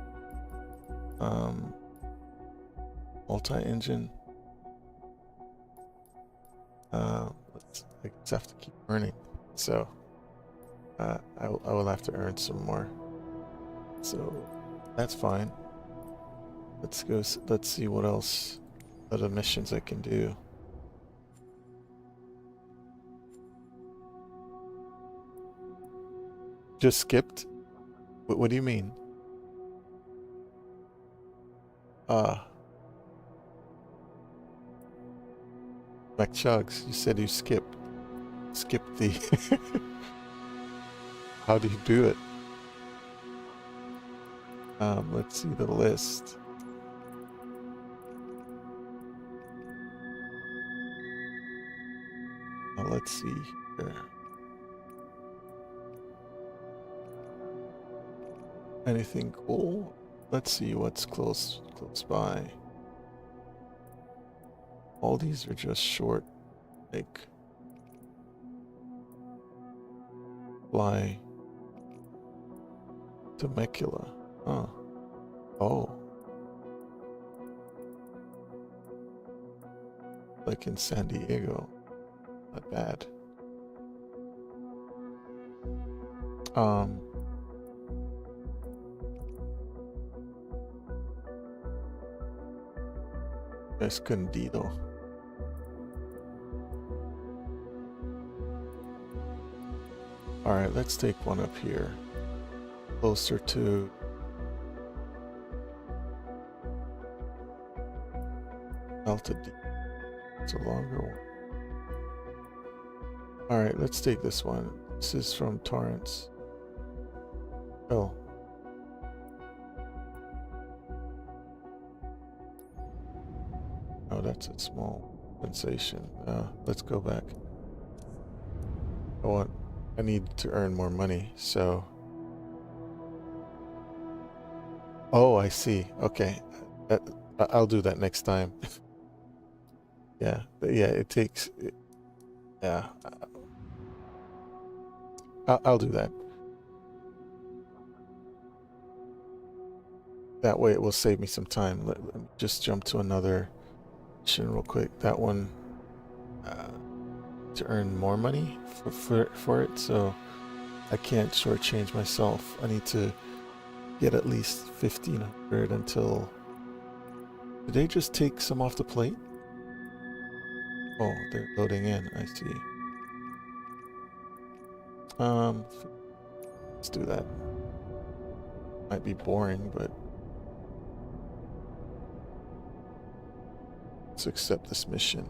Multi-engine. I just have to keep earning. So I will have to earn some more. So that's fine. Let's go. Let's see what else other missions I can do. Just skipped? What do you mean? McChugs, you said you skipped the how do you do it? Let's see the list. Let's see here. Anything cool? Let's see what's close by. All these are just short, like fly to Temecula. Oh. Like in San Diego. Not bad. Escondido. Alright, let's take one up here. Closer to Delta D. It's a longer one. Alright, let's take this one. This is from Torrance. Oh. Oh, that's a small sensation. Let's go back. I need to earn more money, so. Oh, I see. Okay. I'll do that next time. Yeah, it takes. Yeah. I'll do that. That way it will save me some time. Let me just jump to another mission real quick. That one, to earn more money for it, so I can't shortchange myself. I need to get at least 1,500 until. Did they just take some off the plate? Oh, they're loading in. I see. Let's do that. Might be boring, but let's accept this mission.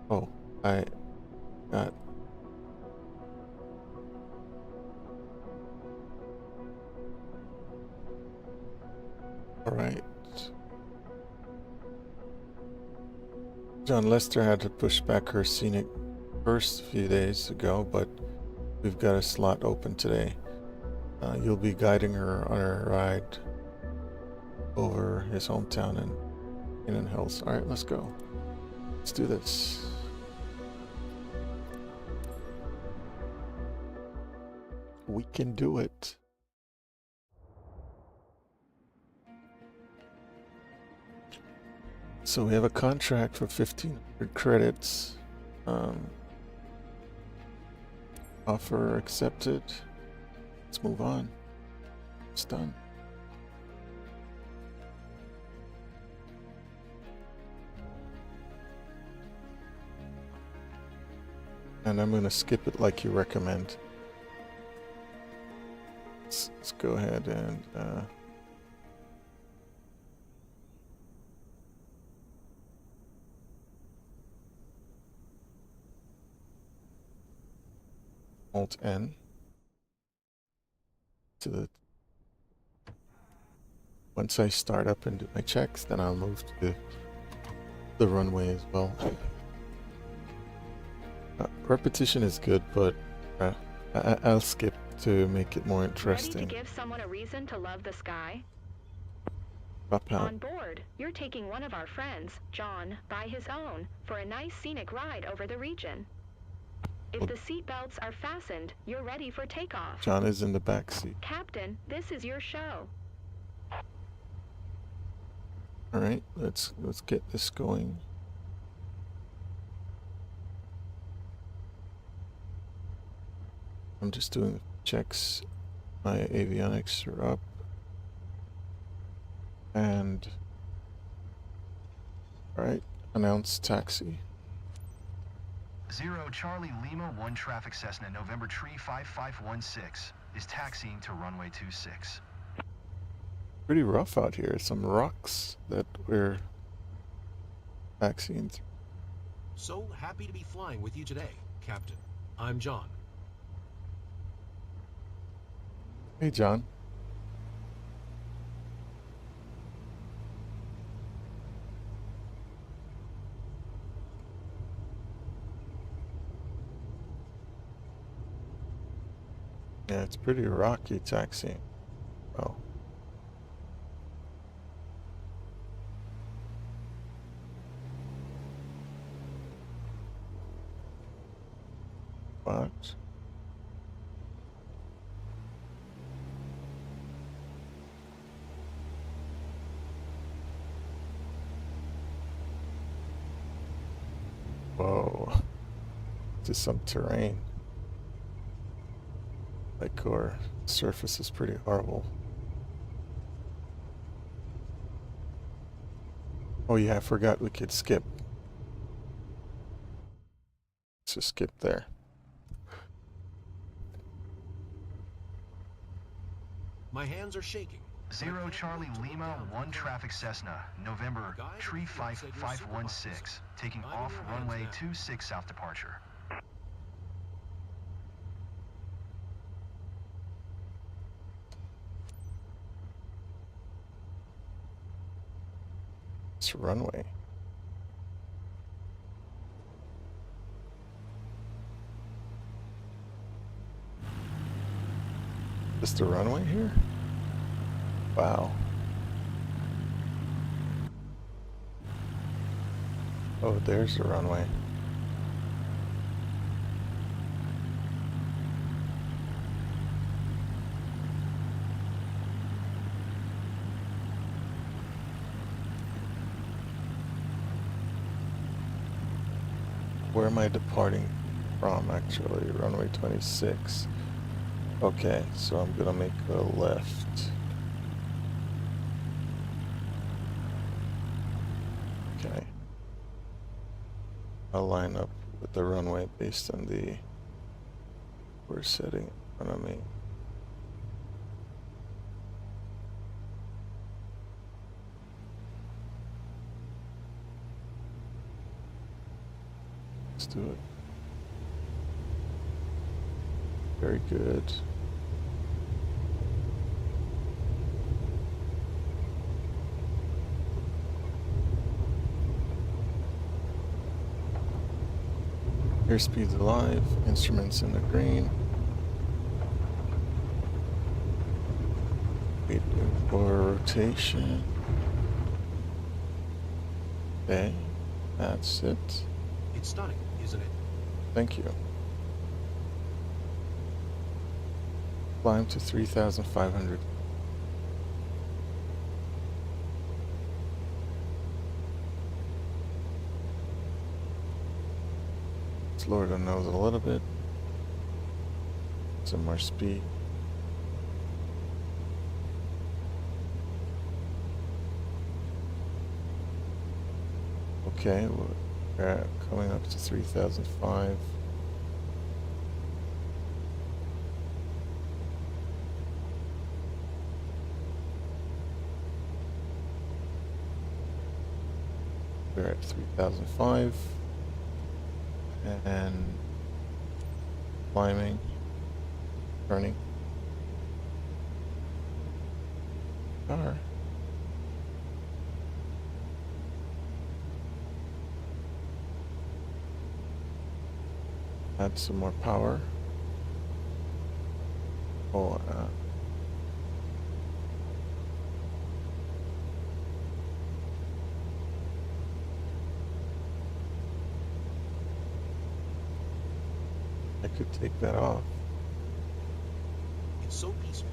Oh, I got. All right. John Lester had to push back her scenic burst a few days ago, but we've got a slot open today. You'll be guiding her on her ride over his hometown in Hills. All right, let's go. Let's do this. We can do it. So we have a contract for 1,500 credits. Offer accepted. Let's move on. It's done. And I'm going to skip it like you recommend. Let's go ahead and Alt-N to the. Once I start up and do my checks, then I'll move to the runway as well. Repetition is good, but I'll skip to make it more interesting. Ready to give someone a reason to love the sky? Drop out. On board, you're taking one of our friends, John, by his own, for a nice scenic ride over the region. If the seatbelts are fastened, you're ready for takeoff. John is in the back seat. Captain, this is your show. All right, let's get this going. I'm just doing the checks. My avionics are up. And all right, announce taxi. 0 Charlie Lima 1 traffic Cessna November Tree 5516 is taxiing to runway 26. Pretty rough out here. Some rocks that we're taxiing through. So happy to be flying with you today, Captain. I'm John. Hey, John. Yeah, it's pretty rocky taxiing. Oh. What? Whoa. Just some terrain. Like our surface is pretty horrible. Oh yeah, I forgot we could skip. Let's just skip there. My hands are shaking. 0 Charlie Lima 1 traffic Cessna November Tree 5516 taking off runway 26 south departure. It's a runway. Is the runway here? Wow. Oh, there's the runway. Where am I departing from, actually? Runway 26. Okay, so I'm gonna make a left. Okay. I'll line up with the runway based on the we're setting in front of me. Let's do it. Very good. Airspeed's alive, instruments in the green. for rotation. Okay, that's it. It's stunning, isn't it? Thank you. Climb to 3,500. Let's lower the nose a little bit. Some more speed. Okay, we're coming up to 3,005. We're at 3,005 and climbing, turning. Car. Add some more power. Oh, I could take that off. It's so peaceful.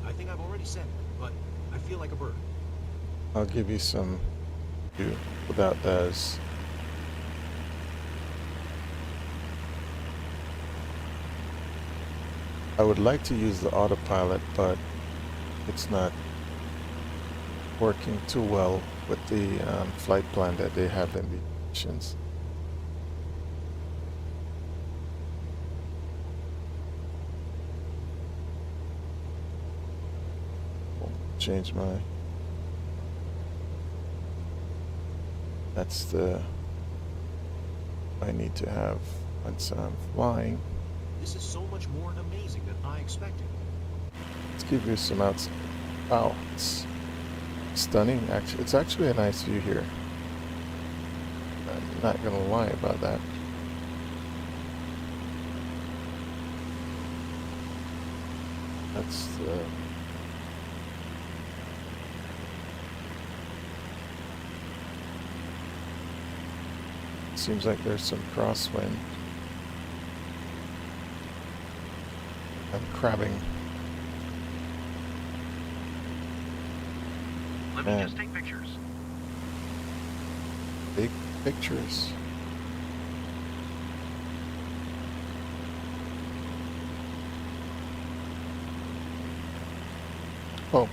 I think I've already said it, but I feel like a bird. I'll give you some view without those. I would like to use the autopilot, but it's not working too well with the flight plan that they have in the missions. Change my, that's the I need to have once I'm flying. This is so much more amazing than I expected. Let's give you some outs. Wow, it's stunning. Actually, it's actually a nice view here. I'm not gonna lie about that. That's the seems like there's some crosswind. I'm crabbing. Let me just take pictures. Big pictures. Oh.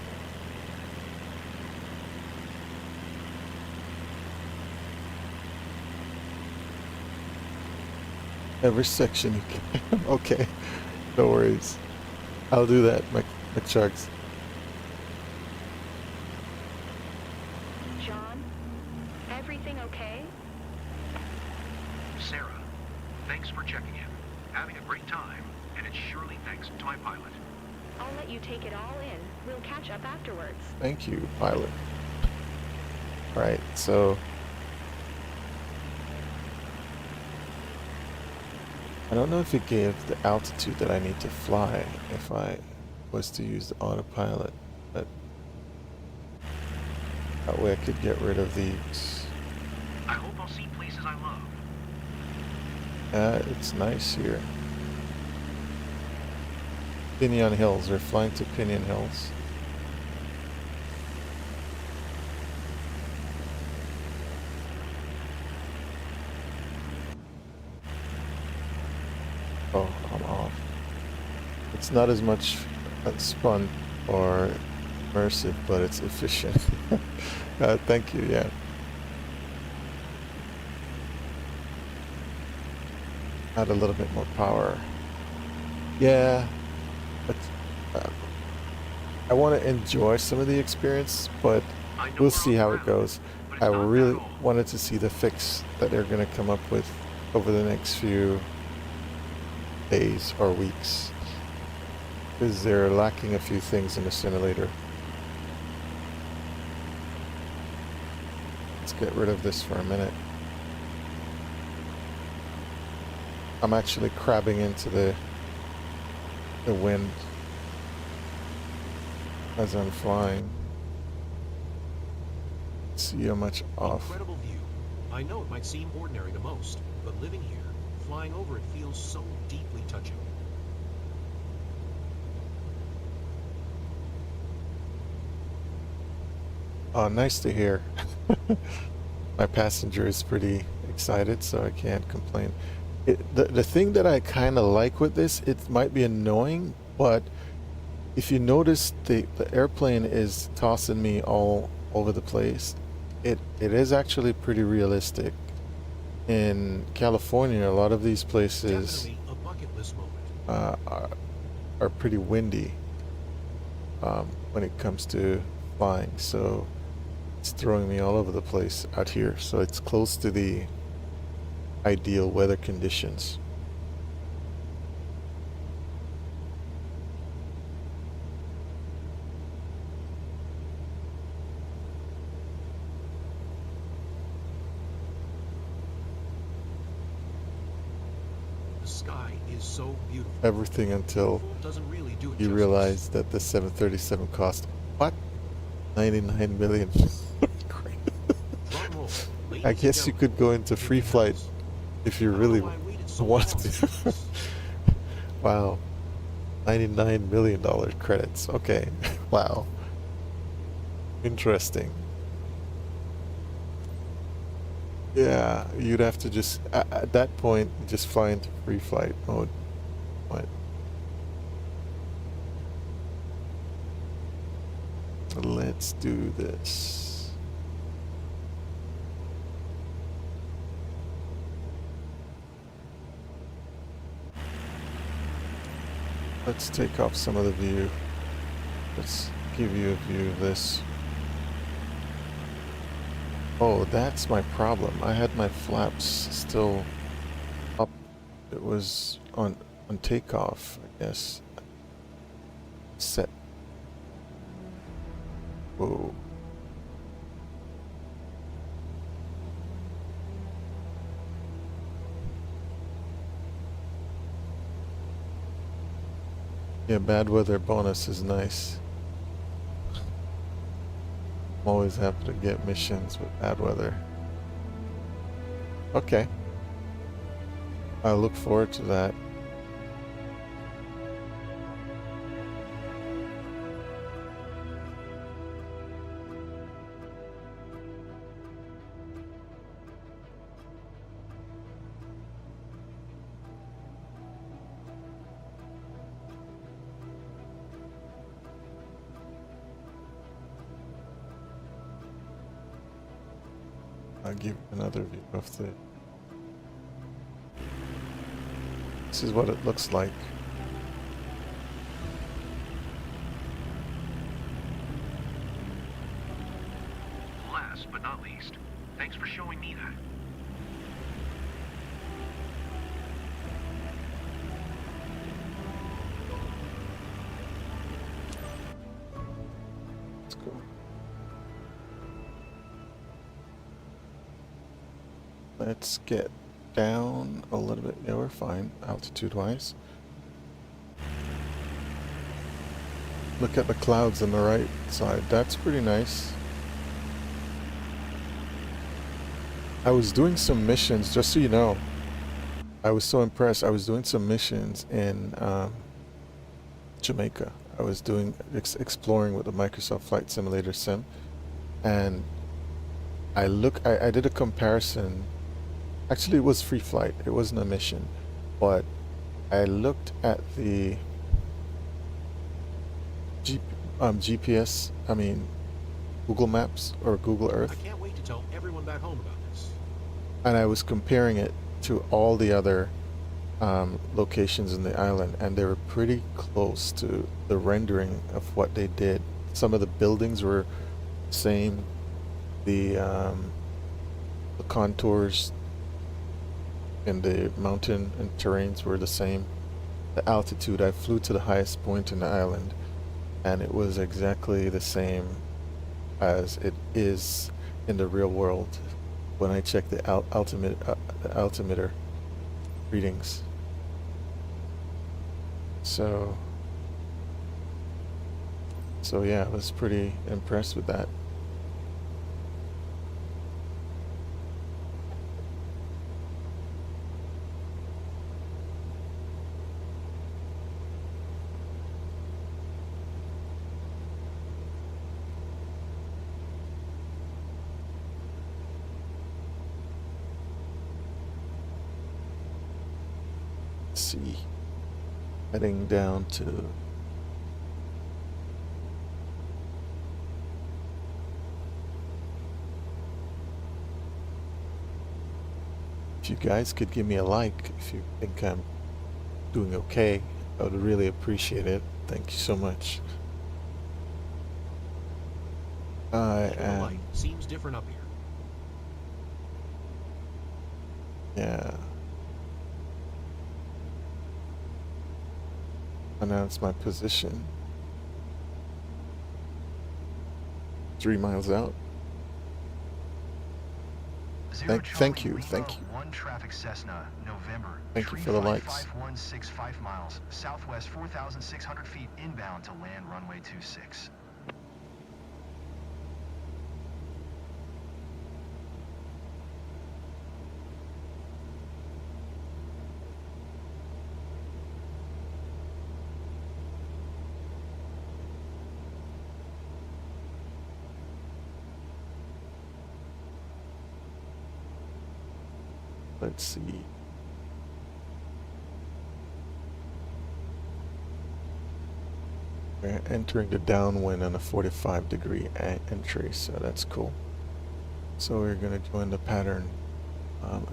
Every section you can. Okay. No worries. I'll do that, McChugs. John, everything okay? Sarah, thanks for checking in. Having a great time, and it's surely thanks to my pilot. I'll let you take it all in. We'll catch up afterwards. Thank you, pilot. Alright, so I don't know if it gave the altitude that I need to fly if I was to use the autopilot, but that way I could get rid of these. I hope I'll see places I love. It's nice here. Pinion Hills. We're flying to Pinion Hills. Oh, I'm off. It's not as much fun or immersive, but it's efficient. Thank you, yeah. Add a little bit more power. Yeah, but I want to enjoy some of the experience, but we'll see how it goes. I really wanted to see the fix that they're going to come up with over the next few days or weeks, because they're lacking a few things in the simulator. Let's get rid of this for a minute. I'm actually crabbing into the wind as I'm flying. see how much off. Incredible view. I know it might seem ordinary to most, but living here, flying over it feels so deeply touching. Oh, nice to hear. My passenger is pretty excited, so I can't complain. The thing that I kind of like with this, it might be annoying, but if you notice, the airplane is tossing me all over the place. It is actually pretty realistic. In California, a lot of these places Definitely a bucket list moment. are pretty windy when it comes to flying, so it's throwing me all over the place out here. So it's close to the ideal weather conditions. The sky is so beautiful. Everything until Doesn't really do it you justice. realize that the 737 cost what? 99 million. Drum roll. Ladies I and guess you gentlemen, could go into here free we flight have if you I don't really know why I waited so wanted long. to. Wow. $99 million credits. Okay. Wow. Interesting. Yeah, you'd have to just, at that point, just fly into free flight mode. What? Let's do this. Let's take off some of the view. Let's give you a view of this. Oh, that's my problem. I had my flaps still up. It was on takeoff, I guess. Set. Whoa. Yeah, bad weather bonus is nice. I'm always happy to get missions with bad weather. Okay. I look forward to that. I'll give you another view of the... This is what it looks like. Last but not least, thanks for showing me that. Let's go. Let's get down a little bit. Yeah, we're fine altitude-wise. Look at the clouds on the right side. That's pretty nice. I was doing some missions, just so you know. I was so impressed. I was doing some missions in Jamaica. I was doing exploring with the Microsoft Flight Simulator Sim, and I did a comparison. Actually, it was free flight. It wasn't a mission, but I looked at the GPS. I mean, Google Maps or Google Earth. I can't wait to tell everyone back home about this. And I was comparing it to all the other locations in the island, and they were pretty close to the rendering of what they did. Some of the buildings were same. The contours and the mountain and terrains were the same. The altitude, I flew to the highest point in the island, and it was exactly the same as it is in the real world when I checked the altimeter readings. So yeah, I was pretty impressed with that. see. Heading down to if you guys could give me a like if you think I'm doing okay, I would really appreciate it. Thank you so much. I The am. light seems different up here. Yeah. Announce my position. 3 miles out. Thank you. One traffic Cessna, November. Thank you for the likes. 5165 miles, southwest 4,600 feet inbound to land runway 26. Let's see. We're entering the downwind on a 45-degree entry, so that's cool. So we're going to join the pattern.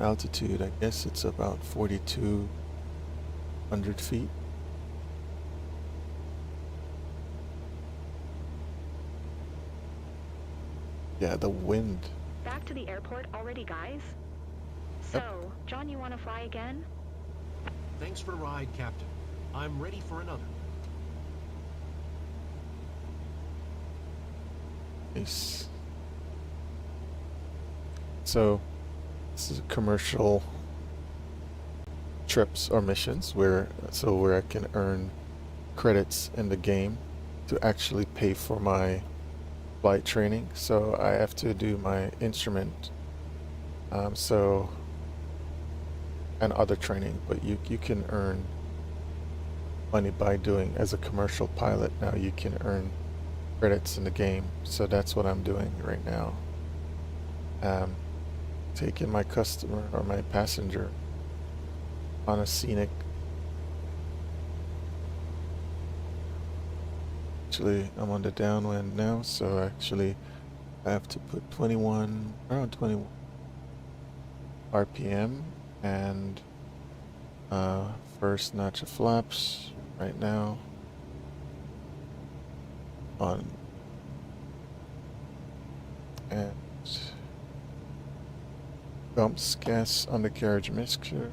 Altitude, I guess it's about 4,200 feet. Yeah, the wind. Back to the airport already, guys? So, John, you want to fly again? Thanks for the ride, Captain. I'm ready for another. Nice. So, this is commercial trips or missions where I can earn credits in the game to actually pay for my flight training. So I have to do my instrument. And other training, but you can earn money by doing as a commercial pilot. Now you can earn credits in the game, so that's what I'm doing right now. Taking my customer or my passenger on a scenic. Actually, I'm on the downwind now, so actually I have to put around 21 RPM. And first notch of flaps right now on, and bumps, gas, undercarriage mixture,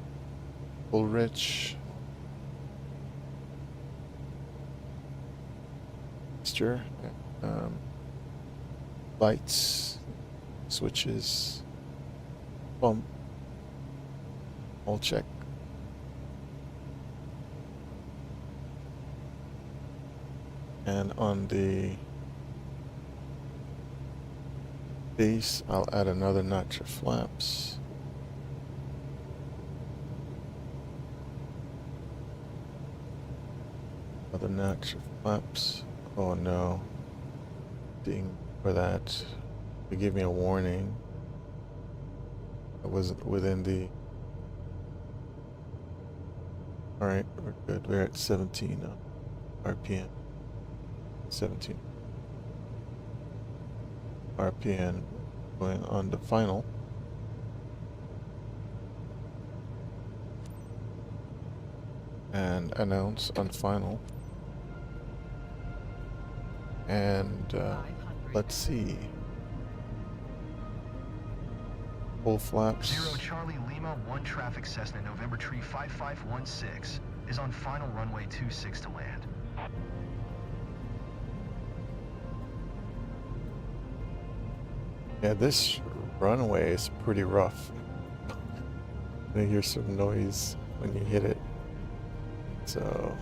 full rich, mixture, lights, switches, pump. All check. And on the base, I'll add another notch of flaps. Another notch of flaps. Oh no. Ding for that. They gave me a warning. I wasn't within the... Alright, we're good. We're at 17 RPM. 17 RPM going on the final. And announce on final. And let's see. Full flaps. 0 Charlie Lima, 1 traffic Cessna, November tree 5516 is on final runway 26 to land. Yeah, this runway is pretty rough. You hear some noise when you hit it. So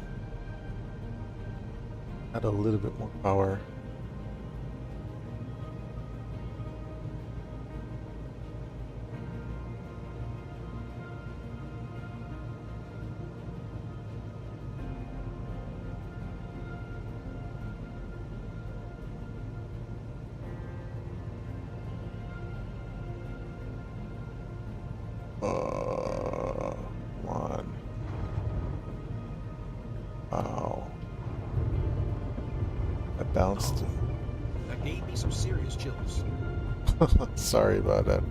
add a little bit more power. Come on. bounced. That gave me some serious chills. Sorry about that.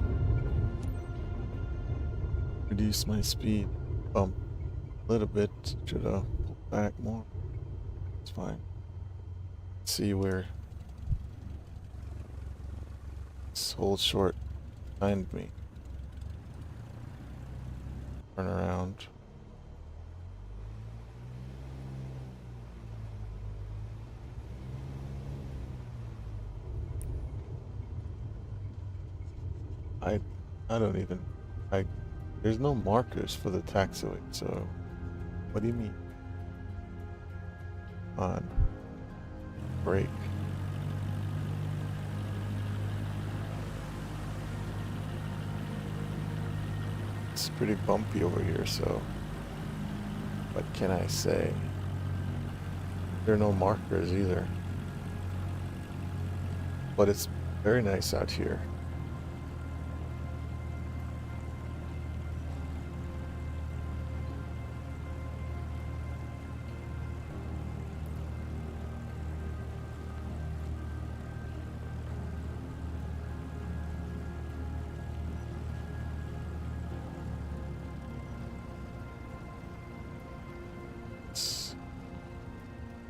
Reduce my speed bump a little bit. Should I pull back more? It's fine. Let's see where this hold short behind me. Turn around. I don't even, there's no markers for the taxiway, so what do you mean? On brake. It's pretty bumpy over here, so what can I say? There are no markers either, but it's very nice out here.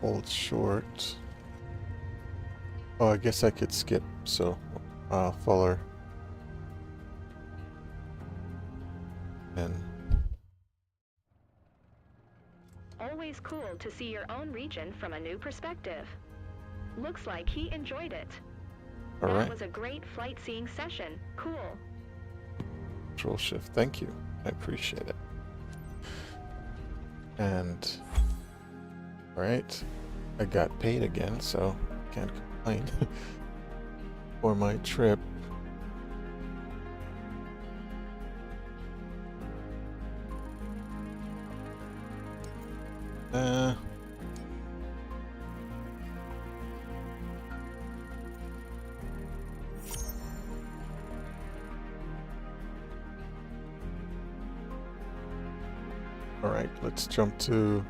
Hold short. Oh, I guess I could skip, so Fuller. And Always cool to see your own region from a new perspective. Looks like he enjoyed it. all That right. was a great flight seeing session. Cool. Control shift. Thank you. I appreciate it. And all right, I got paid again, so can't complain for my trip. All right, let's jump to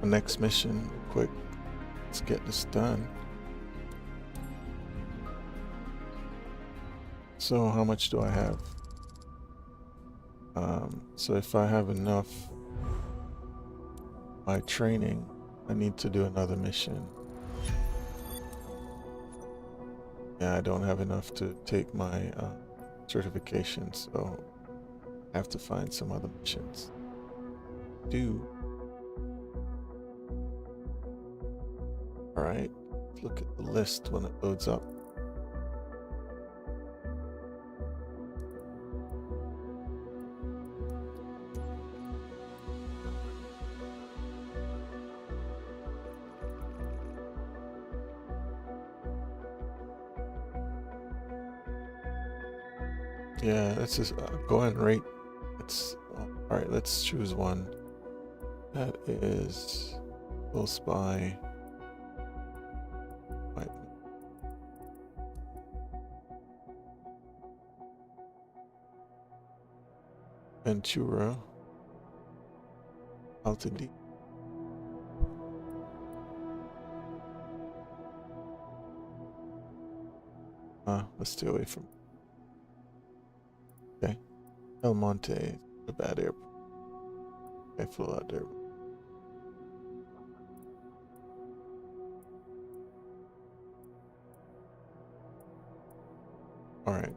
the next mission real quick. Let's get this done. So how much do I have? So if I have enough my training, I need to do another mission. Yeah, I don't have enough to take my certification, so I have to find some other missions. Alright, let's look at the list when it loads up. Yeah, let's just go and rate. Alright, let's choose one. That is close by. Right. Ventura. Altitude. Let's stay away from. Okay. El Monte, a bad airport. I flew out there. Alright.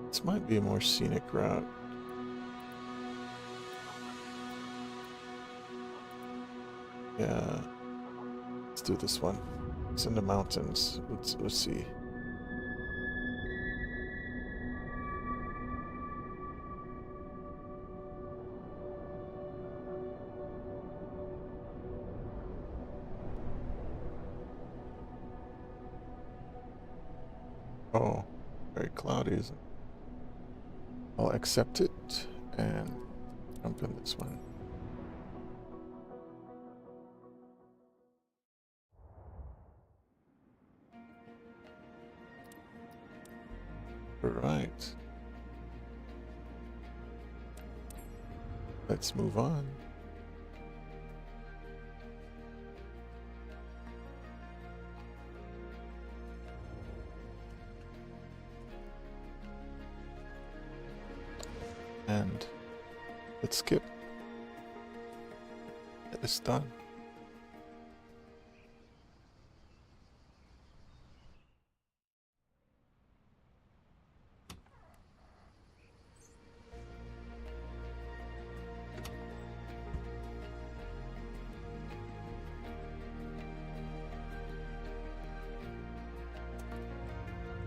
This might be a more scenic route. Yeah. Let's do this one. It's in the mountains. Let's see. Oh, very cloudy, isn't it? I'll accept it and jump in this one. Right. Let's move on. and let's skip. It's done.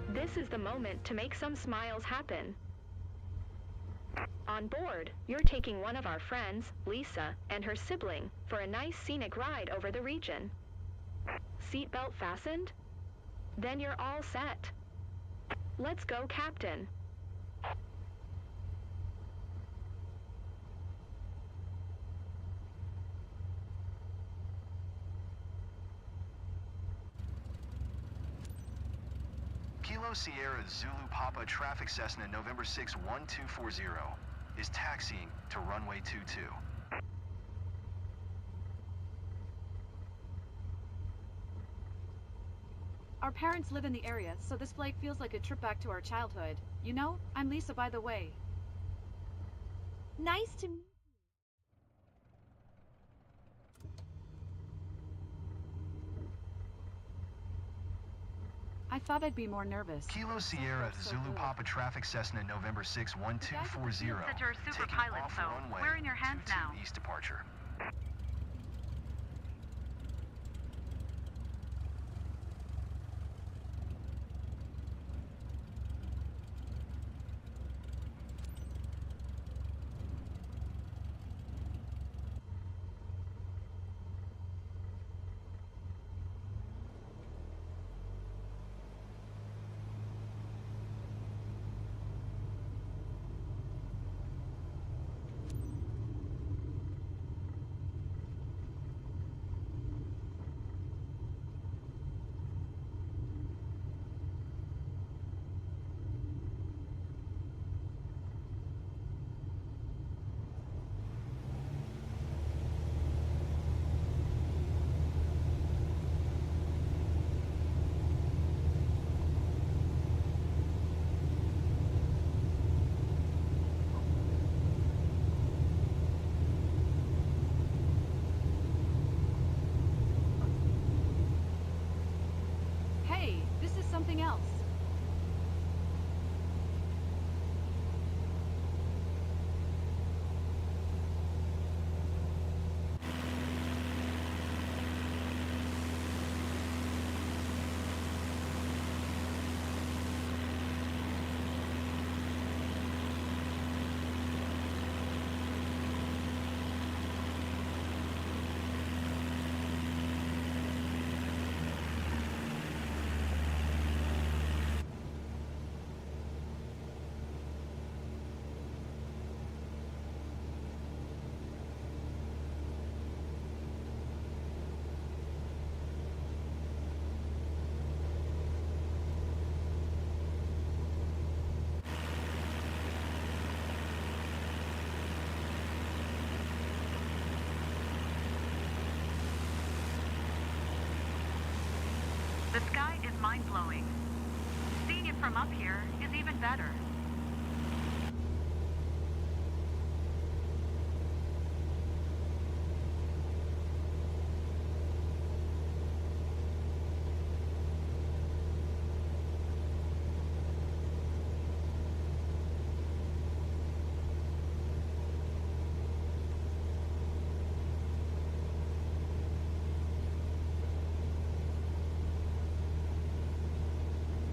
This is the moment to make some smiles happen. On board, you're taking one of our friends, Lisa, and her sibling for a nice scenic ride over the region. Seatbelt fastened? Then you're all set. Let's go, Captain. Kilo Sierra Zulu Papa traffic Cessna November 6 1240 is taxiing to runway 22. Our parents live in the area, so this flight feels like a trip back to our childhood. You know, I'm Lisa, by the way. Nice to meet you. I thought I'd be more nervous. Kilo Sierra Zulu Papa traffic Cessna November 6 1240 That you're a super taking pilot, off so runway we're in your hands 22 now. East departure. Hey, this is something else. The sky is mind-blowing. Seeing it from up here is even better.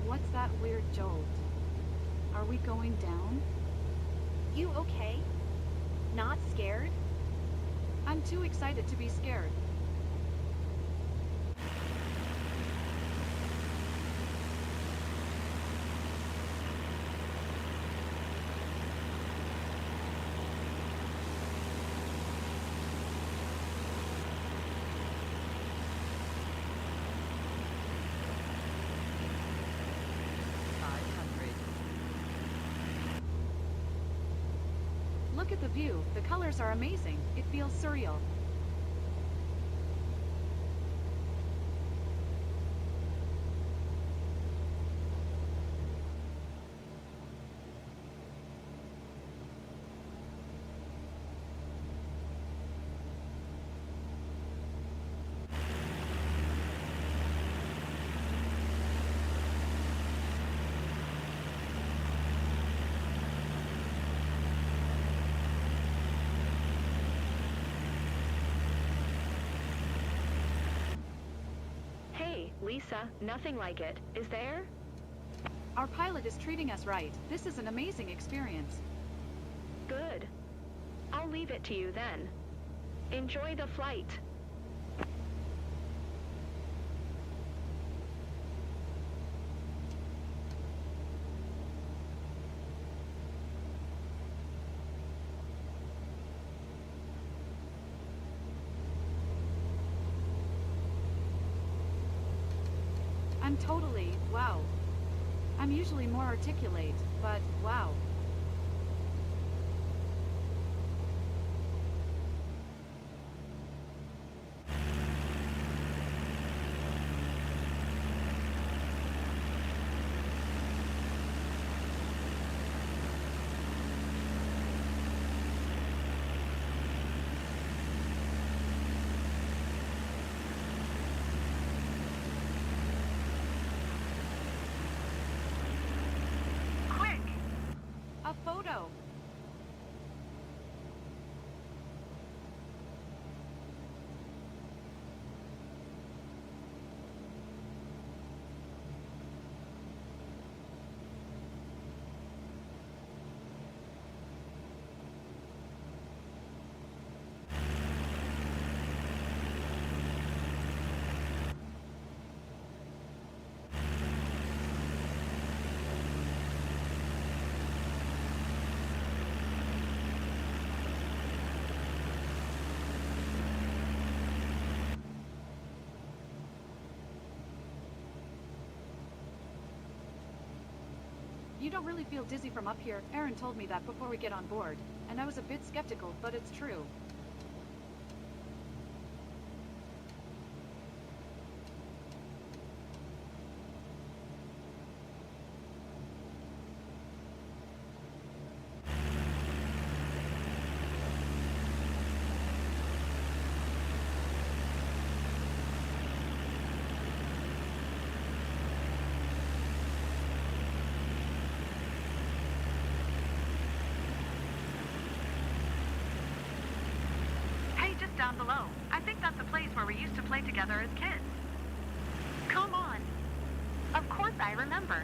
What's that weird jolt? Are we going down? You okay? Not scared? I'm too excited to be scared. Look at the view. The colors are amazing. It feels surreal. Lisa, nothing like it, is there? Our pilot is treating us right. This is an amazing experience. Good. I'll leave it to you then. Enjoy the flight. I'm totally, wow. I'm usually more articulate, but wow. A photo. You don't really feel dizzy from up here. Aaron told me that before we get on board, and I was a bit skeptical, but it's true. Down below. I think that's the place where we used to play together as kids. Come on. Of course I remember.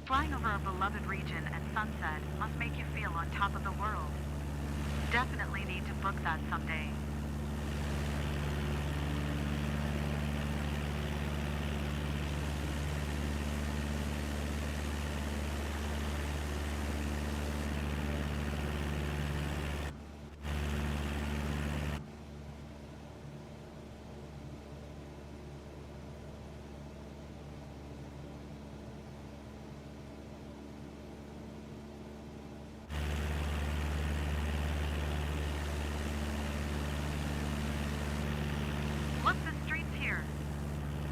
Flying over a beloved region at sunset must make you feel on top of the world. Definitely need to book that someday. Look, the streets here.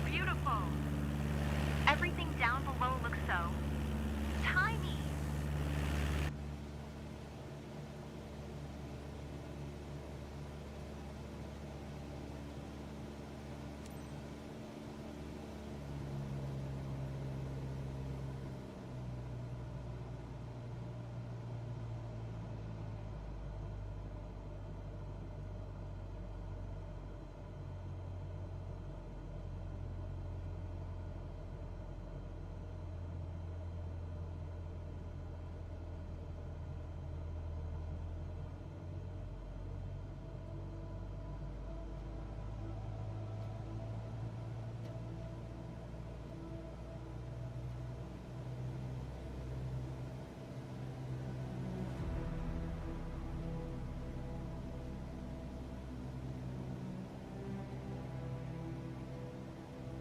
Beautiful. Everything down below looks so tiny.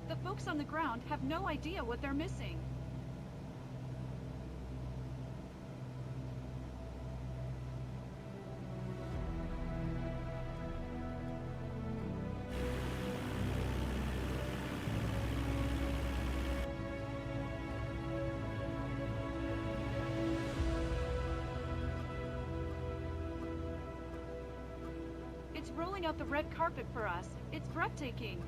The folks on the ground have no idea what they're missing. It's rolling out the red carpet for us. It's breathtaking.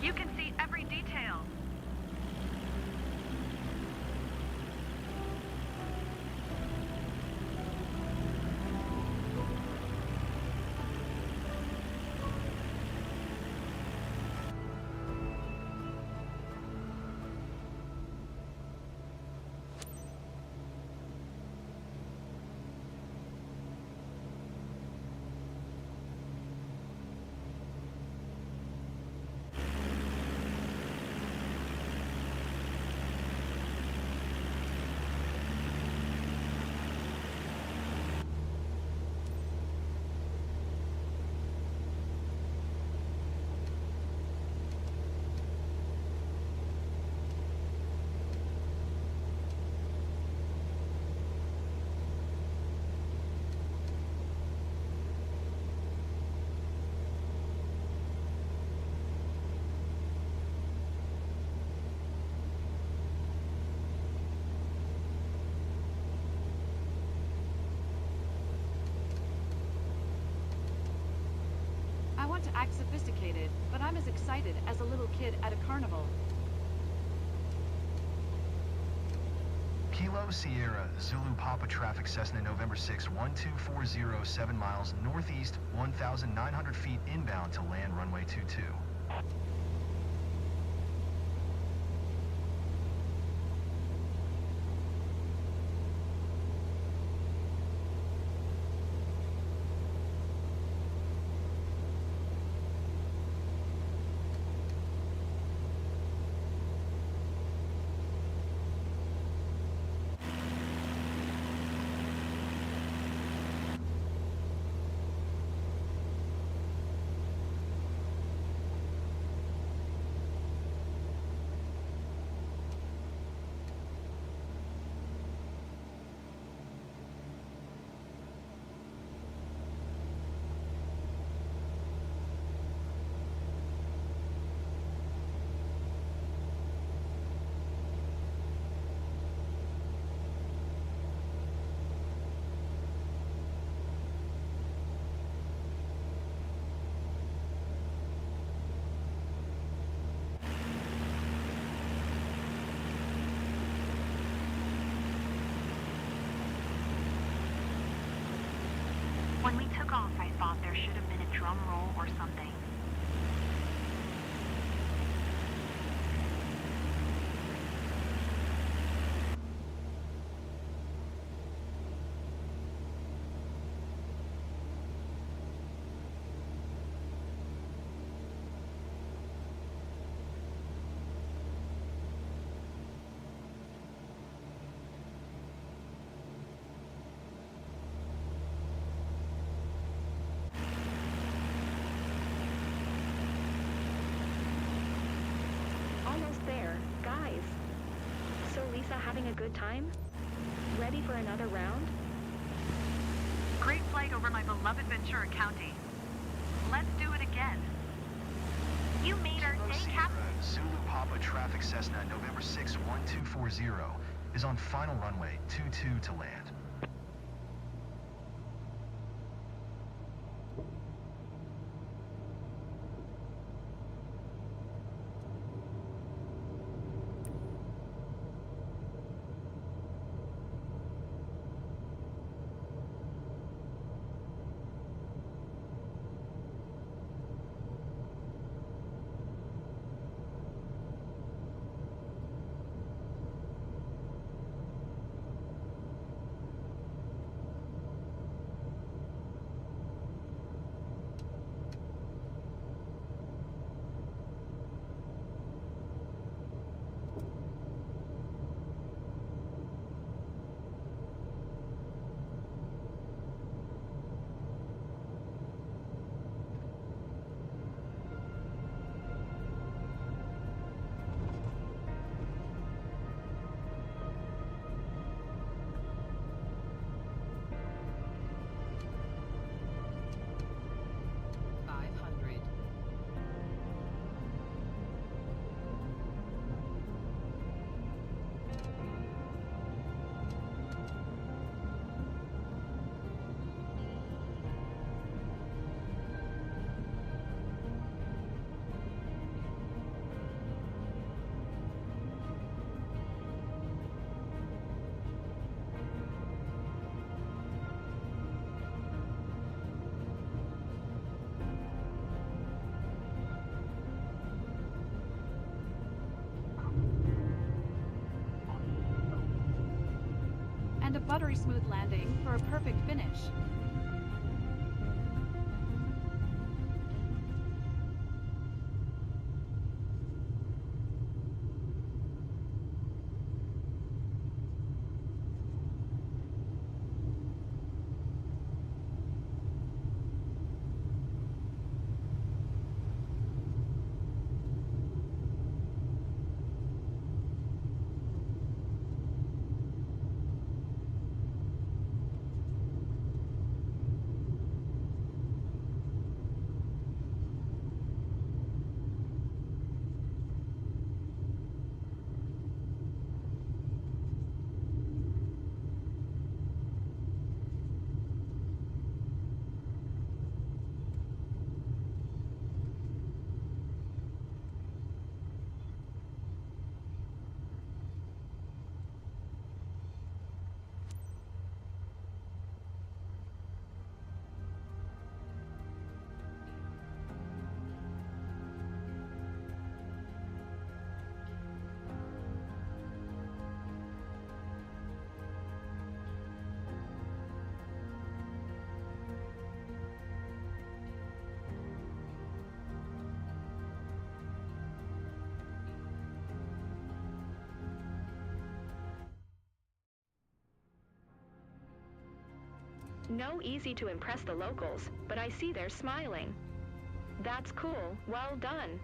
You can see every detail. I want to act sophisticated, but I'm as excited as a little kid at a carnival. Kilo Sierra Zulu Papa traffic Cessna November 6 1240 7 miles northeast 1,900 feet inbound to land runway 22. When we took off, I thought there should have been a drum roll or something. Almost there. Guys. So Lisa having a good time? Ready for another round? Great flight over my beloved Ventura County. Let's do it again. You made our Kilo day, Sierra Cap. Zulu Papa traffic Cessna November 6 1240 is on final runway 22 to land. buttery smooth landing for a perfect finish. No easy to impress the locals, but I see they're smiling. That's cool. Well done.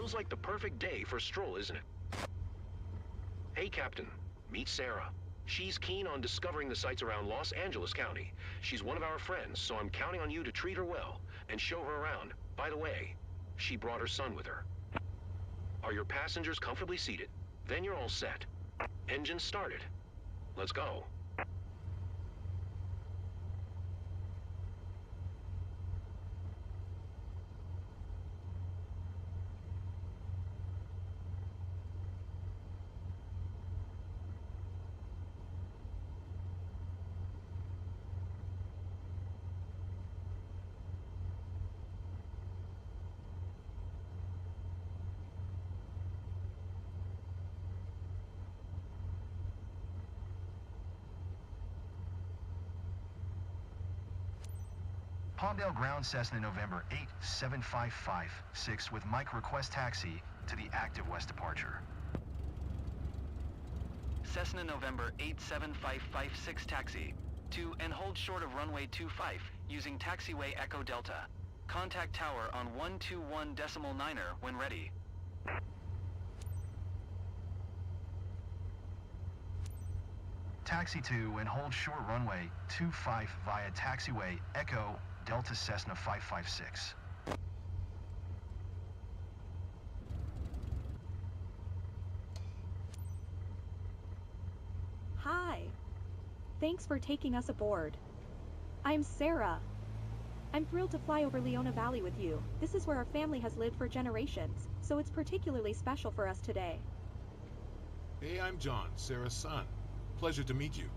Feels like the perfect day for a stroll, isn't it? Hey, Captain. Meet Sarah. She's keen on discovering the sights around Los Angeles County. She's one of our friends, so I'm counting on you to treat her well and show her around. By the way, she brought her son with her. Are your passengers comfortably seated? Then you're all set. Engine started. Let's go. Palmdale Ground Cessna November 87556 with Mike request taxi to the active west departure. Cessna November 87556 taxi to and hold short of runway 25 using taxiway Echo Delta. Contact tower on 121.9 when ready. Taxi to and hold short runway 25 via taxiway Echo Delta Cessna 556. Hi. Thanks for taking us aboard. I'm Sarah. I'm thrilled to fly over Leona Valley with you. This is where our family has lived for generations, so it's particularly special for us today. Hey, I'm John, Sarah's son. Pleasure to meet you.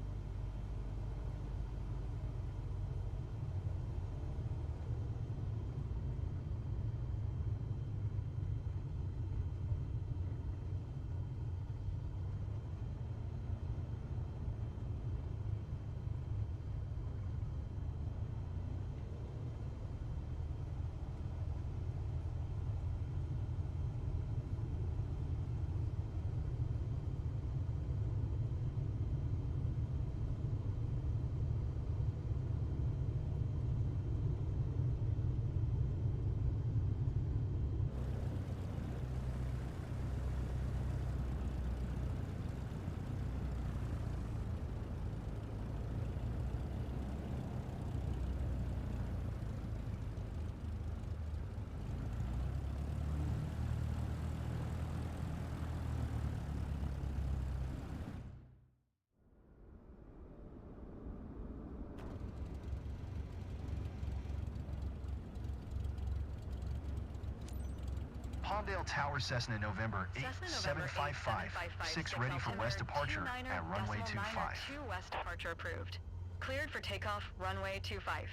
Palmdale Tower Cessna November 87556 ready for west departure at runway 25. 2 west departure approved. Cleared for takeoff, runway 25.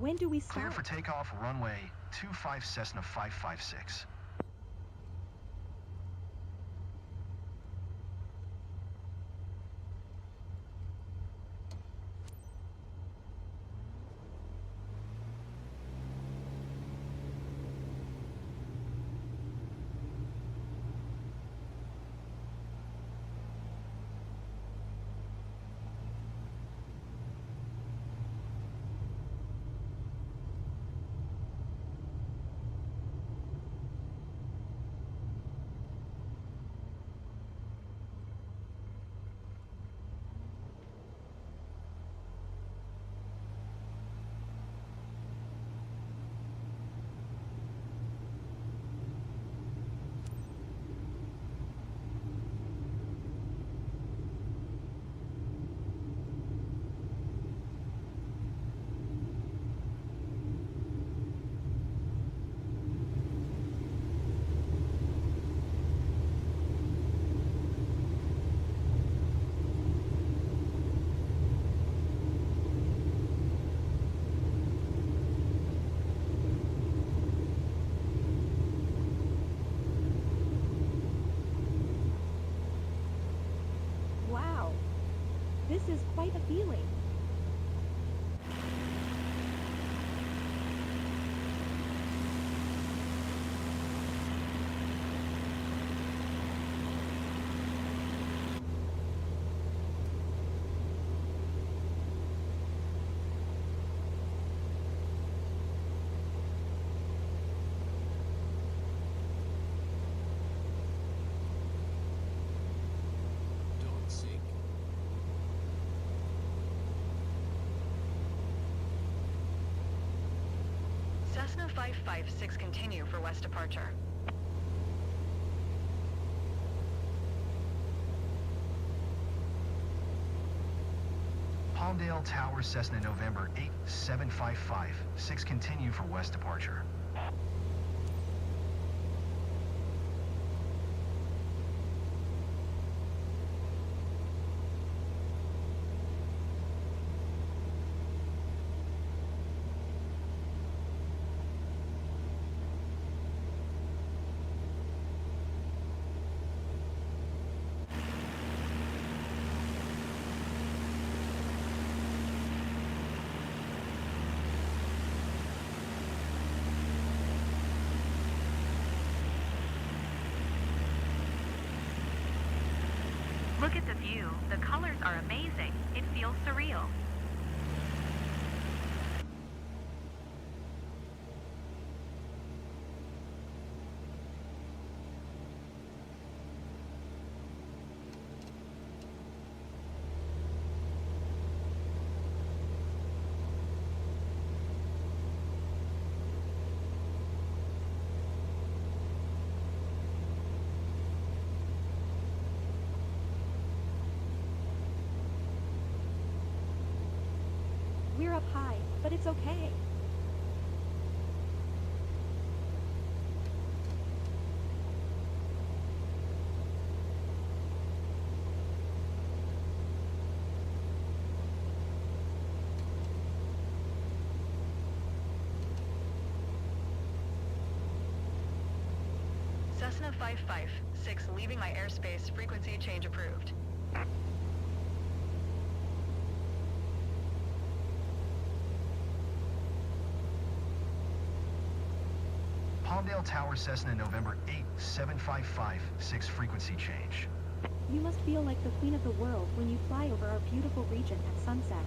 When do we start? Clear for takeoff, runway 25 Cessna 556. Wow. This is quite a feeling. Cessna 556 continue for west departure. Palmdale Tower Cessna November 8755, 6 continue for west departure. Look at the view. The colors are amazing. It feels surreal. We're up high, but it's okay. Cessna 556 leaving my airspace, frequency change approved. Palmdale Tower Cessna November 8755, 6 frequency change. You must feel like the queen of the world when you fly over our beautiful region at sunset.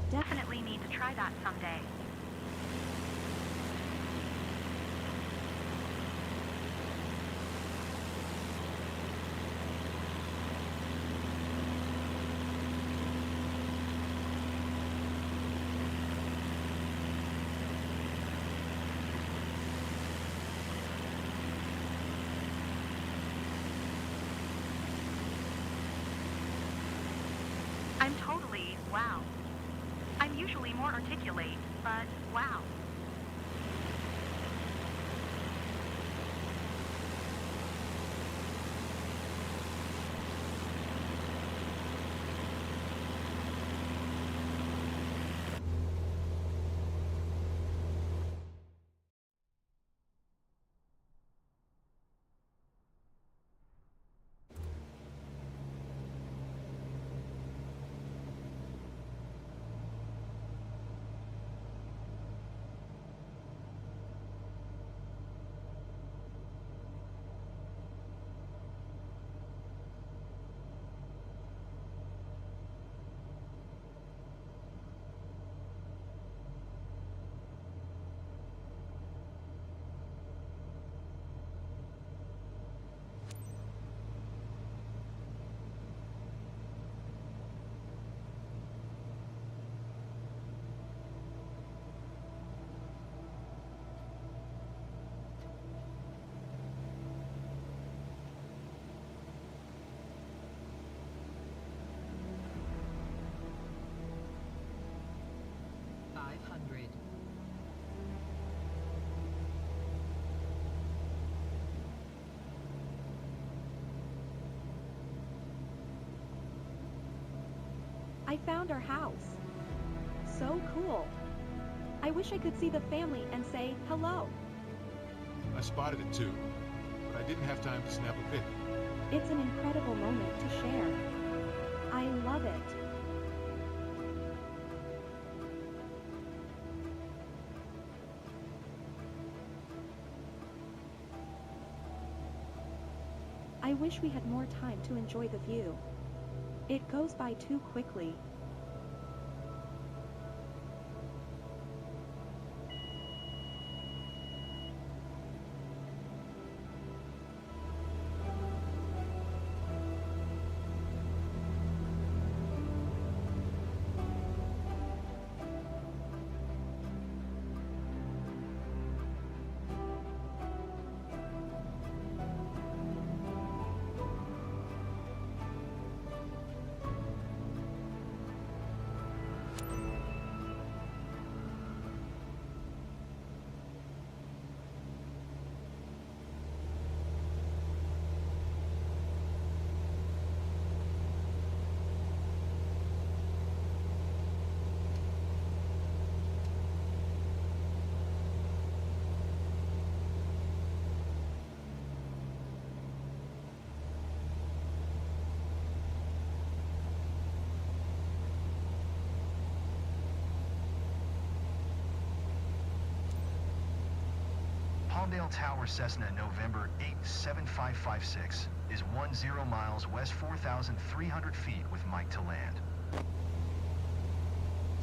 Definitely need to try that someday. I'm totally, wow. I'm usually more articulate, but wow. I found our house. So cool. I wish I could see the family and say hello. I spotted it too, but I didn't have time to snap a pic. It's an incredible moment to share. I love it. I wish we had more time to enjoy the view. It goes by too quickly. Palmdale Tower Cessna November 87556 is 10 miles west 4,300 feet with Mike to land.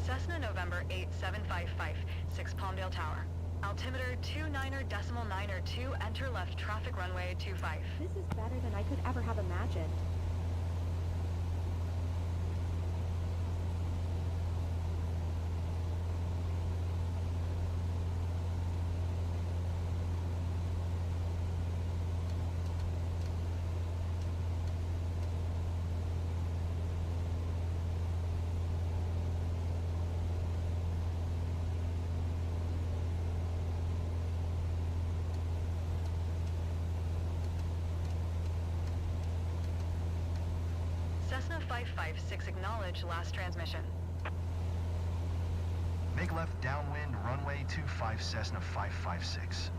Cessna November 87556 Palmdale Tower. Altimeter 29.902, enter left traffic runway 25. This is better than I could ever have imagined. Cessna 556, acknowledge last transmission. Make left downwind runway 25 Cessna 556.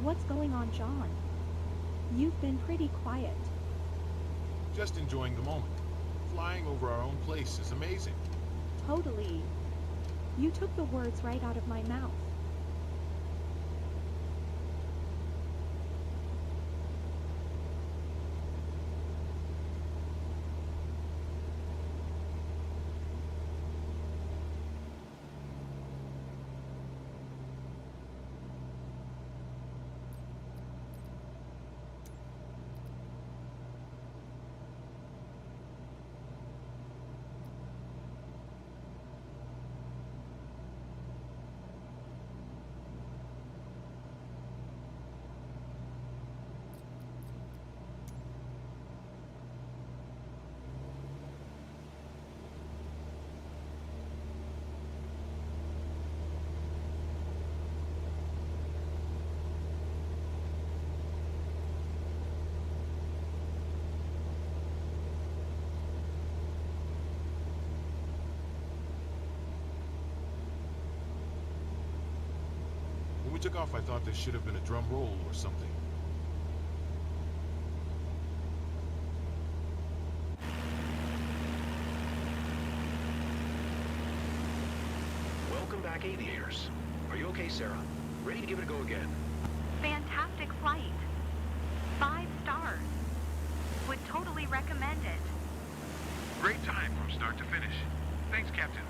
What's going on, John? You've been pretty quiet. Just enjoying the moment. Flying over our own place is amazing. Totally. You took the words right out of my mouth. When we took off, I thought there should have been a drum roll or something. Welcome back, aviators. Are you okay, Sarah? Ready to give it a go again? Fantastic flight. 5 stars. Would totally recommend it. Great time from start to finish. Thanks, Captain.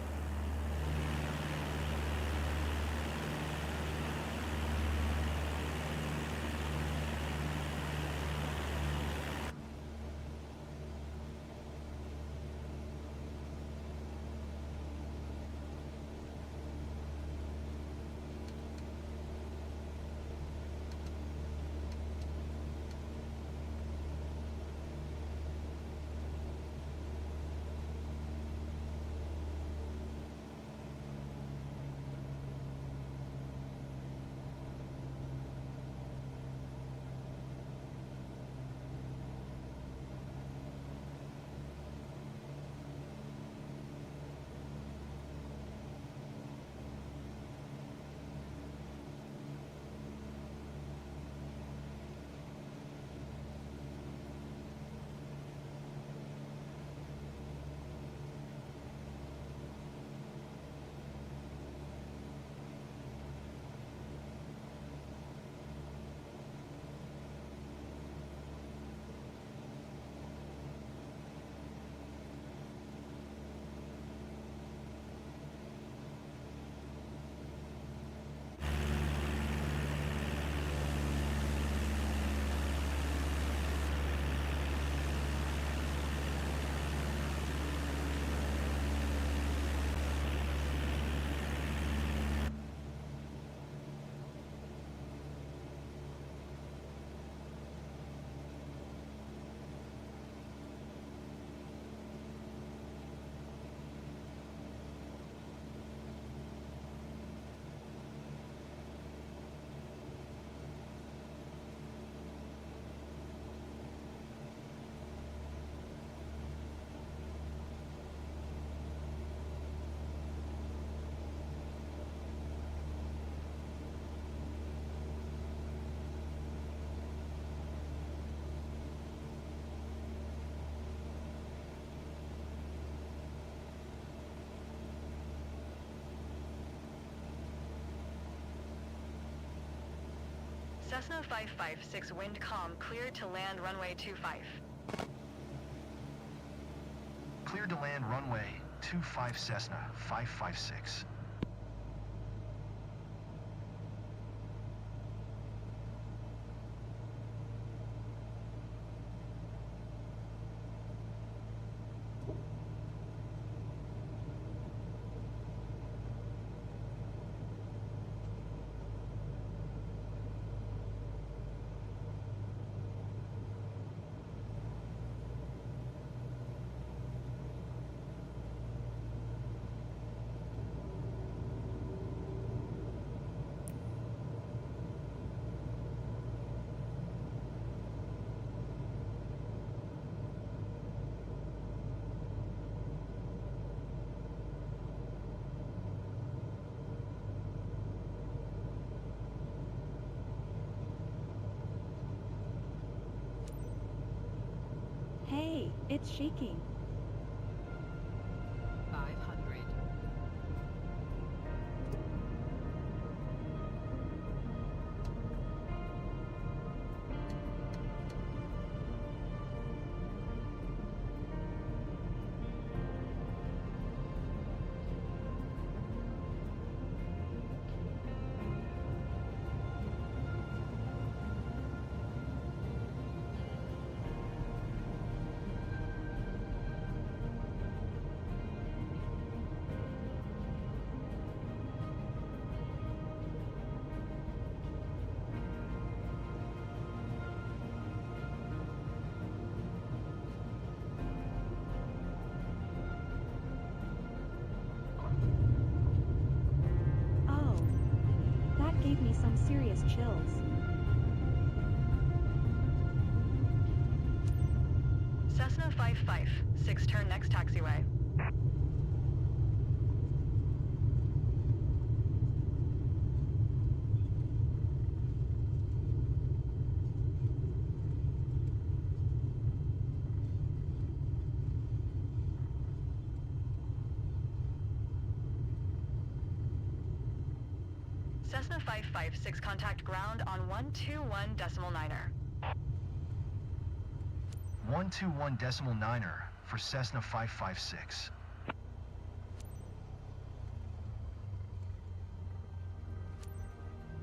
Cessna 556 wind calm, cleared to land runway 25. Cleared to land runway 25 Cessna 556. Hey, it's shaking. 500. Oh, that gave me some serious chills. Cessna 556, turn next taxiway. Cessna 556, contact ground on 121.9er. 121.9er for Cessna 556.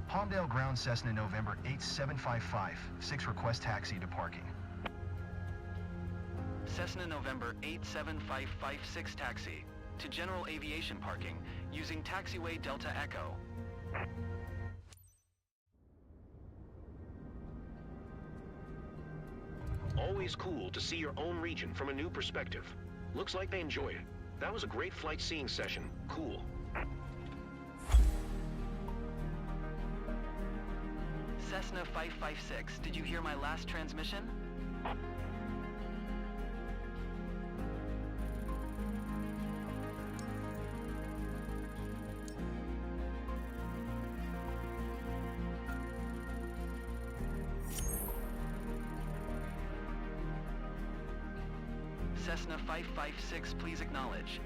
Palmdale ground Cessna November 8755, 6 request taxi to parking. Cessna November 87556 taxi to general aviation parking using taxiway Delta Echo. Always cool to see your own region from a new perspective. Looks like they enjoyed it. That was a great flight seeing session. Cool. Cessna 556, did you hear my last transmission? Cessna 556, please acknowledge.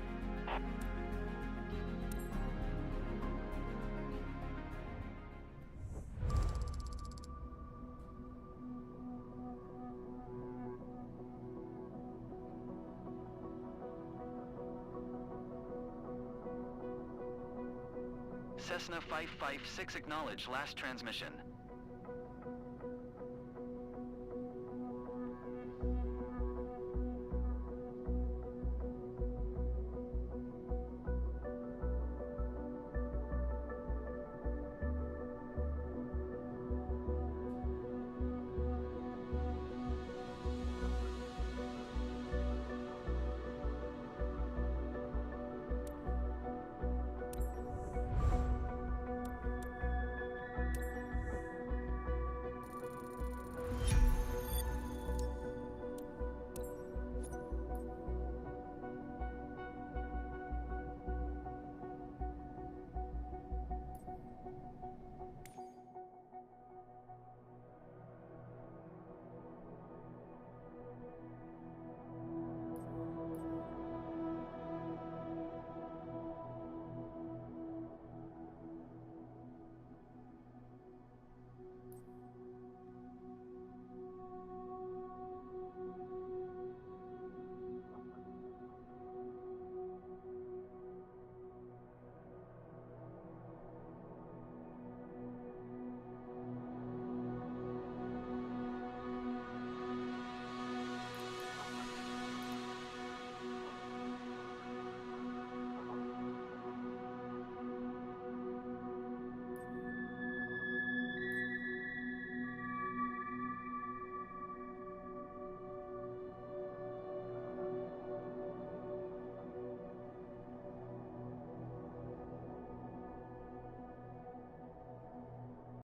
Cessna 556, acknowledge last transmission.